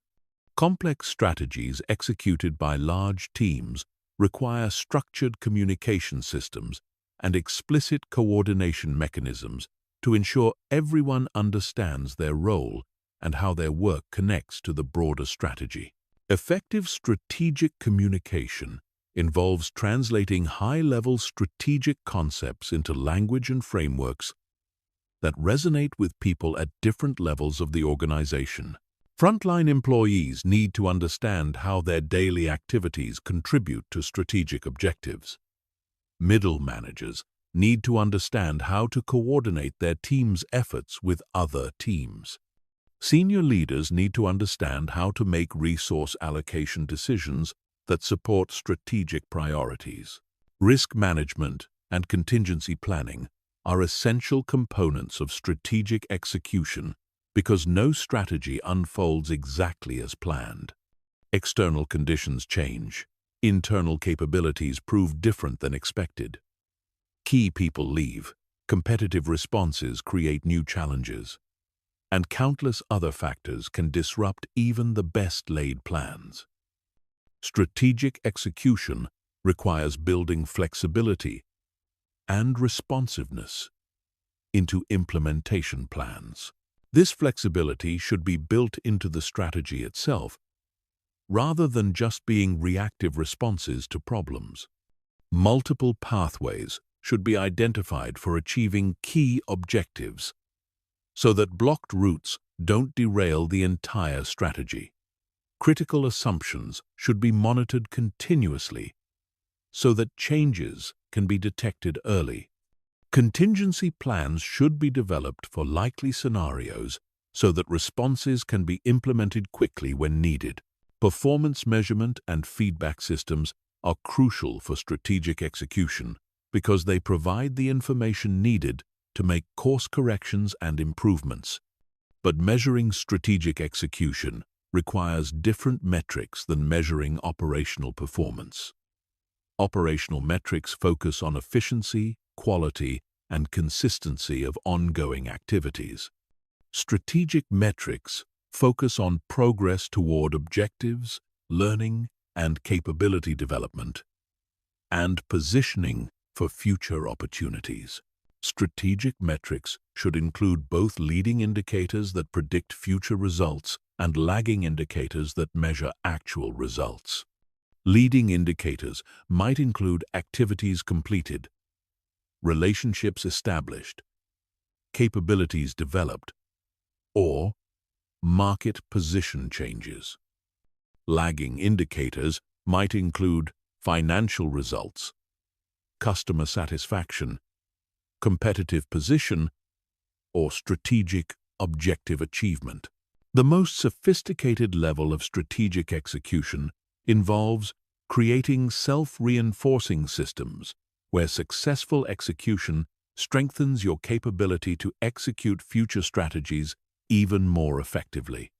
Complex strategies executed by large teams require structured communication systems and explicit coordination mechanisms to ensure everyone understands their role and how their work connects to the broader strategy. Effective strategic communication involves translating high-level strategic concepts into language and frameworks that resonate with people at different levels of the organization. Frontline employees need to understand how their daily activities contribute to strategic objectives. Middle managers need to understand how to coordinate their team's efforts with other teams. Senior leaders need to understand how to make resource allocation decisions that support strategic priorities. Risk management and contingency planning are essential components of strategic execution because no strategy unfolds exactly as planned. External conditions change. Internal capabilities prove different than expected. Key people leave. Competitive responses create new challenges. And countless other factors can disrupt even the best-laid plans. Strategic execution requires building flexibility and responsiveness into implementation plans. This flexibility should be built into the strategy itself, rather than just being reactive responses to problems. Multiple pathways should be identified for achieving key objectives, so that blocked routes don't derail the entire strategy. Critical assumptions should be monitored continuously, so that changes can be detected early. Contingency plans should be developed for likely scenarios so that responses can be implemented quickly when needed. Performance measurement and feedback systems are crucial for strategic execution because they provide the information needed to make course corrections and improvements. But measuring strategic execution requires different metrics than measuring operational performance. Operational metrics focus on efficiency, quality, and consistency of ongoing activities. Strategic metrics focus on progress toward objectives, learning, and capability development, and positioning for future opportunities. Strategic metrics should include both leading indicators that predict future results and lagging indicators that measure actual results. Leading indicators might include activities completed, relationships established, capabilities developed, or market position changes. Lagging indicators might include financial results, customer satisfaction, competitive position, or strategic objective achievement. The most sophisticated level of strategic execution involves creating self-reinforcing systems where successful execution strengthens your capability to execute future strategies even more effectively.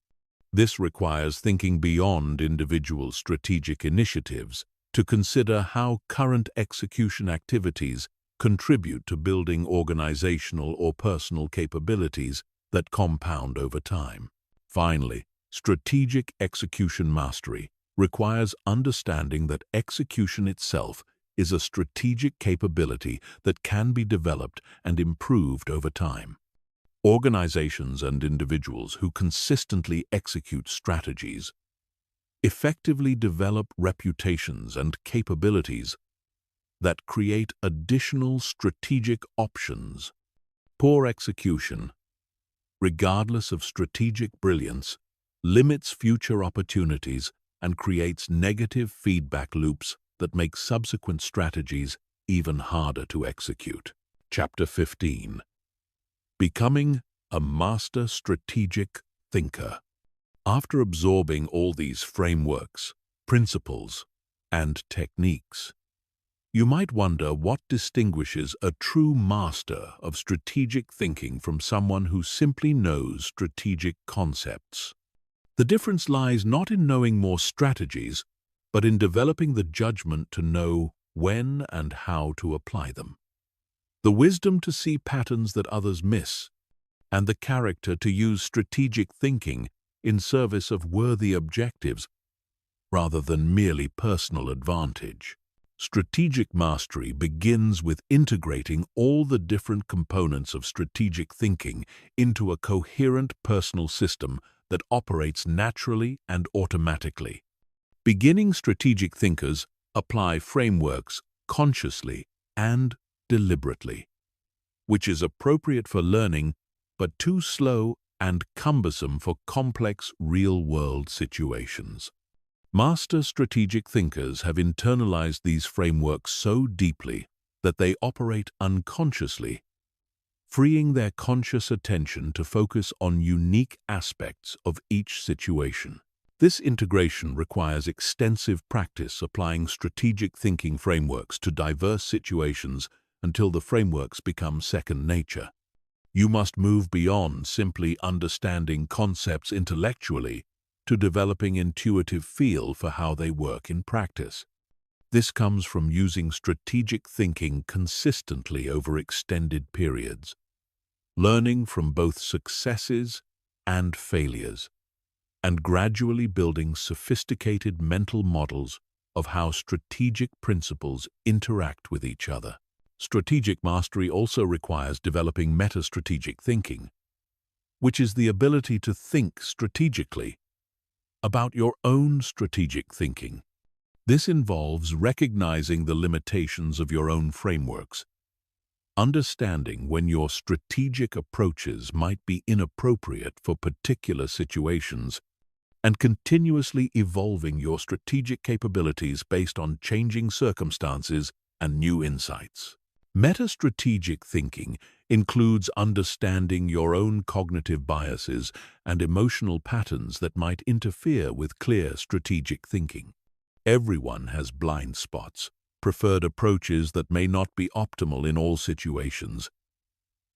This requires thinking beyond individual strategic initiatives to consider how current execution activities contribute to building organizational or personal capabilities that compound over time. Finally, strategic execution mastery requires understanding that execution itself is a strategic capability that can be developed and improved over time. Organizations and individuals who consistently execute strategies effectively develop reputations and capabilities that create additional strategic options. Poor execution, regardless of strategic brilliance, limits future opportunities and creates negative feedback loops that make subsequent strategies even harder to execute. Chapter 15. Becoming a master strategic thinker. After absorbing all these frameworks, principles, and techniques, you might wonder what distinguishes a true master of strategic thinking from someone who simply knows strategic concepts. The difference lies not in knowing more strategies, but in developing the judgment to know when and how to apply them, the wisdom to see patterns that others miss, and the character to use strategic thinking in service of worthy objectives rather than merely personal advantage. Strategic mastery begins with integrating all the different components of strategic thinking into a coherent personal system that operates naturally and automatically. Beginning strategic thinkers apply frameworks consciously and deliberately, which is appropriate for learning but too slow and cumbersome for complex real-world situations. Master strategic thinkers have internalized these frameworks so deeply that they operate unconsciously, freeing their conscious attention to focus on unique aspects of each situation. This integration requires extensive practice applying strategic thinking frameworks to diverse situations until the frameworks become second nature. You must move beyond simply understanding concepts intellectually to developing intuitive feel for how they work in practice. This comes from using strategic thinking consistently over extended periods, learning from both successes and failures, and gradually building sophisticated mental models of how strategic principles interact with each other. Strategic mastery also requires developing meta-strategic thinking, which is the ability to think strategically about your own strategic thinking. This involves recognizing the limitations of your own frameworks, understanding when your strategic approaches might be inappropriate for particular situations, and continuously evolving your strategic capabilities based on changing circumstances and new insights. Meta-strategic thinking includes understanding your own cognitive biases and emotional patterns that might interfere with clear strategic thinking. Everyone has blind spots, preferred approaches that may not be optimal in all situations,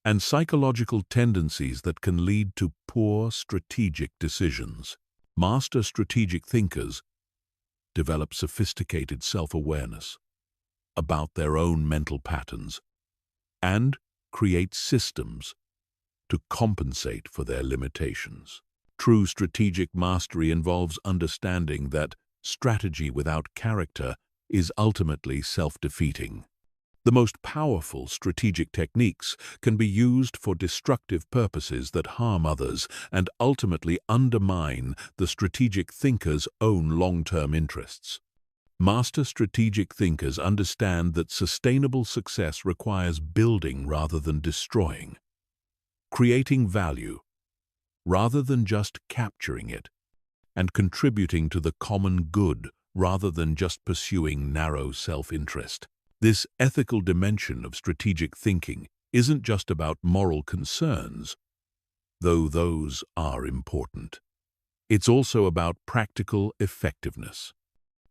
and psychological tendencies that can lead to poor strategic decisions. Master strategic thinkers develop sophisticated self-awareness about their own mental patterns and create systems to compensate for their limitations. True strategic mastery involves understanding that strategy without character is ultimately self-defeating. The most powerful strategic techniques can be used for destructive purposes that harm others and ultimately undermine the strategic thinker's own long-term interests. Master strategic thinkers understand that sustainable success requires building rather than destroying, creating value rather than just capturing it, and contributing to the common good rather than just pursuing narrow self-interest. This ethical dimension of strategic thinking isn't just about moral concerns, though those are important. It's also about practical effectiveness.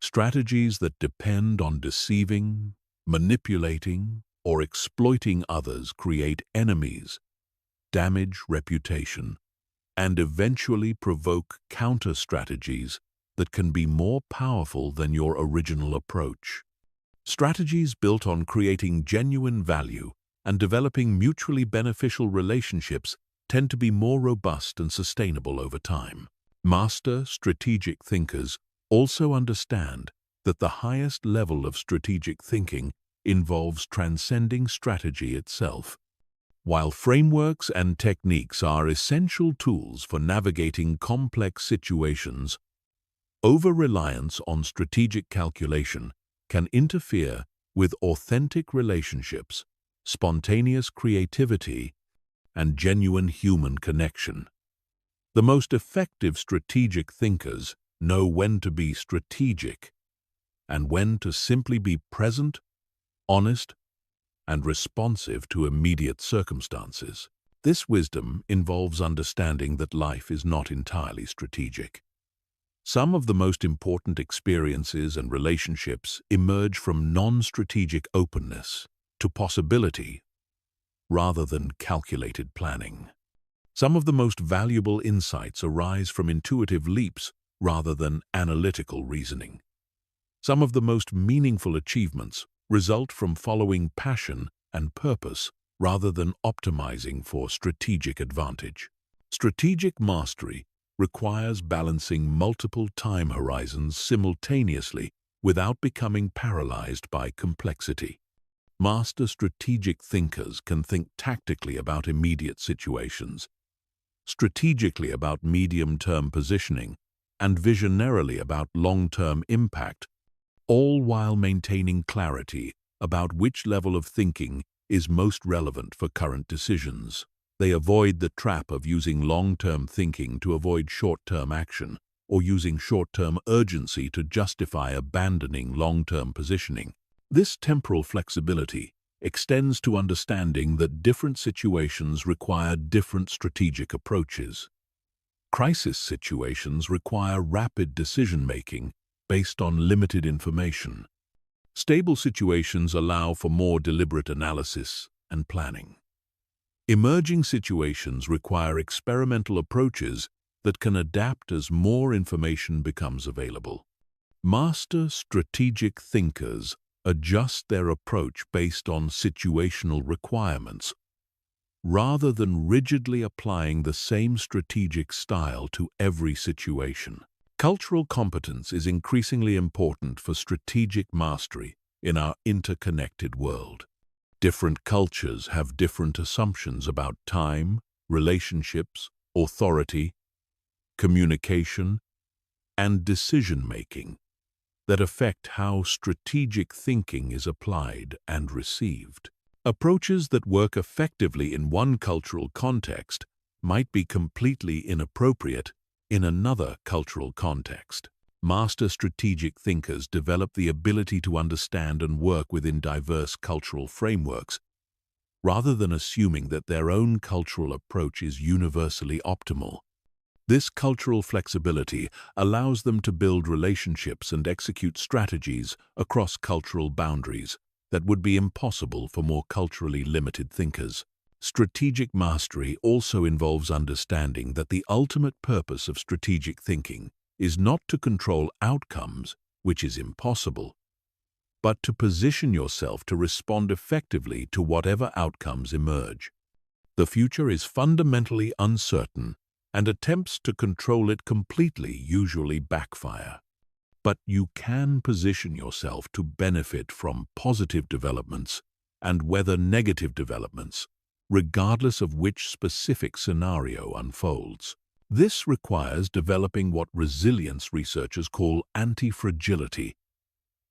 Strategies that depend on deceiving, manipulating, or exploiting others create enemies, damage reputation, and eventually provoke counter-strategies that can be more powerful than your original approach. Strategies built on creating genuine value and developing mutually beneficial relationships tend to be more robust and sustainable over time. Master strategic thinkers also understand that the highest level of strategic thinking involves transcending strategy itself. While frameworks and techniques are essential tools for navigating complex situations, over-reliance on strategic calculation can interfere with authentic relationships, spontaneous creativity, and genuine human connection. The most effective strategic thinkers know when to be strategic and when to simply be present, honest, and responsive to immediate circumstances. This wisdom involves understanding that life is not entirely strategic. Some of the most important experiences and relationships emerge from non-strategic openness to possibility rather than calculated planning. Some of the most valuable insights arise from intuitive leaps rather than analytical reasoning. Some of the most meaningful achievements result from following passion and purpose rather than optimizing for strategic advantage. Strategic mastery requires balancing multiple time horizons simultaneously without becoming paralyzed by complexity. Master strategic thinkers can think tactically about immediate situations, strategically about medium-term positioning, and visionarily about long-term impact, all while maintaining clarity about which level of thinking is most relevant for current decisions. They avoid the trap of using long-term thinking to avoid short-term action, or using short-term urgency to justify abandoning long-term positioning. This temporal flexibility extends to understanding that different situations require different strategic approaches. Crisis situations require rapid decision-making based on limited information, Stable situations allow for more deliberate analysis and planning. Emerging situations require experimental approaches that can adapt as more information becomes available. Master strategic thinkers adjust their approach based on situational requirements, rather than rigidly applying the same strategic style to every situation. Cultural competence is increasingly important for strategic mastery in our interconnected world. Different cultures have different assumptions about time, relationships, authority, communication, and decision-making that affect how strategic thinking is applied and received. Approaches that work effectively in one cultural context might be completely inappropriate in another cultural context. Master strategic thinkers develop the ability to understand and work within diverse cultural frameworks, rather than assuming that their own cultural approach is universally optimal. This cultural flexibility allows them to build relationships and execute strategies across cultural boundaries that would be impossible for more culturally limited thinkers. Strategic mastery also involves understanding that the ultimate purpose of strategic thinking is not to control outcomes, which is impossible, but to position yourself to respond effectively to whatever outcomes emerge. The future is fundamentally uncertain, and attempts to control it completely usually backfire. But you can position yourself to benefit from positive developments and weather negative developments, regardless of which specific scenario unfolds. This requires developing what resilience researchers call anti-fragility,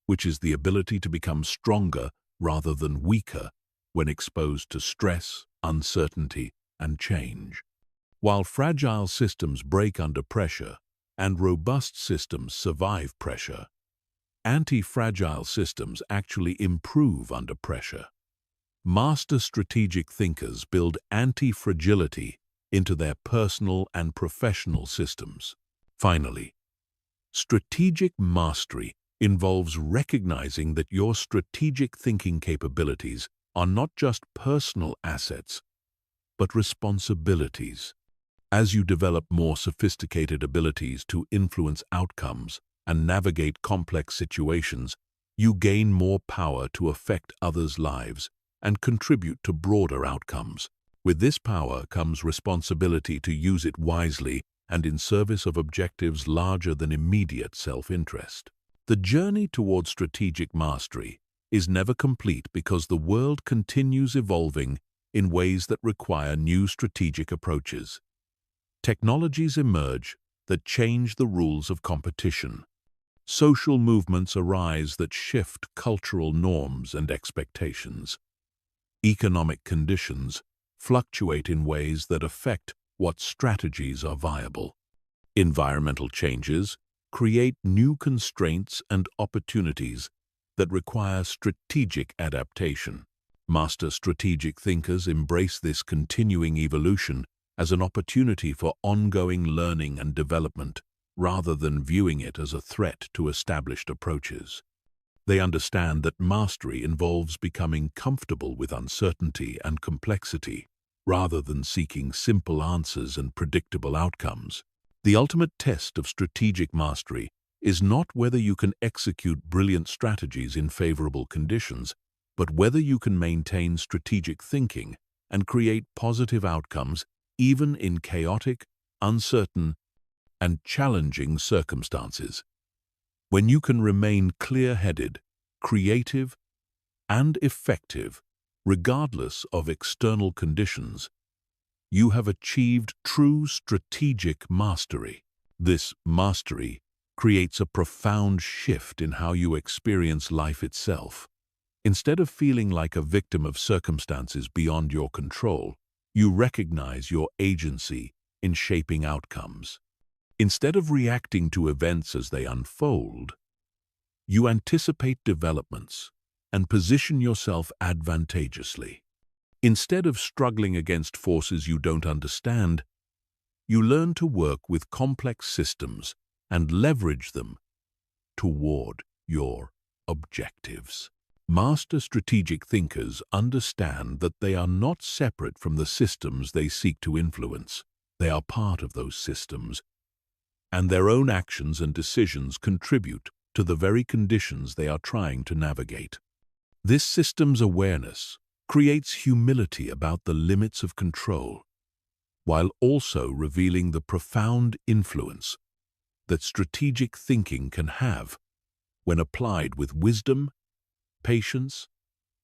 which is the ability to become stronger rather than weaker when exposed to stress, uncertainty, and change. While fragile systems break under pressure and robust systems survive pressure, anti-fragile systems actually improve under pressure. Master strategic thinkers build anti-fragility into their personal and professional systems. Finally, strategic mastery involves recognizing that your strategic thinking capabilities are not just personal assets, but responsibilities. As you develop more sophisticated abilities to influence outcomes and navigate complex situations, you gain more power to affect others' lives and contribute to broader outcomes. With this power comes responsibility to use it wisely and in service of objectives larger than immediate self-interest. The journey toward strategic mastery is never complete because the world continues evolving in ways that require new strategic approaches. Technologies emerge that change the rules of competition. Social movements arise that shift cultural norms and expectations. Economic conditions fluctuate in ways that affect what strategies are viable. Environmental changes create new constraints and opportunities that require strategic adaptation. Master strategic thinkers embrace this continuing evolution as an opportunity for ongoing learning and development, rather than viewing it as a threat to established approaches. They understand that mastery involves becoming comfortable with uncertainty and complexity, rather than seeking simple answers and predictable outcomes. The ultimate test of strategic mastery is not whether you can execute brilliant strategies in favorable conditions, but whether you can maintain strategic thinking and create positive outcomes even in chaotic, uncertain, and challenging circumstances. When you can remain clear-headed, creative, and effective, regardless of external conditions, you have achieved true strategic mastery. This mastery creates a profound shift in how you experience life itself. Instead of feeling like a victim of circumstances beyond your control, you recognize your agency in shaping outcomes. Instead of reacting to events as they unfold, you anticipate developments and position yourself advantageously. Instead of struggling against forces you don't understand, you learn to work with complex systems and leverage them toward your objectives. Master strategic thinkers understand that they are not separate from the systems they seek to influence. They are part of those systems, and their own actions and decisions contribute to the very conditions they are trying to navigate. This system's awareness creates humility about the limits of control, while also revealing the profound influence that strategic thinking can have when applied with wisdom, patience,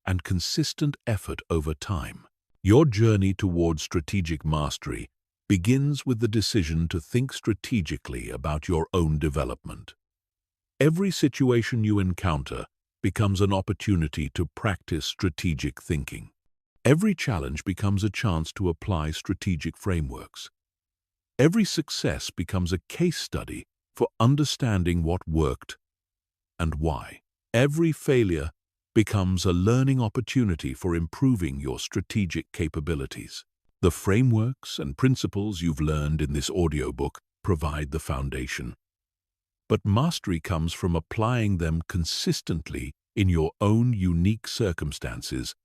and consistent effort over time. Your journey toward strategic mastery begins with the decision to think strategically about your own development. Every situation you encounter becomes an opportunity to practice strategic thinking. Every challenge becomes a chance to apply strategic frameworks. Every success becomes a case study for understanding what worked and why. Every failure becomes a learning opportunity for improving your strategic capabilities. The frameworks and principles you've learned in this audiobook provide the foundation. But mastery comes from applying them consistently in your own unique circumstances,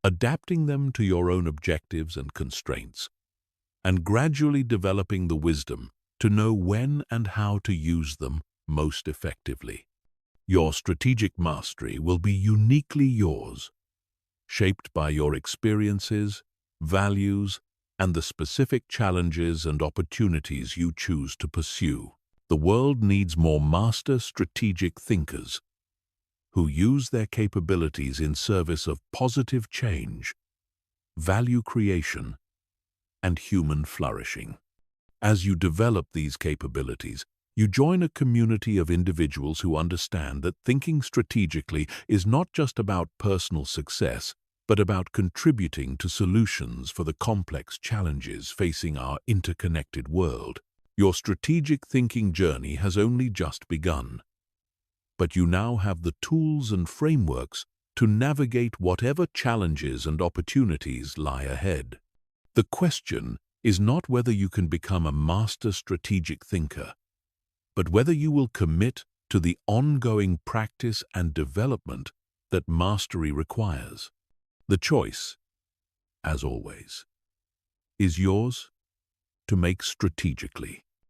adapting them to your own objectives and constraints, and gradually developing the wisdom to know when and how to use them most effectively. Your strategic mastery will be uniquely yours, shaped by your experiences, values, and the specific challenges and opportunities you choose to pursue. The world needs more master strategic thinkers who use their capabilities in service of positive change, value creation, and human flourishing. As you develop these capabilities, you join a community of individuals who understand that thinking strategically is not just about personal success, but about contributing to solutions for the complex challenges facing our interconnected world. Your strategic thinking journey has only just begun, but you now have the tools and frameworks to navigate whatever challenges and opportunities lie ahead. The question is not whether you can become a master strategic thinker, but whether you will commit to the ongoing practice and development that mastery requires. The choice, as always, is yours to make strategically.